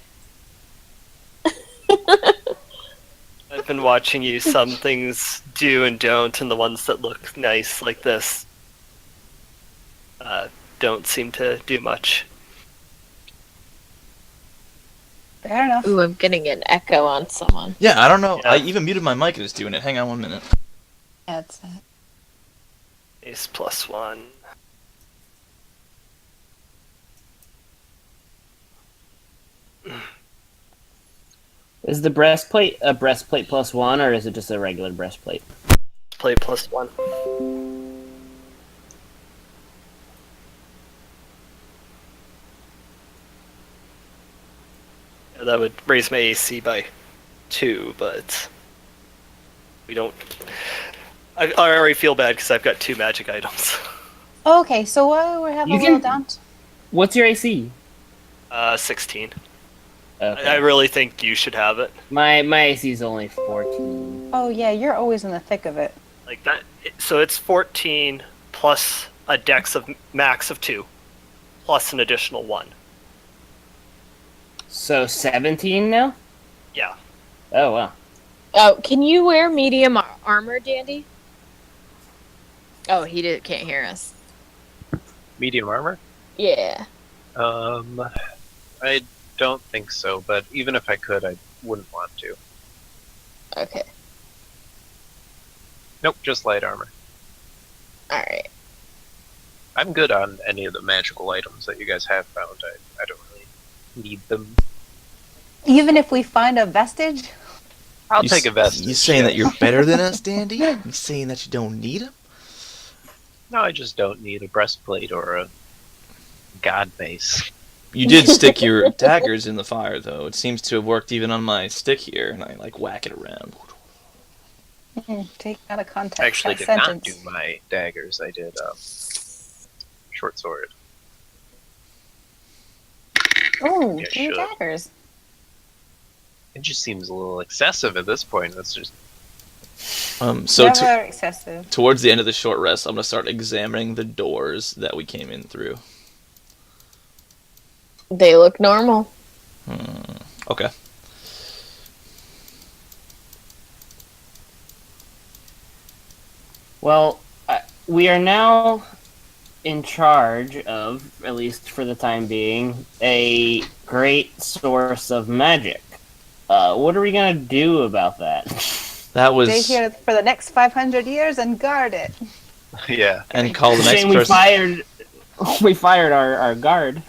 I've been watching you. Some things do and don't, and the ones that look nice like this don't seem to do much. Fair enough. Ooh, I'm getting an echo on someone. Yeah, I don't know. Yeah. I even muted my mic and it's doing it. Hang on 1 minute. That's Ace +1. Is the breastplate a breastplate +1, or is it just a regular breastplate? Play +1. Yeah, that would raise my AC by 2, but we don't. I already feel bad because I've got 2 magic items. okay, so we're having You a little can- down. What's your AC? 16. Okay. I really think you should have it. My AC is only 14. Oh, yeah, you're always in the thick of it. Like that. So it's 14 plus a dex of max of 2, plus an additional 1. So 17 now? Yeah. Oh wow. Oh, can you wear medium armor, Dandy? Oh, can't hear us. Medium armor? Yeah. I don't think so, but even if I could, I wouldn't want to. Okay. Nope, just light armor. All right. I'm good on any of the magical items that you guys have found. I don't really need them. Even if we find a vestige? I'll take a vest. You saying that you're better than us, Dandy? You saying that you don't need them? No, I just don't need a breastplate or a God base. You did stick your daggers in the fire, though. It seems to have worked even on my stick here, and I like whack it around. Take out of context. I actually that did not sentence. do my daggers. I did short sword. Oh, Yeah, two should. daggers. It just seems a little excessive at this point. That's just So Never excessive. towards the end of the short rest, I'm gonna start examining the doors that we came in through. They look normal. Okay. Well, we are now in charge of, at least for the time being, a great source of magic. What are we gonna do about that? That Stay was here for the next 500 years and guard it. yeah. and call the next Shame we person. fired our guard.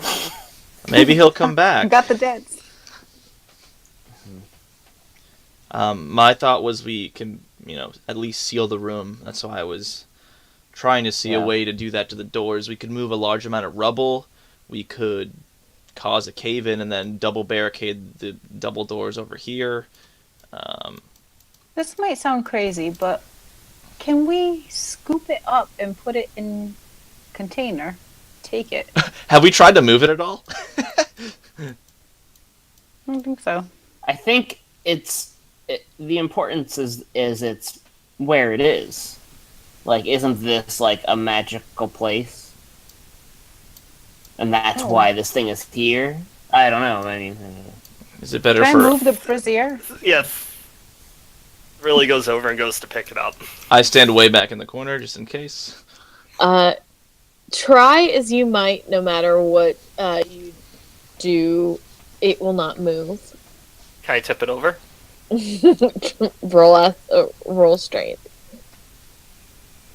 Maybe he'll come back. Got the dents. My thought was we can, at least seal the room. That's why I was trying to see a Yeah. way to do that to the doors. We could move a large amount of rubble. We could cause a cave in and then double barricade the double doors over here. This might sound crazy, but can we scoop it up and put it in container? Take it. Have we tried to move it at all? I don't think so. I think the importance is it's where it is. Like, isn't this like a magical place? And that's why this thing is here? I don't know. I mean, Is it better Can I for move the brazier? Yeah. Really goes over and goes to pick it up. I stand way back in the corner just in case? Try as you might, no matter what you do, it will not move. Can I tip it over? Roll strength.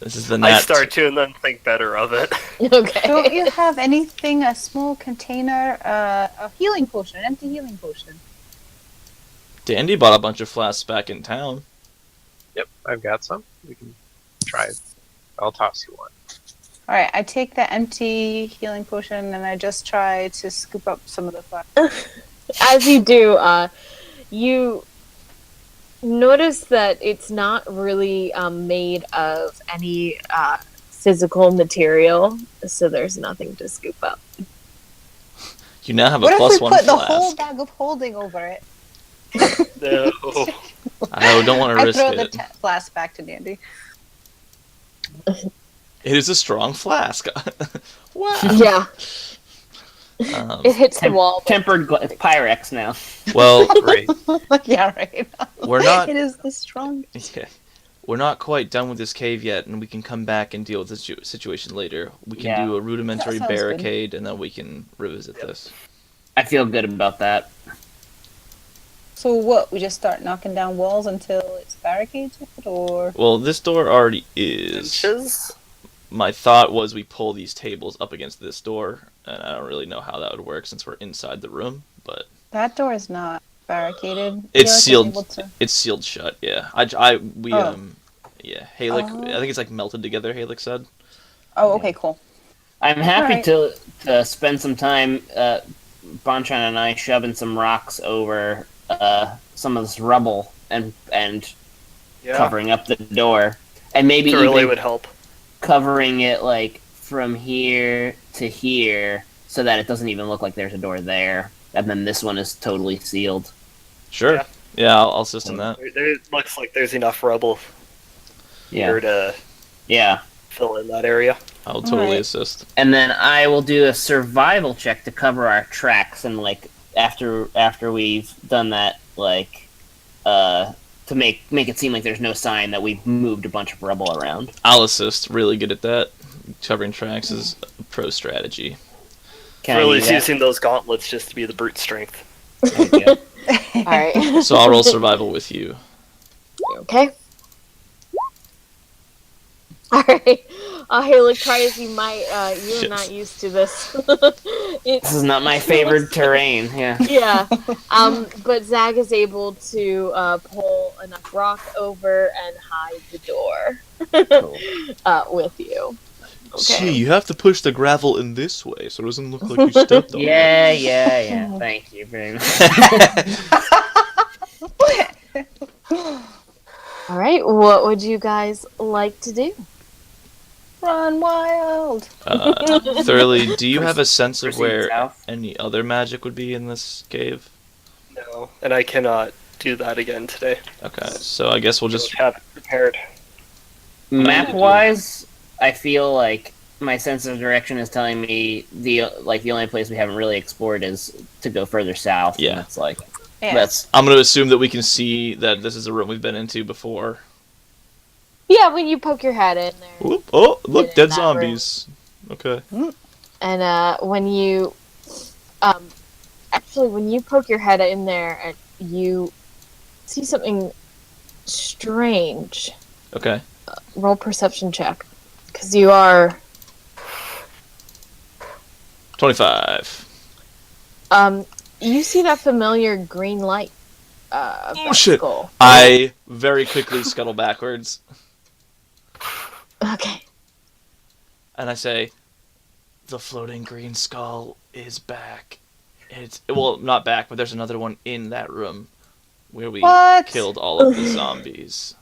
This is the I nat. start to and then think better of it. Okay. Don't you have anything, a small container, a healing potion, an empty healing potion? Dandy bought a bunch of flasks back in town. Yep, I've got some. We can try it. I'll toss you one. Alright, I take the empty healing potion and I just try to scoop up some of the fire. As you do, you notice that it's not really made of any physical material, so there's nothing to scoop up. You now have a What if plus we one put the flask. whole bag of holding over it? No. I don't want to I risk throw it. the flask back to Dandy. It is a strong flask. Wow. Yeah, Um, it hits the wall. but- tempered Pyrex now. well, Great. Yeah, right. we're not. It is the strongest. Yeah, we're not quite done with this cave yet, and we can come back and deal with this situation later. We can Yeah. do a rudimentary That sounds good. barricade, and then we can revisit this. I feel good about that. So what? We just start knocking down walls until it's barricades, or Well, this door already is. Inches? My thought was we pull these tables up against this door, and I don't really know how that would work since we're inside the room, but that door is not barricaded? it's You're sealed. able to- It's sealed shut. Yeah, we Oh. yeah. Halek, Oh. I think it's like melted together. Halek said. Oh, okay, cool. I'm happy Alright. to spend some time, Bonchan and I shoving some rocks over some of this rubble and Yeah. covering up the door, and maybe It really even would help. covering it like from here to here, so that it doesn't even look like there's a door there, and then this one is totally sealed. Sure. Yeah. Yeah, I'll assist in that. It looks like there's enough rubble Yeah, here to yeah. fill in that area. I'll totally Alright. assist. And then I will do a survival check to cover our tracks, and like after we've done that, like to make it seem like there's no sign that we've moved a bunch of rubble around. I'll assist. Really good at that. Covering tracks is a pro strategy. Can Really I do that? using those gauntlets just to be the brute strength. Okay. All right. So I'll roll survival with you. Okay. Alright. Hey, look, try as you might, you're Shit. not used to this. This is not my favorite terrain. Yeah. Yeah. But Zag is able to pull enough rock over and hide the door Cool. with you. See, you have to push the gravel in this way so it doesn't look like you stepped on it. Yeah. Thank you very much. All right, what would you guys like to do? Run wild. Thoroughly, do you have a sense of Proceed where south. any other magic would be in this cave? No, and I cannot do that again today. Okay, so I guess we'll Just just... have it prepared. Map-wise, I feel like my sense of direction is telling me the only place we haven't really explored is to go further south. Yeah. And it's like Yeah. that's I'm going to assume that we can see that this is a room we've been into before. Yeah, when you poke your head in there. Oop, oh, look, in dead that zombies. Okay. And when you actually when you poke your head in there, you see something strange. Okay. Roll perception check, because you are 25. you see that familiar green light. Oh shit! Skull. I very quickly scuttle backwards Okay. and I say, "The floating green skull is back. It's well, not back, but there's another one in that room where we What? killed all of the zombies.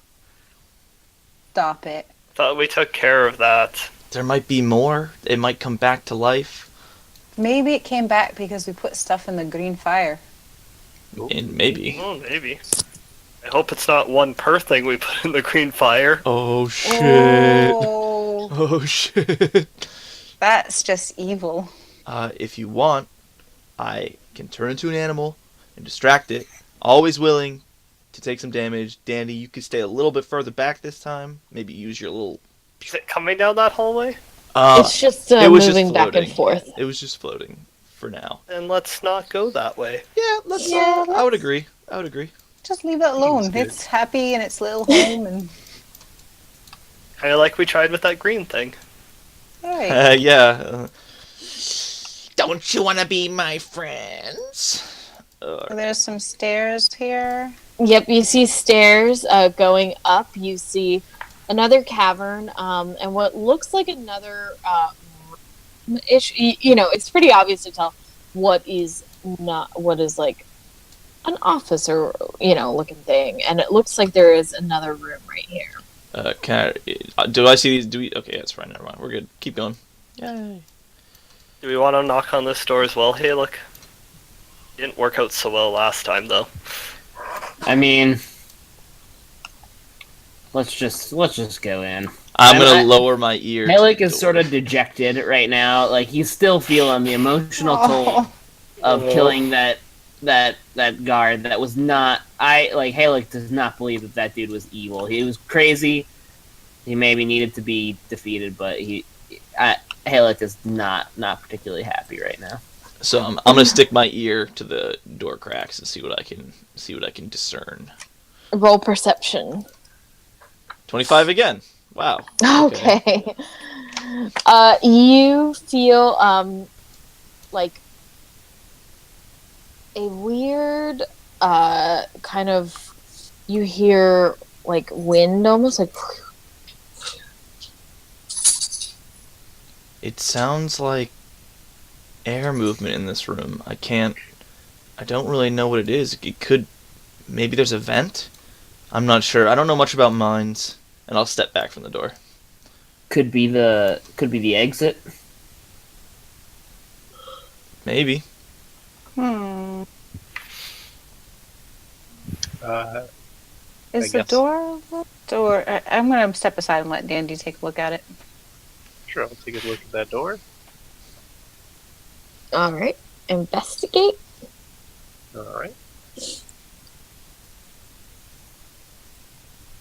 Stop it. Thought we took care of that. There might be more. It might come back to life. Maybe it came back because we put stuff in the green fire. And maybe. Oh, maybe. I hope it's not one per thing we put in the green fire. Oh shit! Oh, Oh shit! that's just evil. If you want, I can turn into an animal and distract it. Always willing to take some damage. Dandy, you could stay a little bit further back this time. Maybe use your little... Is it coming down that hallway? It's just it was just moving back and floating. forth. It was just floating for now. Then let's not go that way. Yeah, let's... Yeah, I would agree. I would agree. Just leave it alone. good. It's happy in its little home and Kind of like we tried with that green thing. right. Yeah. Don't you want to be my friends? There's some stairs here. Yep, you see stairs going up. You see another cavern, and what looks like another ish. You know, it's pretty obvious to tell what is like an office or looking thing, and it looks like there is another room right here. Do I see these? Do we? Okay, that's fine. Never mind. We're good. Keep going. Yay. Do we want to knock on this door as well? Hey, look. Didn't work out so well last time, though. I mean, let's just go in. I'm gonna lower my ear. Malik to the is sort door. of dejected right now. Like he's still feeling the emotional toll of killing that guard. That was not. Halek does not believe that dude was evil. He was crazy. He maybe needed to be defeated, but Halek is not particularly happy right now. So I'm gonna stick my ear to the door cracks and see what I can discern. Roll perception. 25 again. Wow. Okay. You feel like a weird kind of. You hear like wind, almost like. It sounds like air movement in this room. I don't really know what it is. It could, maybe there's a vent? I'm not sure. I don't know much about mines, and I'll step back from the door. Could be the exit. Maybe. I Is the guess. door locked? Or I'm going to step aside and let Dandy take a look at it. Sure, I'll take a look at that door. All right. Investigate. Alright.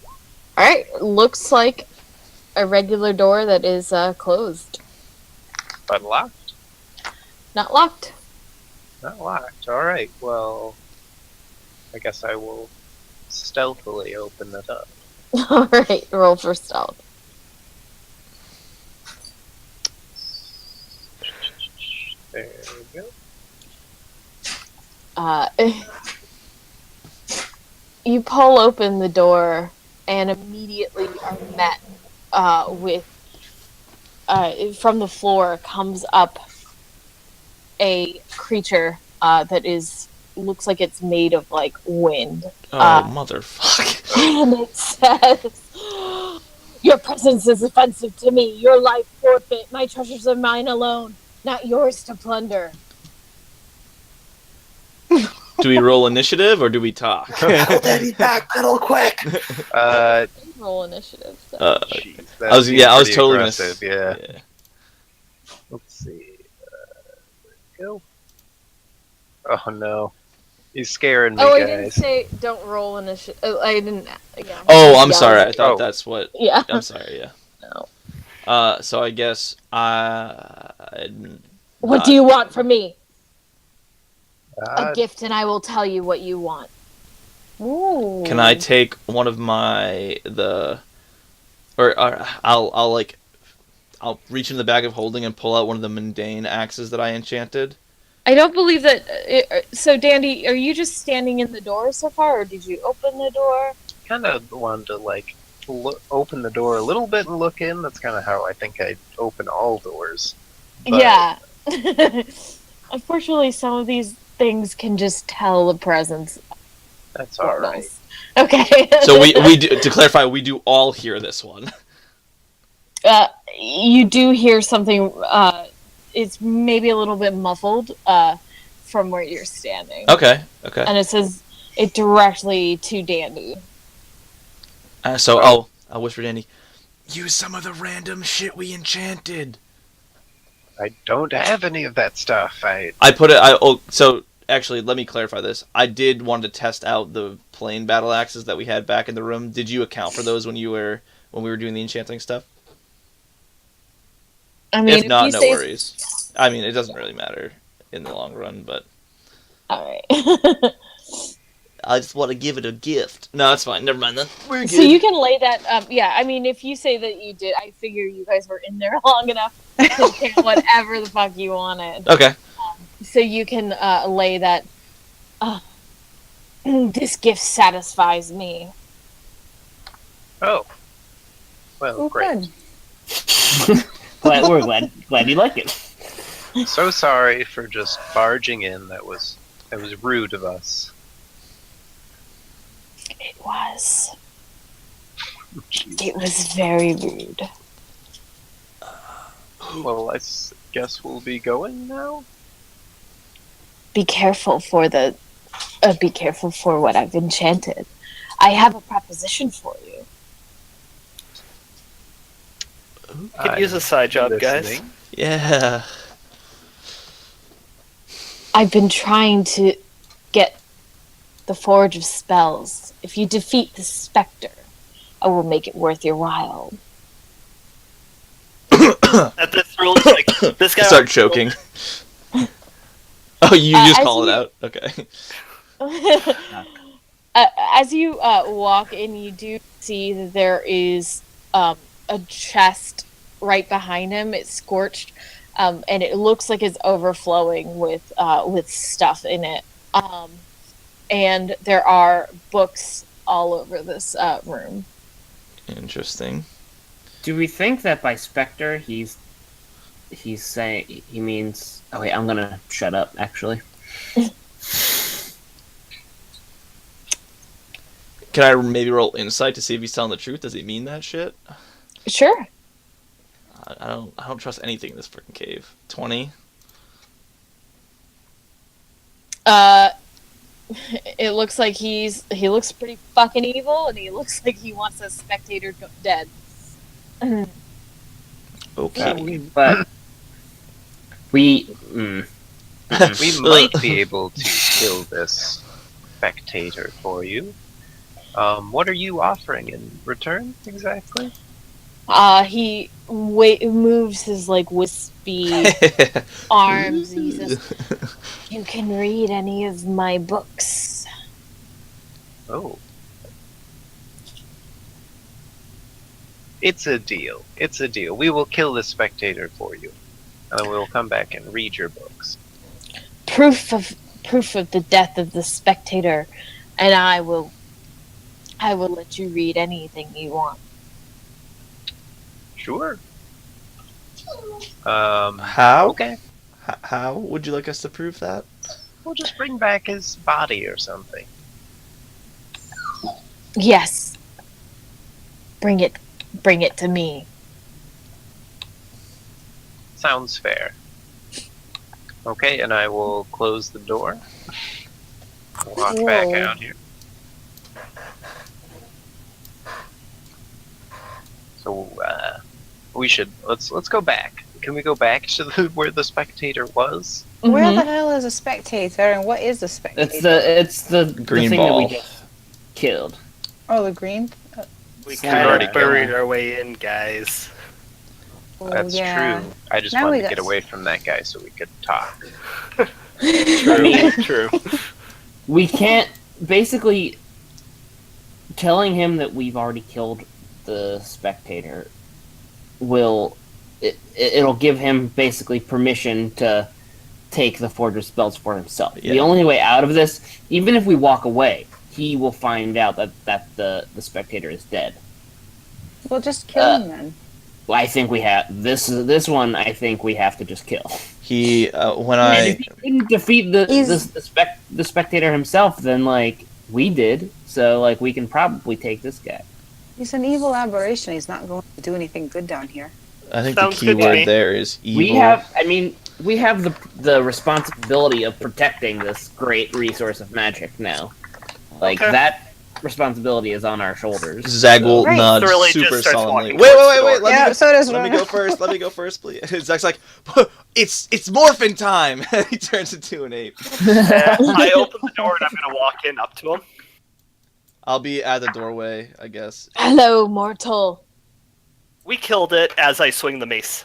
All right. Looks like a regular door that is closed, But locked? not locked. Not locked. Alright, well, I guess I will stealthily open it up. All right. Roll for stealth. There we go. You pull open the door and immediately are met with from the floor comes up a creature that looks like it's made of like wind. Oh, motherfucker. And it says, "Your presence is offensive to me. Your life forfeit. My treasures are mine alone, not yours to plunder." Do we roll initiative or do we talk? Daddy backpedal quick. Roll initiative. So. Jeez, I was pretty totally aggressive. gonna. Yeah. Let's see. Go. Oh no, he's scaring me, Oh, I guys. didn't say don't roll initiative. I didn't. Yeah. Oh, I'm Yeah. sorry. I thought Oh. that's what. Yeah. I'm sorry. Yeah. No. So I guess What do you want from me? Uh, A gift, and I will tell you what you want. Ooh. Can I take one of I'll reach into the bag of holding and pull out one of the mundane axes that I enchanted. I don't believe that. So, Dandy, are you just standing in the door so far, or did you open the door? kind of wanted to open the door a little bit and look in. That's kind of how I think I'd open all doors. But- Yeah. Unfortunately, some of these things can just tell the presence. That's all right. Okay. So we do, to clarify, we do all hear this one. You do hear something. It's maybe a little bit muffled from where you're standing. Okay. And it says it directly to Dandy. So I'll whisper to Dandy, use some of the random shit we enchanted. I don't have any of that stuff. So actually, let me clarify this. I did want to test out the plain battle axes that we had back in the room. Did you account for those when we were doing the enchanting stuff? I mean, If not, no worries. I mean, it doesn't really matter in the long run, but All right. I just want to give it a gift. No, that's fine. Never mind then. We're good. So you can lay that. Yeah, I mean, if you say that you did, I figure you guys were in there long enough to get whatever the fuck you wanted. Okay. So you can lay that. This gift satisfies me. Oh. Well, Oh, great. good. We're glad you like it. So sorry for just barging in. That was rude of us. It was. It was very rude. Well, I guess we'll be going now. Be careful for what I've enchanted. I have a proposition for you. Could use a side job, guys. Listening. Yeah. I've been trying to get the Forge of Spells. If you defeat the Spectre, I will make it worth your while. At this roll, like this guy. Start choking. Oh, you just as call it you- out? Okay. As you walk in, you do see that there is a chest right behind him. It's scorched, and it looks like it's overflowing with stuff in it. And there are books all over this room. Interesting. Do we think that by Spectre he's saying he means? Oh wait, I'm gonna shut up. Actually, Can I maybe roll insight to see if he's telling the truth? Does he mean that shit? Sure. I don't trust anything in this freaking cave. 20. It looks like he looks pretty fucking evil, and he looks like he wants a spectator dead. Okay. but we. We might be able to kill this spectator for you. What are you offering in return exactly? He moves his like wispy arms, and he says, "You can read any of my books." Oh. It's a deal. It's a deal. We will kill the spectator for you. And then we'll come back and read your books. Proof of the death of the spectator, and I will let you read anything you want. Sure. How? Okay. How would you like us to prove that? We'll just bring back his body or something. Yes. Bring it to me. Sounds fair. Okay, and I will close the door. Walk back Whoa. out here. So we should let's go back. Can we go back to where the spectator was? Where the hell is a spectator, and what is a spectator? It's the Green thing ball. that we just killed. Oh, the green. We Slide kind already of buried our way in, guys. Oh, That's yeah. true. I just Now we wanted to got get away from that guy so we could talk. True. We can't basically telling him that we've already killed the spectator it'll give him basically permission to take the fortress spells for himself. Yeah. The only way out of this, even if we walk away, he will find out that the spectator is dead. Well, just kill him then. Well, I think we have this one. I think we have to just kill. He when And I if he didn't defeat the spectator himself, then like we did, so like we can probably take this guy. He's an evil aberration. He's not going to do anything good down here. I think Sounds the good key to me. word there is evil. We have the responsibility of protecting this great resource of magic now. Like Okay. that responsibility is on our shoulders. Zag will Right. nod Thoroughly just super starts solemnly. walking Wait, towards wait, the wait, door. wait. Yeah, so does Let me Ron. go first. Let me go first, please. Zach's like, it's morphin' time. And he turns into an ape. I open the door and I'm gonna walk in up to him. I'll be at the doorway, I guess. Hello, mortal. We killed it as I swing the mace.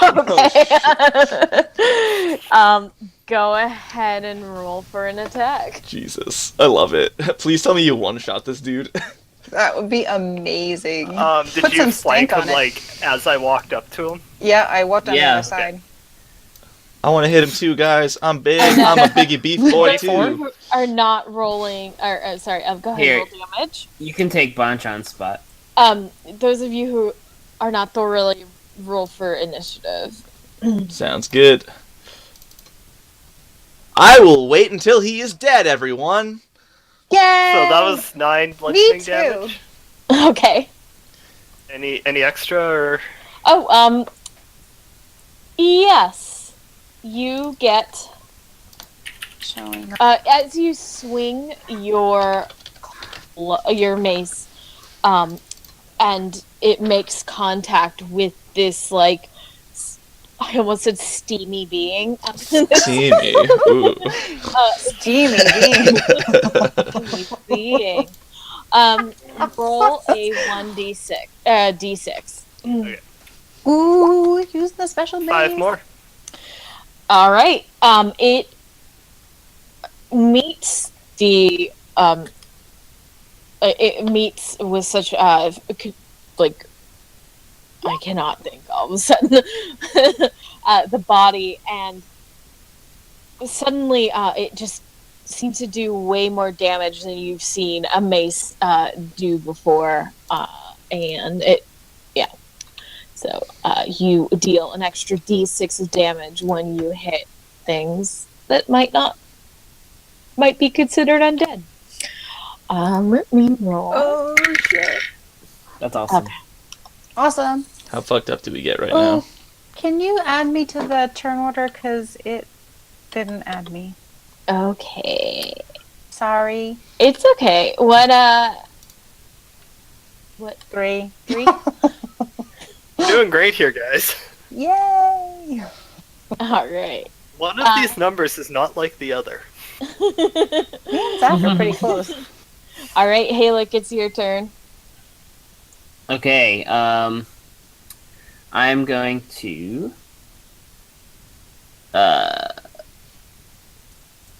Okay. Go ahead and roll for an attack. Jesus, I love it. Please tell me you one-shot this dude. That would be amazing. Did Put you some flank stank him on it. like as I walked up to him? Yeah, I walked on the Yeah. other side. I want to hit him too, guys. I'm big. I'm a biggie beef boy too. Are not rolling, or sorry, go ahead Here. and roll damage. You can take Bonchan's spot. Those of you who are not thoroughly roll for initiative. Sounds good. I will wait until he is dead, everyone. Yay! So that was 9 Me bludgeoning too. damage. Okay. Any extra or Oh, yes. You get Showing her. as you swing your mace, and it makes contact with this like I almost said steamy being. Steamy. Ooh. Steamy bean. being. Roll a 1d6. D6. Ooh, use the special base. 5 more? All right. It meets the it meets with such like I cannot think all of a sudden the body, and suddenly it just seems to do way more damage than you've seen a mace do before, and it so you deal an extra d6 of damage when you hit things that might be considered undead. Let me roll. Oh shit! That's awesome. Okay. Awesome. How fucked up do we get right Oh, now? can you add me to the turn order? Cause it didn't add me. Okay. Sorry. It's okay. What 3. three? We're doing great here, guys. Yay! All right. One of these numbers is not like the other. Me and Zach are pretty close. All right, Halek, it's your turn. Okay, I'm going to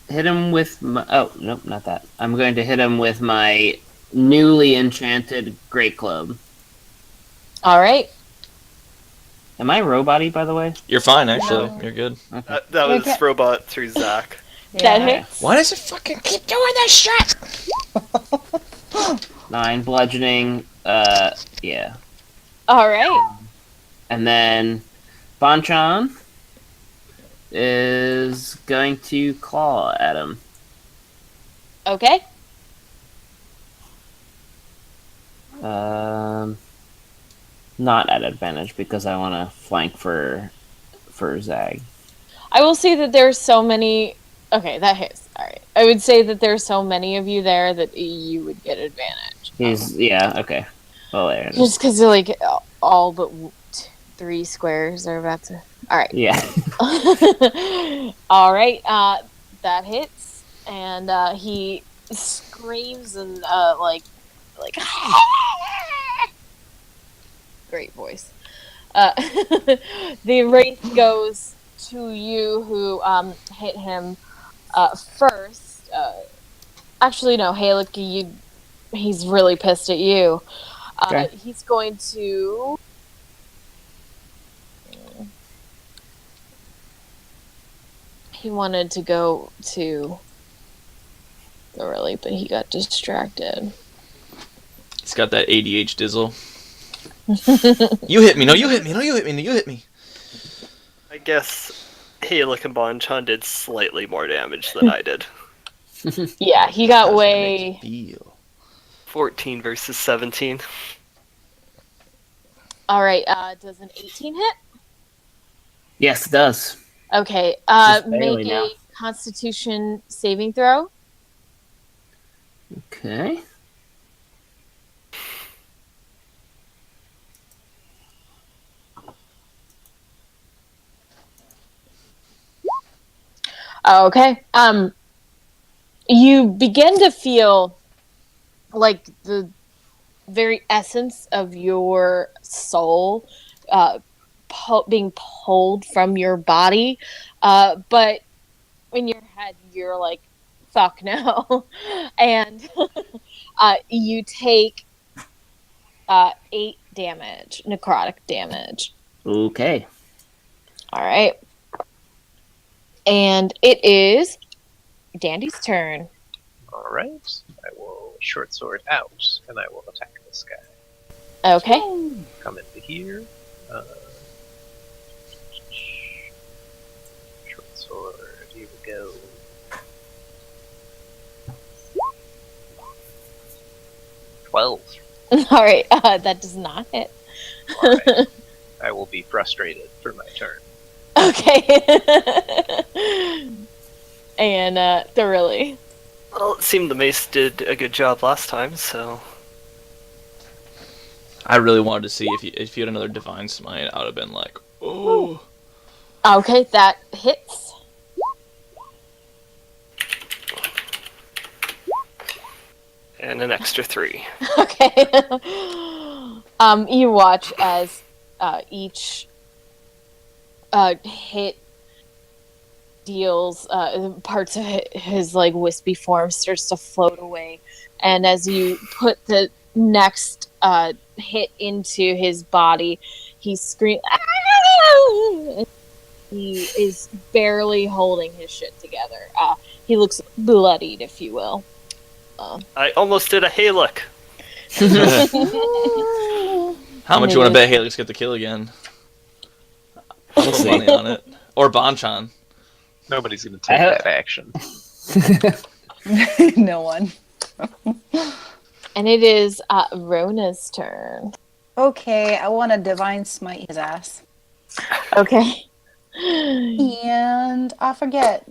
hit him with my... Oh, nope, not that. I'm going to hit him with my newly enchanted Great Club. All right. Am I robot-y, by the way? You're fine, actually. No. You're good. Okay. That was Okay. robot through Zach. That hits. Why does it fucking keep doing this shit? 9 bludgeoning, yeah. All right. And then Bonchan is going to claw at him. Okay. Not at advantage because I want to flank for Zag. I will say that there's so many. Okay, that hits. All right. I would say that there's so many of you there that you would get advantage. Okay. Well, there it is. Just because like all but 3 squares are about to. All right. Yeah. All right. That hits, and he screams and like great voice. The wraith goes to you, who hit him first. Actually, no, Halek, he's really pissed at you. Okay. He's going to. He wanted to go to Thoroughly, but he got distracted. He's got that ADH dizzle. You hit me. No, you hit me. No, you hit me. No, you hit me. I guess Halek and Bonchan did slightly more damage than I did. Yeah, he got How's that way. make you feel? 14 versus 17. All right. Does an 18 hit? Yes, it does. Okay. Just Make barely now. a Constitution saving throw. Okay. Okay. You begin to feel like the very essence of your soul being pulled from your body, but in your head you're like, fuck no. And you take 8 damage, necrotic damage. Okay. All right. And it is Dandy's turn. All right. I will short sword out, and I will attack this guy. Okay. Come into here. Short sword. Here we go. "12. All right. That does not hit. All right. I will be frustrated for my turn. Okay. And thoroughly. Well, it seemed the mace did a good job last time, so... I really wanted to see if you had another divine smite. I would have been like, oh. Okay, that hits. And an extra 3. Okay. You watch as each hit deals parts of his like wispy form starts to float away, and as you put the next hit into his body, he screams. He is barely holding his shit together. He looks bloodied, if you will. I almost did a Halek. How much you want to bet Halek's get the kill again? I'll put money on it. Or Bonchan. Nobody's going to take that action. No one. And it is Rona's turn. Okay, I want to divine smite his ass. Okay. And I forget.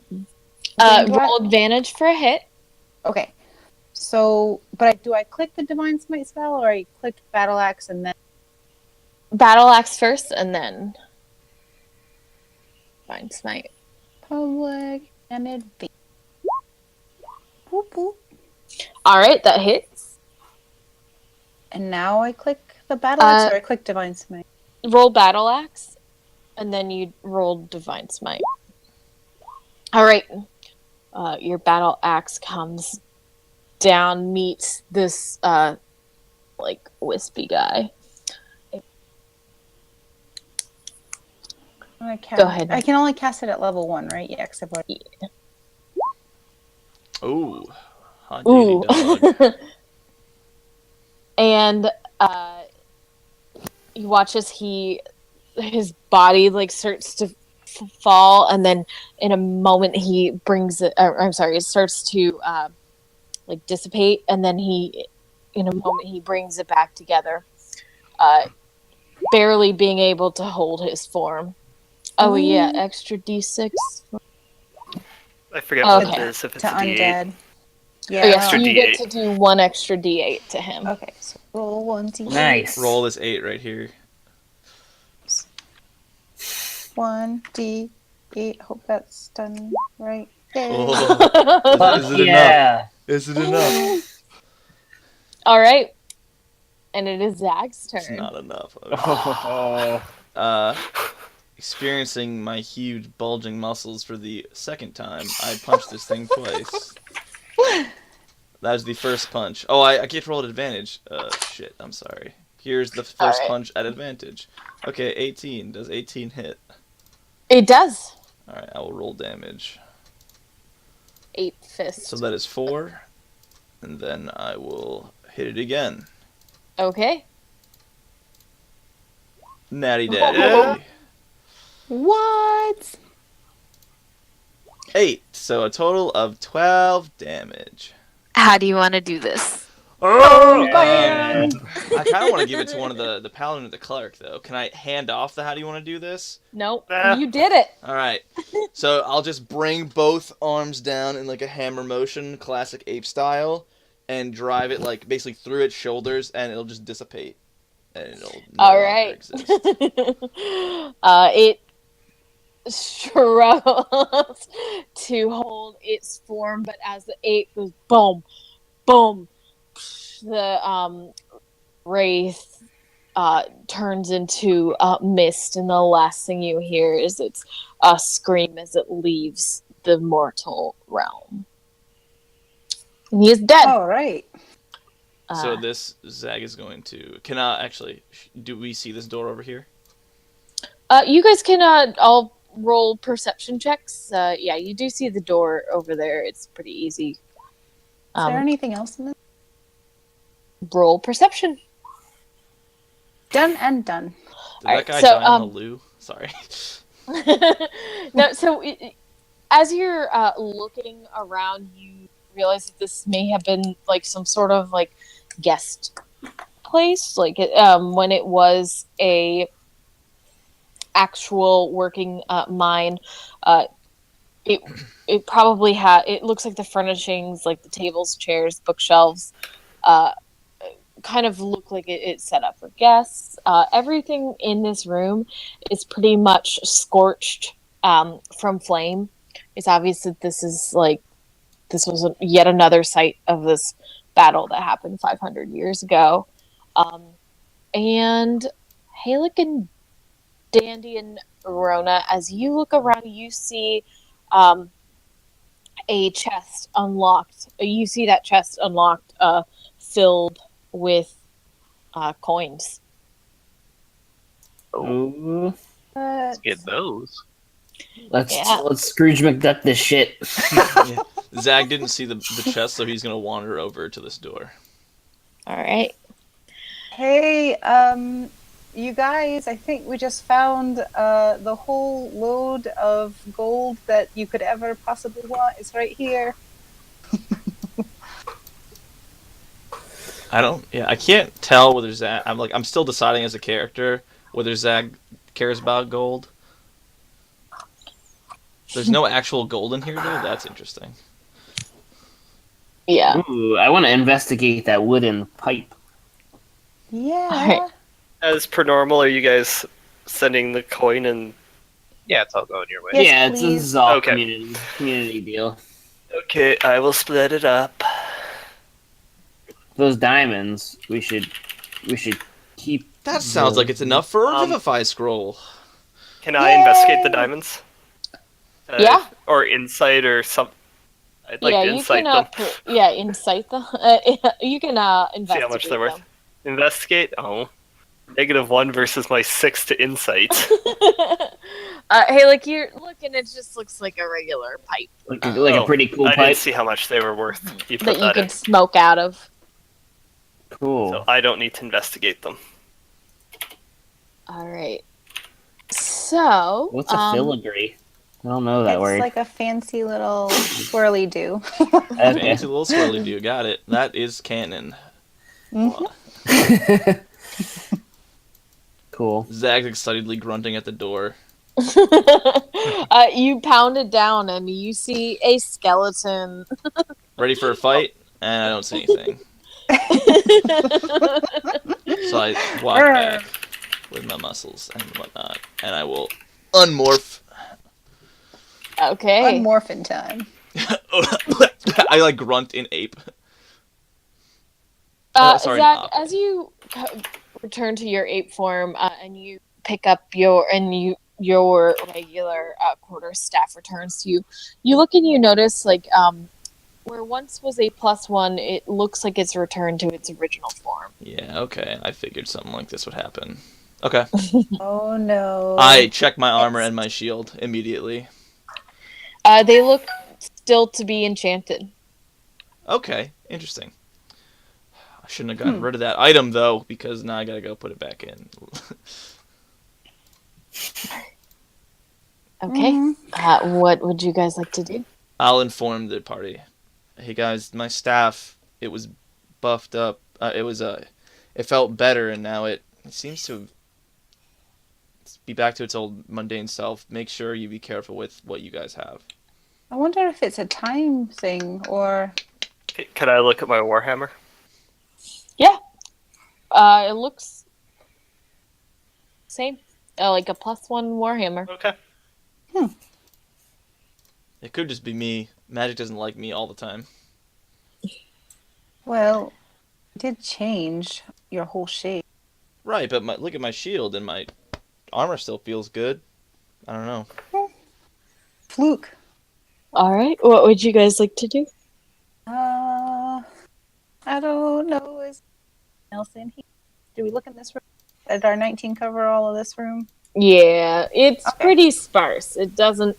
Roll advantage for a hit. Okay. So, but do I click the divine smite spell, or I click battle axe and then Battle axe first, and then divine smite. public and advance? Boop, boop. All right, that hits. And now I click the battle axe, or I click divine smite. Roll battle axe, and then you roll divine smite. All right. Your battle axe comes down, meets this like wispy guy. Go ahead. I can only cast it at level 1, right? Yeah, except what? Ooh. Hot Ooh. diggity dog. And you watch as he his body like starts to fall, and then in a moment he brings it. I'm sorry, it starts to like dissipate, and then in a moment he brings it back together, barely being able to hold his form. Oh yeah, extra d6. I forget what Okay. it is, if it's To a D8. undead. Oh, yeah, so Extra you D8. get to do 1 extra d8 to him. Okay, so roll 1d8. Nice. Roll this 8 right here. 1d8. Hope that's done right there. Oh, is it enough? Yeah. Is it enough? All right, and it is Zag's It's turn. not enough. Oh. Experiencing my huge bulging muscles for the second time, I punched this thing twice. That was the first punch. Oh, I get to roll at advantage. Shit, I'm sorry. Here's the first Alright. punch at advantage. Okay, 18. Does 18 hit? It does. Alright, I will roll damage. 8 fist. So that is 4. And then I will hit it again. Okay. Natty daddy. What? 8. So a total of 12 damage. How do you want to do this? Oh, man. I kind of want to give it to one of the paladin or the cleric, though. Can I hand off the how do you want to do this? Nope. Ah. You did it. All right. So I'll just bring both arms down in like a hammer motion, classic ape style, and drive it like basically through its shoulders, and it'll just dissipate. And it'll no All longer right. exist. It struggles to hold its form, but as the ape goes boom, boom, the wraith turns into mist, and the last thing you hear is its scream as it leaves the mortal realm. And he is dead. All right. So this Zag is going to. Can I actually? Do we see this door over here? You guys can all roll perception checks. Yeah, you do see the door over there. It's pretty easy. Is there Um, anything else in this? roll perception. Done and done. Did Alright, that guy so, die in the loo? Sorry. No, so as you're looking around, you realize that this may have been like some sort of like guest place, like when it was a actual working mine. It probably had. It looks like the furnishings, like the tables, chairs, bookshelves, kind of look like it's set up for guests. Everything in this room is pretty much scorched from flame. It's obvious that this was yet another site of this battle that happened 500 years ago. And Halik and Dandy and Rona, as you look around, you see a chest unlocked. You see that chest unlocked, filled with coins. Ooh. Let's get those. Let's Yeah. Scrooge McDuck this shit. Yeah. Zag didn't see the chest, so he's gonna wander over to this door. All right. Hey, you guys, I think we just found the whole load of gold that you could ever possibly want is right here. I can't tell whether Zag. I'm still deciding as a character whether Zag cares about gold. There's no actual gold in here, though. That's interesting. Yeah. Ooh, I want to investigate that wooden pipe. Yeah. Alright. As per normal, are you guys sending the coin and... Yeah, it's all going your way. Yes, yeah, this please. is all Okay. community deal. Okay, I will split it up. Those diamonds, we should keep. That sounds like it's enough for a Um, Vivify scroll. Can I investigate the diamonons? Yeah. Or insight or something. I'd like to you insight can them. insight them. You can investigate See how much they're worth. them. Investigate? Oh. -1 versus my 6 to insight. Hey, like you're looking, it just looks like a regular pipe Like a Oh, pretty cool I pipe. didn't see how much they were worth. You put that you that can in. smoke out of. Cool. So I don't need to investigate them. All right. So, What's a filigree? I don't know that It's word. like a fancy little swirly do. Okay. Fancy little swirly do. Got it. That is canon. Cool. Zag's excitedly grunting at the door. you pound it down and you see a skeleton. Ready for a fight? And I don't see anything. So I walk back with my muscles and whatnot. And I will unmorph. Okay. Unmorphin time. I like grunt in ape. Sorry, Zach, an op. as you return to your ape form and you pick up your regular quarterstaff returns to you, you look and you notice like where once was a +1, it looks like it's returned to its original form. Yeah, okay. I figured something like this would happen. Okay. Oh no. I check my armor and my shield immediately. They look still to be enchanted. Okay, interesting. I shouldn't have gotten rid of that item, though, because now I gotta go put it back in. Okay. What would you guys like to do? I'll inform the party. Hey, guys, my staff, it was buffed up. It felt better, and now it seems to be back to its old mundane self. Make sure you be careful with what you guys have. I wonder if it's a time thing or. Can I look at my warhammer? Yeah. It looks same. Like a +1 Warhammer. Okay. It could just be me. Magic doesn't like me all the time. Well, it did change your whole shape. Right, but look at my shield, and my armor still feels good. I don't know. Fluke. All right. What would you guys like to do? I don't know. Is else in here? Do we look in this room? Did our 19 cover all of this room? Yeah, it's Okay. pretty sparse. It doesn't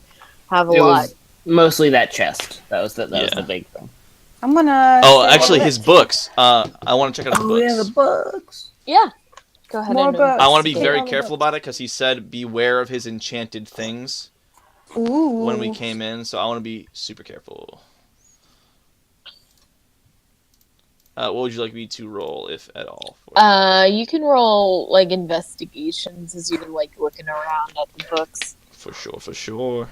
have a It lot. was mostly that chest. That was the Yeah. big thing. I'm gonna. Oh, say actually, that- his books. I want to check out the books. books. Yeah. Go ahead. More and books. I want to be Take very all the careful about it because he said beware of his enchanted things Ooh. when we came in, so I want to be super careful. What would you like me to roll, if at all? You can roll like investigations as you're like looking around at the books. For sure, for sure.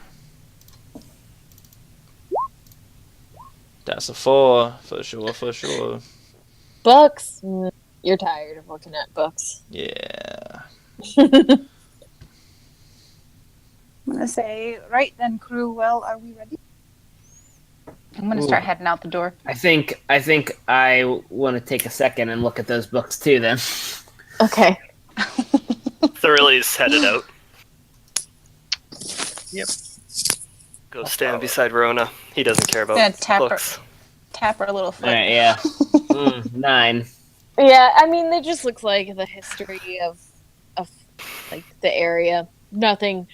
That's a 4, for sure, for sure. Books. You're tired of looking at books. Yeah. I'm gonna say, right then, crew. Well, are we ready? I'm gonna start heading out the door. I think I want to take a second and look at those books too. Then. Okay. Thoroughly is headed out. Yep. Go stand beside Rona. He doesn't care about Yeah, tap her. books. Tap her little foot. All right. Yeah. 9. Yeah, I mean, they just look like the history of like the area. Nothing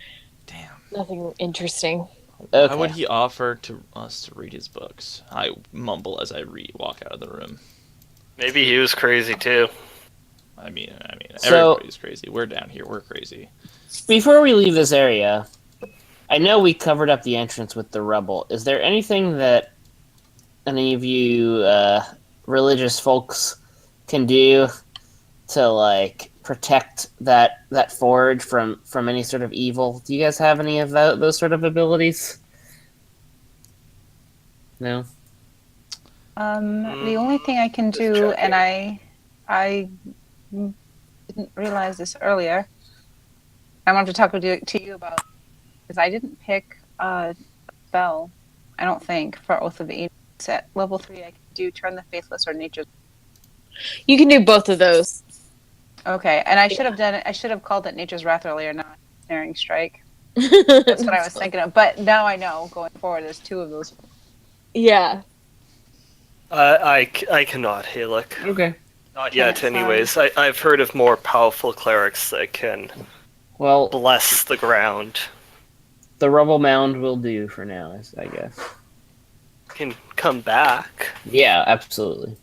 interesting. Why Okay. would he offer to us to read his books? I mumble as I walk out of the room. Maybe he was crazy too. I mean, So- everybody's crazy. We're down here. We're crazy. Before we leave this area, I know we covered up the entrance with the rubble. Is there anything that any of you religious folks can do to like protect that forge from any sort of evil? Do you guys have any of those sort of abilities? No. The only thing I can Just do, checking. and I didn't realize this earlier. I wanted to talk to you about because I didn't pick a spell. I don't think for Oath of Eden. At level 3, I can do Turn the Faithless or Nature's. You can do both of those. Okay, and I should have done it. I should have called it Nature's Wrath earlier, not Snaring Strike. That's what I was thinking of. But now I know going forward, there's 2 of those. Yeah. I cannot, Halek. Okay. Not yet, fine. anyways. I've heard of more powerful clerics that can Well, bless the ground. the rubble mound will do for now, I guess. Can come back. Yeah, absolutely.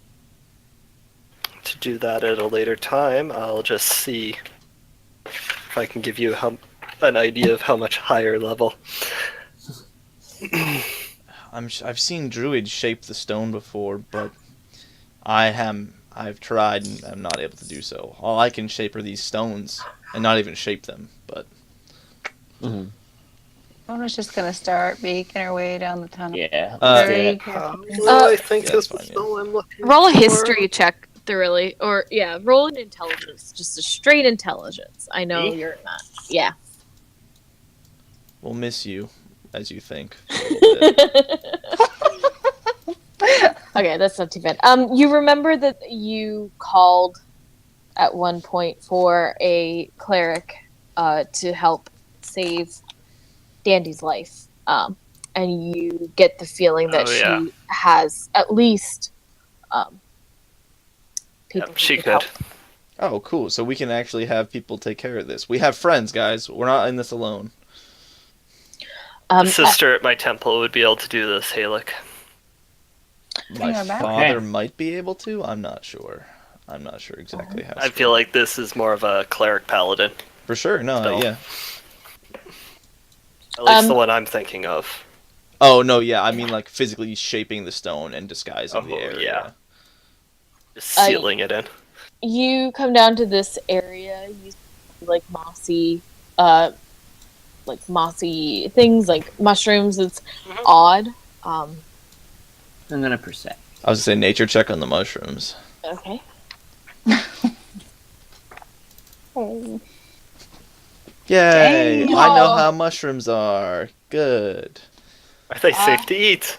To do that at a later time, I'll just see if I can give you an idea of how much higher level. I've seen druids shape the stone before, but I've tried and I'm not able to do so. All I can shape are these stones, and not even shape them. But Mhm. Mona's just gonna start making her way down the tunnel. Yeah. Uh, Very yeah. carefully. I think Yeah, this that's is fine, yeah. all I'm looking Roll a for. history check thoroughly, or roll an intelligence, just a straight intelligence. I know Me? you're not. Yeah. we'll miss you, as you think. A little bit. Okay, that's not too bad. You remember that you called at one point for a cleric to help save Dandy's life. And you get the feeling that Oh, yeah. she has at least people Yep, who she could could. help. Oh, cool. So we can actually have people take care of this. We have friends, guys. We're not in this alone. The sister at my temple would be able to do this, Halik. My her back. father Okay. might be able to. I'm not sure. I'm not sure exactly how. I feel like this is more of a cleric paladin. For sure. No, So- yeah. At least the one I'm thinking of. Oh, no, yeah. I mean, like, physically shaping the stone and disguising the Oh, area. yeah. Just sealing it in. You come down to this area, you see mossy things like mushrooms. It's odd. I'm gonna percept. I was going to say nature check on the mushrooms. Okay. Oh. Yay! Dang. I know how mushrooms are. Good. Are they safe to eat?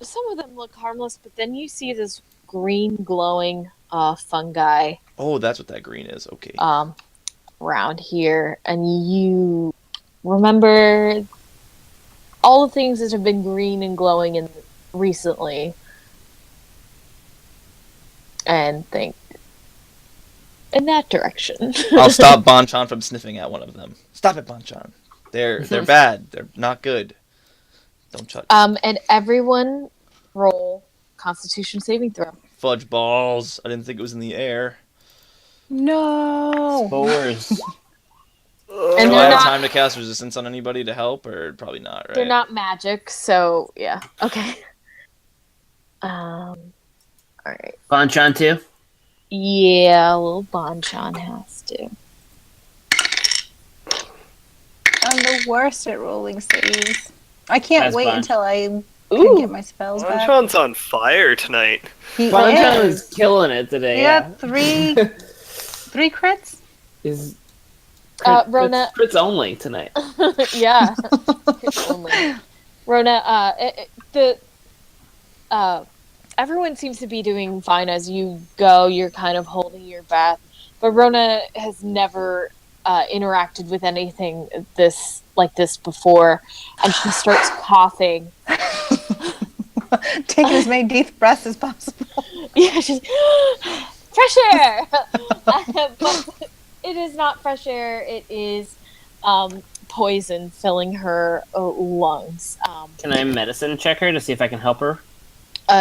Some of them look harmless, but then you see this green glowing fungi Oh, that's what that green is. Okay. around here, and you remember all the things that have been green and glowing recently, and think in that direction. I'll stop Bonchan from sniffing at one of them. Stop it, Bonchan. They're bad. They're not good. Don't touch. And everyone roll Constitution saving throw. Fudge balls. I didn't think it was in the air. No. Spores. And Do they're I have not- time to cast resistance on anybody to help, or probably not, right? They're not magic, so yeah. Okay. All right. Bonchan too? Yeah, little Bonchan has to. I'm the worst at rolling saves. I can't That's wait fine. until I can Ooh. get my spells back. Bonchan's on fire tonight. He Bonchan is. is killing it today. He Yeah. got three crits. Is Rona- crits only tonight. Yeah. It's only. Rona, everyone seems to be doing fine as you go. You're kind of holding your breath. But Rona has never interacted with anything like this before. And she starts coughing. Taking as many deep breaths as possible. Yeah, she's fresh air! But it is not fresh air. It is poison filling her lungs. Can I medicine check her to see if I can help her?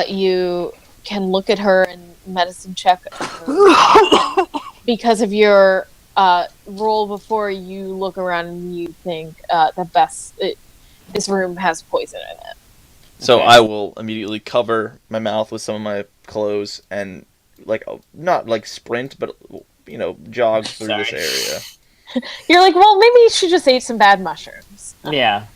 You can look at her and medicine check her. Because of your roll before, you look around and you think this room has poison in it. So Okay. I will immediately cover my mouth with some of my clothes and, not like sprint, but, jog through this area. You're like, well, maybe you should just ate some bad mushrooms. Yeah.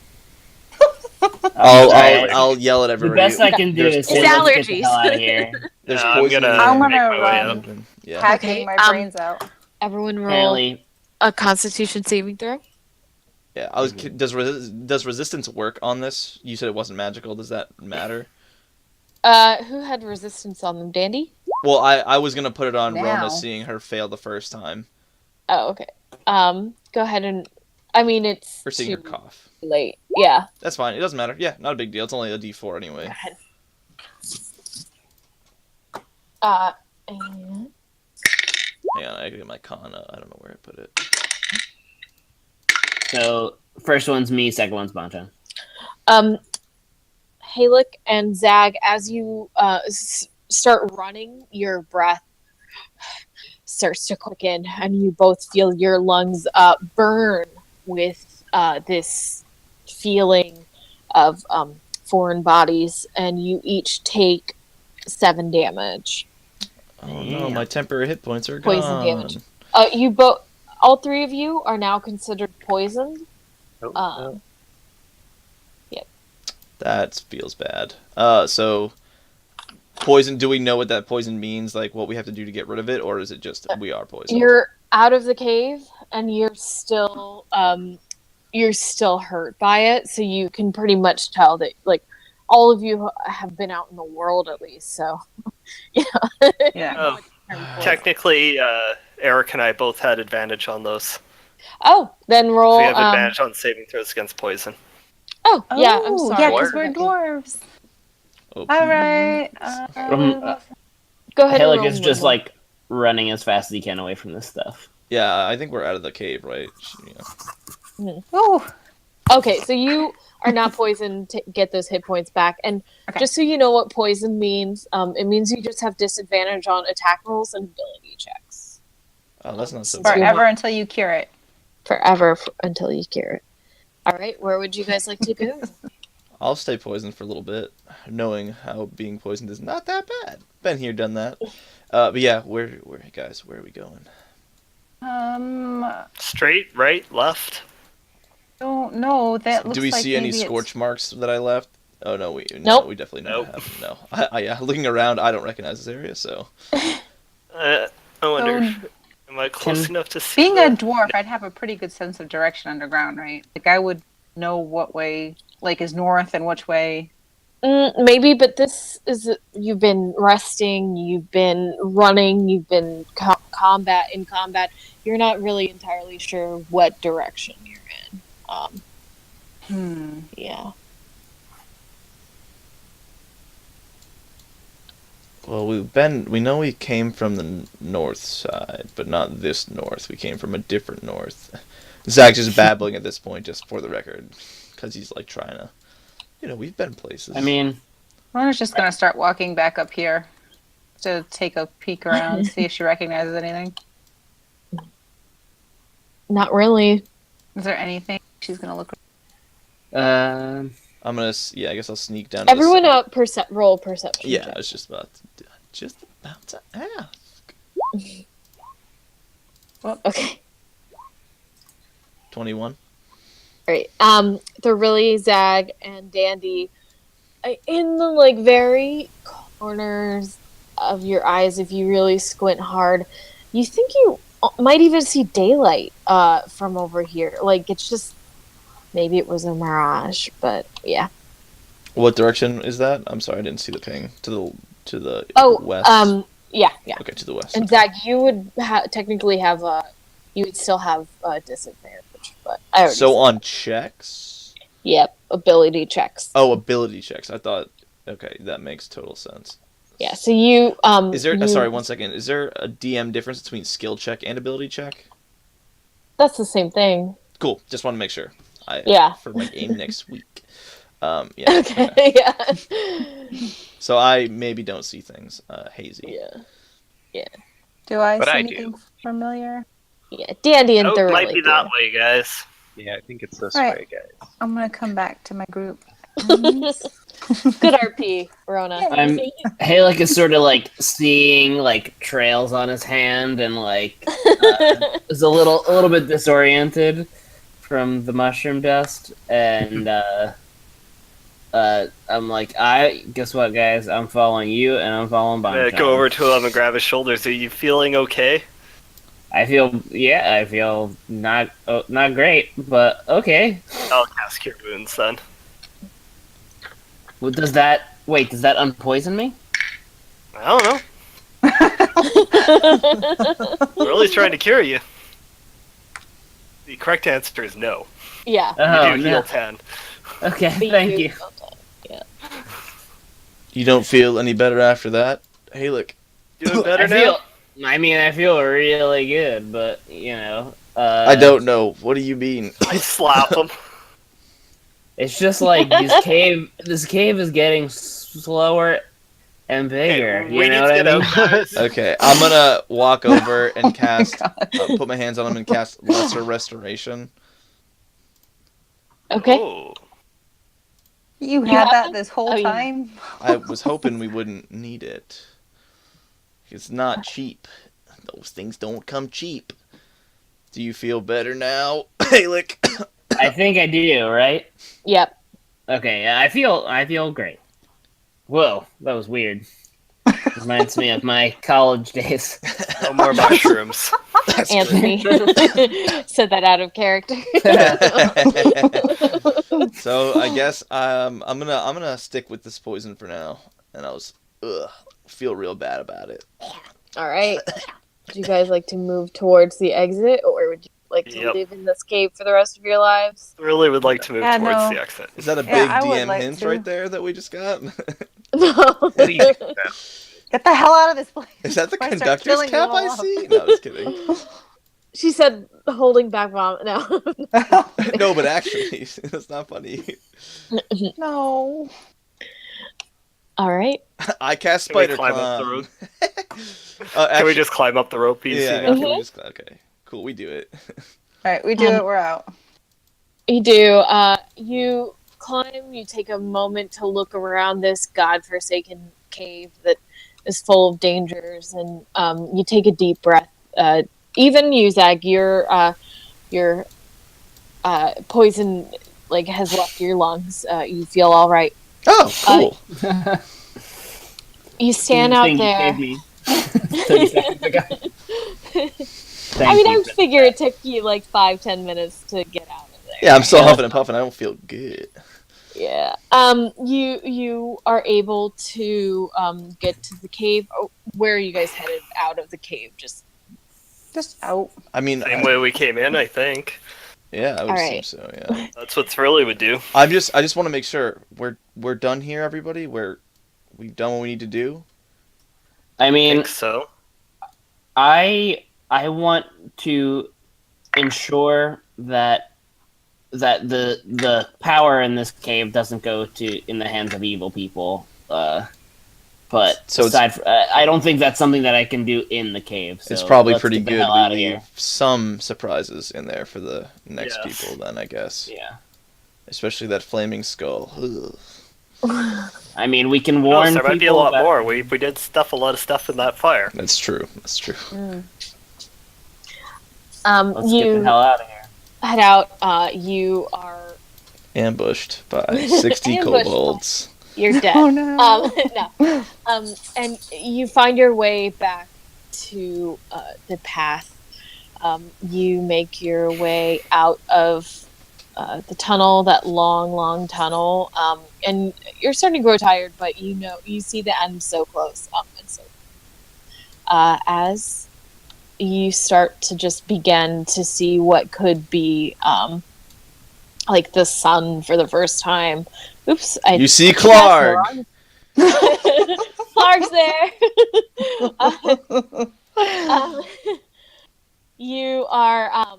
I'll yell at The everybody. best I can do There's is It's say, let's get the allergies. hell out of here. There's I'm poison gonna in I'm there. gonna make my way run. up. Yeah. Hacking my brains out. Everyone roll Apparently, a Constitution saving throw. Yeah. Does resistance work on this? You said it wasn't magical. Does that matter? Who had resistance on them? Dandy? Well, I was gonna put it on Now. Rona, seeing her fail the first time, Oh, okay. Go ahead and. I mean, it's or seeing her too cough. late. Yeah. That's fine. It doesn't matter. Yeah, not a big deal. It's only a D4 anyway. Go ahead. And Hang on, I gotta get my con. I don't know where I put it. so first one's me, second one's Bonchan. Halik and Zag, as you start running, your breath starts to quicken, and you both feel your lungs burn with this feeling of foreign bodies, and you each take 7 damage. Oh no, my temporary hit points are Poison gone. damage. All 3 of you are now considered poisoned. Oh, That feels bad. So poison. Do we know what that poison means? Like what we have to do to get rid of it, or is it just we are poisoned? You're out of the cave, and you're still hurt by it. So you can pretty much tell that, like, all of you have been out in the world at least. So, Yeah. Oh, technically, Eric and I both had advantage on those. Oh, then roll. We have advantage on saving throws against poison. Oh, yeah. I'm Oh, sorry. yeah, because we're dwarves. Oh, All right. Go ahead. and Halik roll is just one. like running as fast as he can away from this stuff. yeah, I think we're out of the cave, right? Yeah. Ooh. Okay, so you are not poisoned to get those hit points back. And Okay. just so you know what poison means, it means you just have disadvantage on attack rolls and ability checks. Oh, that's not so bad. Forever until you cure it. Forever until you cure it. All right, where would you guys like to go? I'll stay poisoned for a little bit, knowing how being poisoned is not that bad. Been here, done that. But yeah, where are we going? Straight, right, left. Don't know. That looks Do we like see any maybe scorch marks that I left? Oh no, we definitely Nope. have. No, yeah, looking around, I don't recognize this area. So I wonder, am I close Can- enough to see? Being a dwarf, I'd have a pretty good sense of direction underground, right? Like I would know what way, like, is north and which way. Maybe, but this is you've been resting, you've been running, you've been combat. You're not really entirely sure what direction you're in. Yeah. well, we know we came from the north side, but not this north. We came from a different north. Zach just babbling at this point, just for the record, because he's like trying to, we've been places. I mean, Rona's just gonna start walking back up here to take a peek around, see if she recognizes anything. Not really. Is there anything she's gonna look? I'm gonna, I guess I'll sneak down. To Everyone the up, roll perception. Yeah, check. I was just about to ask. Okay. 21. All right. They're really Zag and Dandy in the like very corners of your eyes. If you really squint hard, you think you might even see daylight from over here. Like it's just maybe it was a mirage, but yeah. What direction is that? I'm sorry, I didn't see the ping. To the west. Yeah. Okay, to the west. And Zag, you would technically have you would still have a disadvantage, but I already So said on that. checks. Yep, ability checks. Oh, ability checks. I thought. Okay, that makes total sense. Yeah. So you Is there? you- Sorry, 1 second. Is there a DM difference between skill check and ability check? That's the same thing. Cool. Just want to make sure. Yeah. For my game next week. Yeah. Okay. Yeah. So I maybe don't see things hazy. Yeah. Do I But see I anything do. familiar? Yeah. Dandy and Oh, thoroughly. might be that way, guys. Yeah, I think it's this Right. way, guys. I'm gonna come back to my group. Good RP, Rona. Halik is sort of like seeing like trails on his hand and like is a little bit disoriented from the mushroom dust, and I'm like, guess what, guys? I'm following you, and I'm following I'm gonna Bonchon. go over to him and grab his shoulders. Are you feeling okay? I feel not great, but okay. I'll cast Cure Wounds then. Well, does that unpoison me? I don't know. We're only trying to cure you. The correct answer is no. Yeah. Oh, You do heal 10. Okay, But thank do- you. Yeah. You don't feel any better after that, Halik? Doing better now? I feel really good, but I don't know. What do you mean? I slap him. It's just like this cave is getting slower and bigger. Okay, You we know need to what I get mean? out, guys. Okay, I'm gonna walk over and cast, God. put my hands on him and cast Lesser Restoration. Okay. Oh. You You had have that them? this whole Oh, yeah. time? I was hoping we wouldn't need it. It's not cheap. Those things don't come cheap. Do you feel better now, Halek? I think I do, right? Yep. Okay, yeah, I feel great. Whoa, that was weird. Reminds me of my college days. No more mushrooms. That's Anthony said that out of character. So I guess I'm gonna stick with this poison for now, and feel real bad about it. All right. Would you guys like to move towards the exit, or would you like to Yep. live in this cave for the rest of your lives? Really would like to move Yeah, towards no. the exit. Is that a Yeah, big I would DM like hint to. right there that we just got? No. Please, no. Get the hell out of this place. Is that the Before I start conductor's killing you cap all I up. see? No, just kidding. She said holding back vomit. No. No, but actually, it's not funny. No. All right. I cast Can we Spider climb up the Climb. rope? Actually, Can we just climb up the rope easy yeah, enough? can we just, okay. Cool, we do it. All right, we do it. We're out. You do. You climb. You take a moment to look around this godforsaken cave that is full of dangers, and you take a deep breath. Even you, Zag, your poison has left your lungs. You feel all right. Oh, cool. You stand out there. You gave me 30 seconds ago. I mean, I you. figure it took you 5-10 minutes to get out of there. Yeah, I'm still huffing and puffing. I don't feel good. Yeah. You are able to get to the cave. Oh, where are you guys headed out of the cave? Just out. I mean, Same way we came in, I think. yeah, I would All assume right. so. Yeah. That's what Thrilly would do. I just want to make sure we're done here, everybody. We've done what we need to do. I I mean, think so. I want to ensure that the power in this cave doesn't go in the hands of evil people. But So I don't think that's something that I can do in the cave. So it's probably let's pretty get the good hell we out of leave here. some surprises in there for the next Yes. people. Then I guess, Yeah. especially that flaming skull. Ugh. I mean, we can Who warn knows, there might be a people lot that- more. We did stuff a lot of stuff in that fire. That's true. That's true. Let's get the You hell out of here. head out. You are Ambushed by 60 Ambushed. kobolds. you're dead. Oh no. No. And you find your way back to the path. You make your way out of the tunnel, that long tunnel, and you're starting to grow tired, but you see the end so close. And so, as you start to just begin to see what could be the sun for the first time. Oops! You see Clark. Clark's there. You are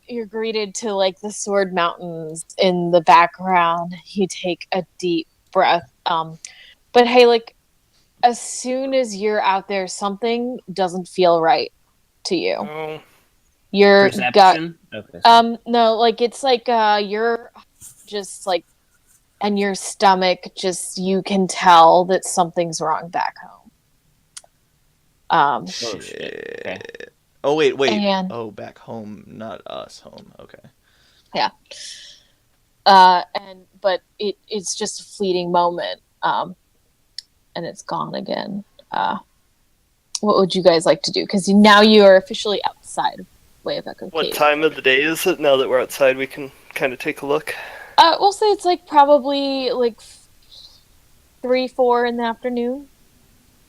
you're greeted to the Sword Mountains in the background. You take a deep breath. But hey, as soon as you're out there, something doesn't feel right to you. Oh, Your gut Perception? Okay. no, it's you're just and your stomach you can tell that something's wrong back home. shit. Okay. Oh wait. And- Oh, back home, not us home. Okay. But it's just a fleeting moment, and it's gone again. What would you guys like to do? Because now you are officially outside of Way of Echo what Cave. time of the day is it? Now that we're outside, we can kind of take a look. We'll say it's probably 3-4 in the afternoon.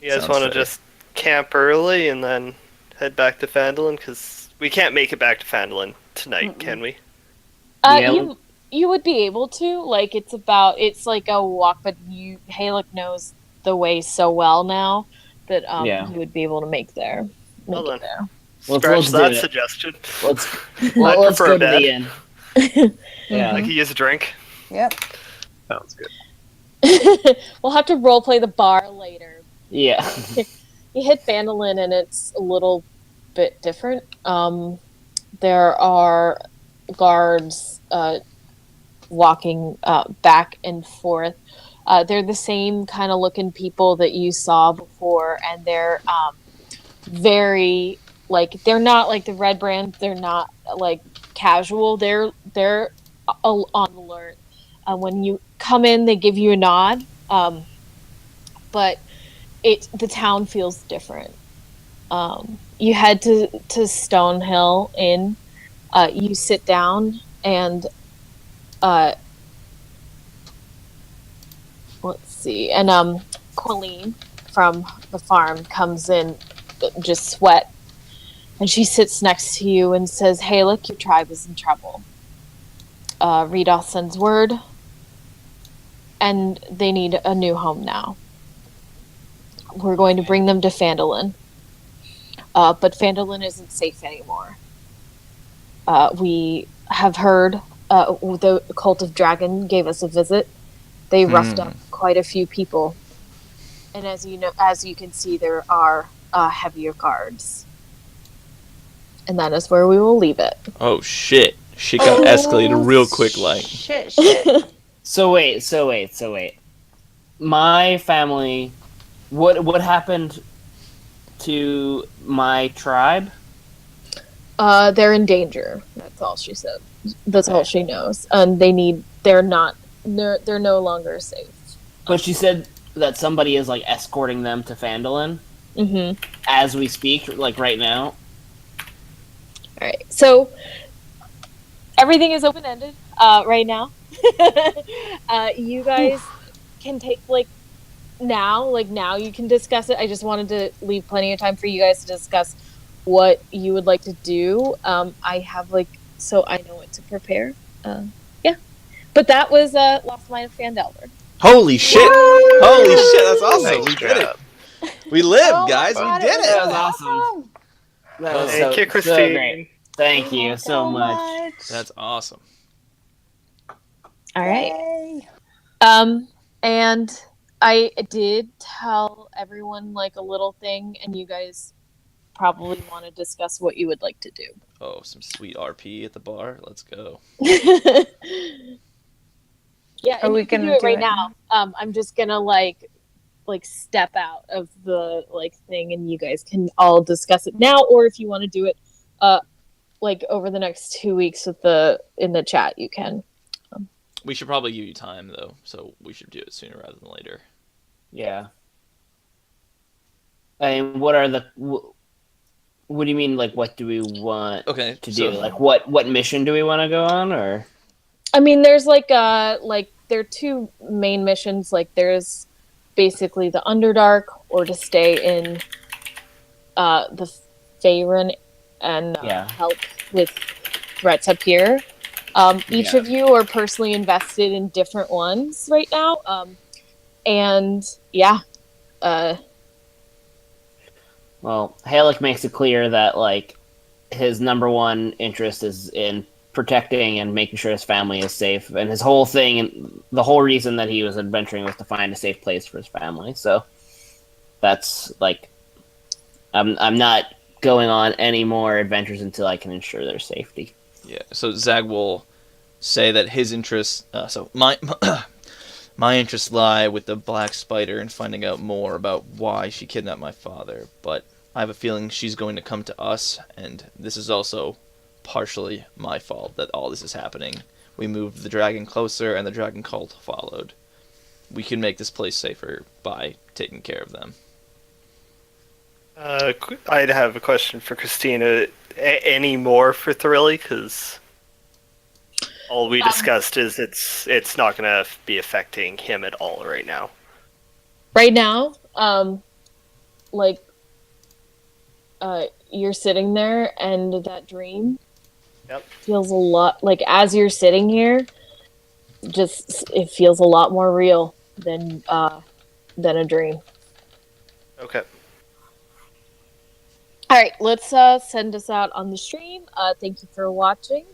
You guys Sounds want to fair. just camp early and then head back to Phandalin? Because we can't make it back to Phandalin tonight, can we? Yeah. You would be able to. It's like a walk, but Halek knows the way so well now that Yeah. you would be able to make Well it then. there. Scratch do that it. suggestion. Let's prefer go to bed. the inn. Yeah. I could use a drink. Yep. Sounds good. We'll have to roleplay the bar later. Yeah. You hit Phandalin, and it's a little bit different. There are guards walking back and forth. They're the same kind of looking people that you saw before, and they're very like they're not like the red brand. They're not like casual. They're on alert. When you come in, they give you a nod, but the town feels different. You head to Stonehill Inn. You sit down and uh, let's see, and Colleen from the farm comes in, just sweat, and she sits next to you and says, "Hey, look, your tribe is in trouble. Rita sends word, and they need a new home now. We're going to bring them to Phandalin, but Phandalin isn't safe anymore. We have heard the Cult of Dragon gave us a visit. They roughed up quite a few people, and as you can see, there are heavier guards, and that is where we will leave it." Oh shit! Shit got escalated real quick, like. Shit. So wait. My family. What happened to my tribe? They're in danger. That's all she said. That's all she knows, and they're no longer safe. But she said that somebody is like escorting them to Phandalin Mm-hmm. as we speak, like right now. All right, so everything is open ended right now. You guys can take now you can discuss it. I just wanted to leave plenty of time for you guys to discuss what you would like to do. I have so I know what to prepare. Yeah, but that was Lost Mine of Phandelver. Holy shit! Holy shit! That's awesome. Nice We did it. job. We lived, Oh my guys. God, We did That it. was awesome. That was Thank you, so Christine. great. Thank you so much. That's awesome. All right. Yay. And I did tell everyone a little thing, and you guys probably want to discuss what you would like to do. Oh, some sweet RP at the bar. Let's go. Yeah, Are and we you can gonna do it do right it now. I'm just gonna step out of the thing, and you guys can all discuss it now, or if you want to do it over the next 2 weeks in the chat, you can. We should probably give you time though, so we should do it sooner rather than later. Yeah. And what are the? What do you mean? Like, what do we want Okay, to so do? Like, what mission do we want to go on? Or I mean, there's there are two main missions. There's basically the Underdark, or to stay in the Faerun and help with threats up here. Each of you are personally invested in different ones right now. And yeah. Well, Halleck makes it clear that his number one interest is in protecting and making sure his family is safe, and his whole thing, the whole reason that he was adventuring was to find a safe place for his family. So that's I'm not going on any more adventures until I can ensure their safety. Yeah. So Zag will say that his interests. So my my interests lie with the Black Spider and finding out more about why she kidnapped my father. But I have a feeling she's going to come to us, and this is also partially my fault that all this is happening. We moved the dragon closer, and the dragon cult followed. We can make this place safer by taking care of them. I'd have a question for Christina. Any more for Thrilly? Because all we discussed is it's not going to be affecting him at all right now. Right now, you're sitting there, and that dream feels a lot as you're sitting here. It feels a lot more real than a dream. Okay. All right, let's send us out on the stream. Thank you for watching.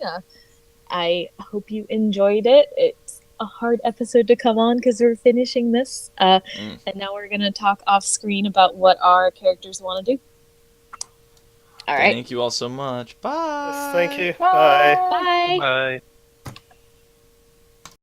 I hope you enjoyed it. a hard episode to come on because we're finishing this. And now we're going to talk off screen about what our characters want to do. All right. Thank you all so much. Bye. Yes, thank you. Bye. Bye. Bye. Bye.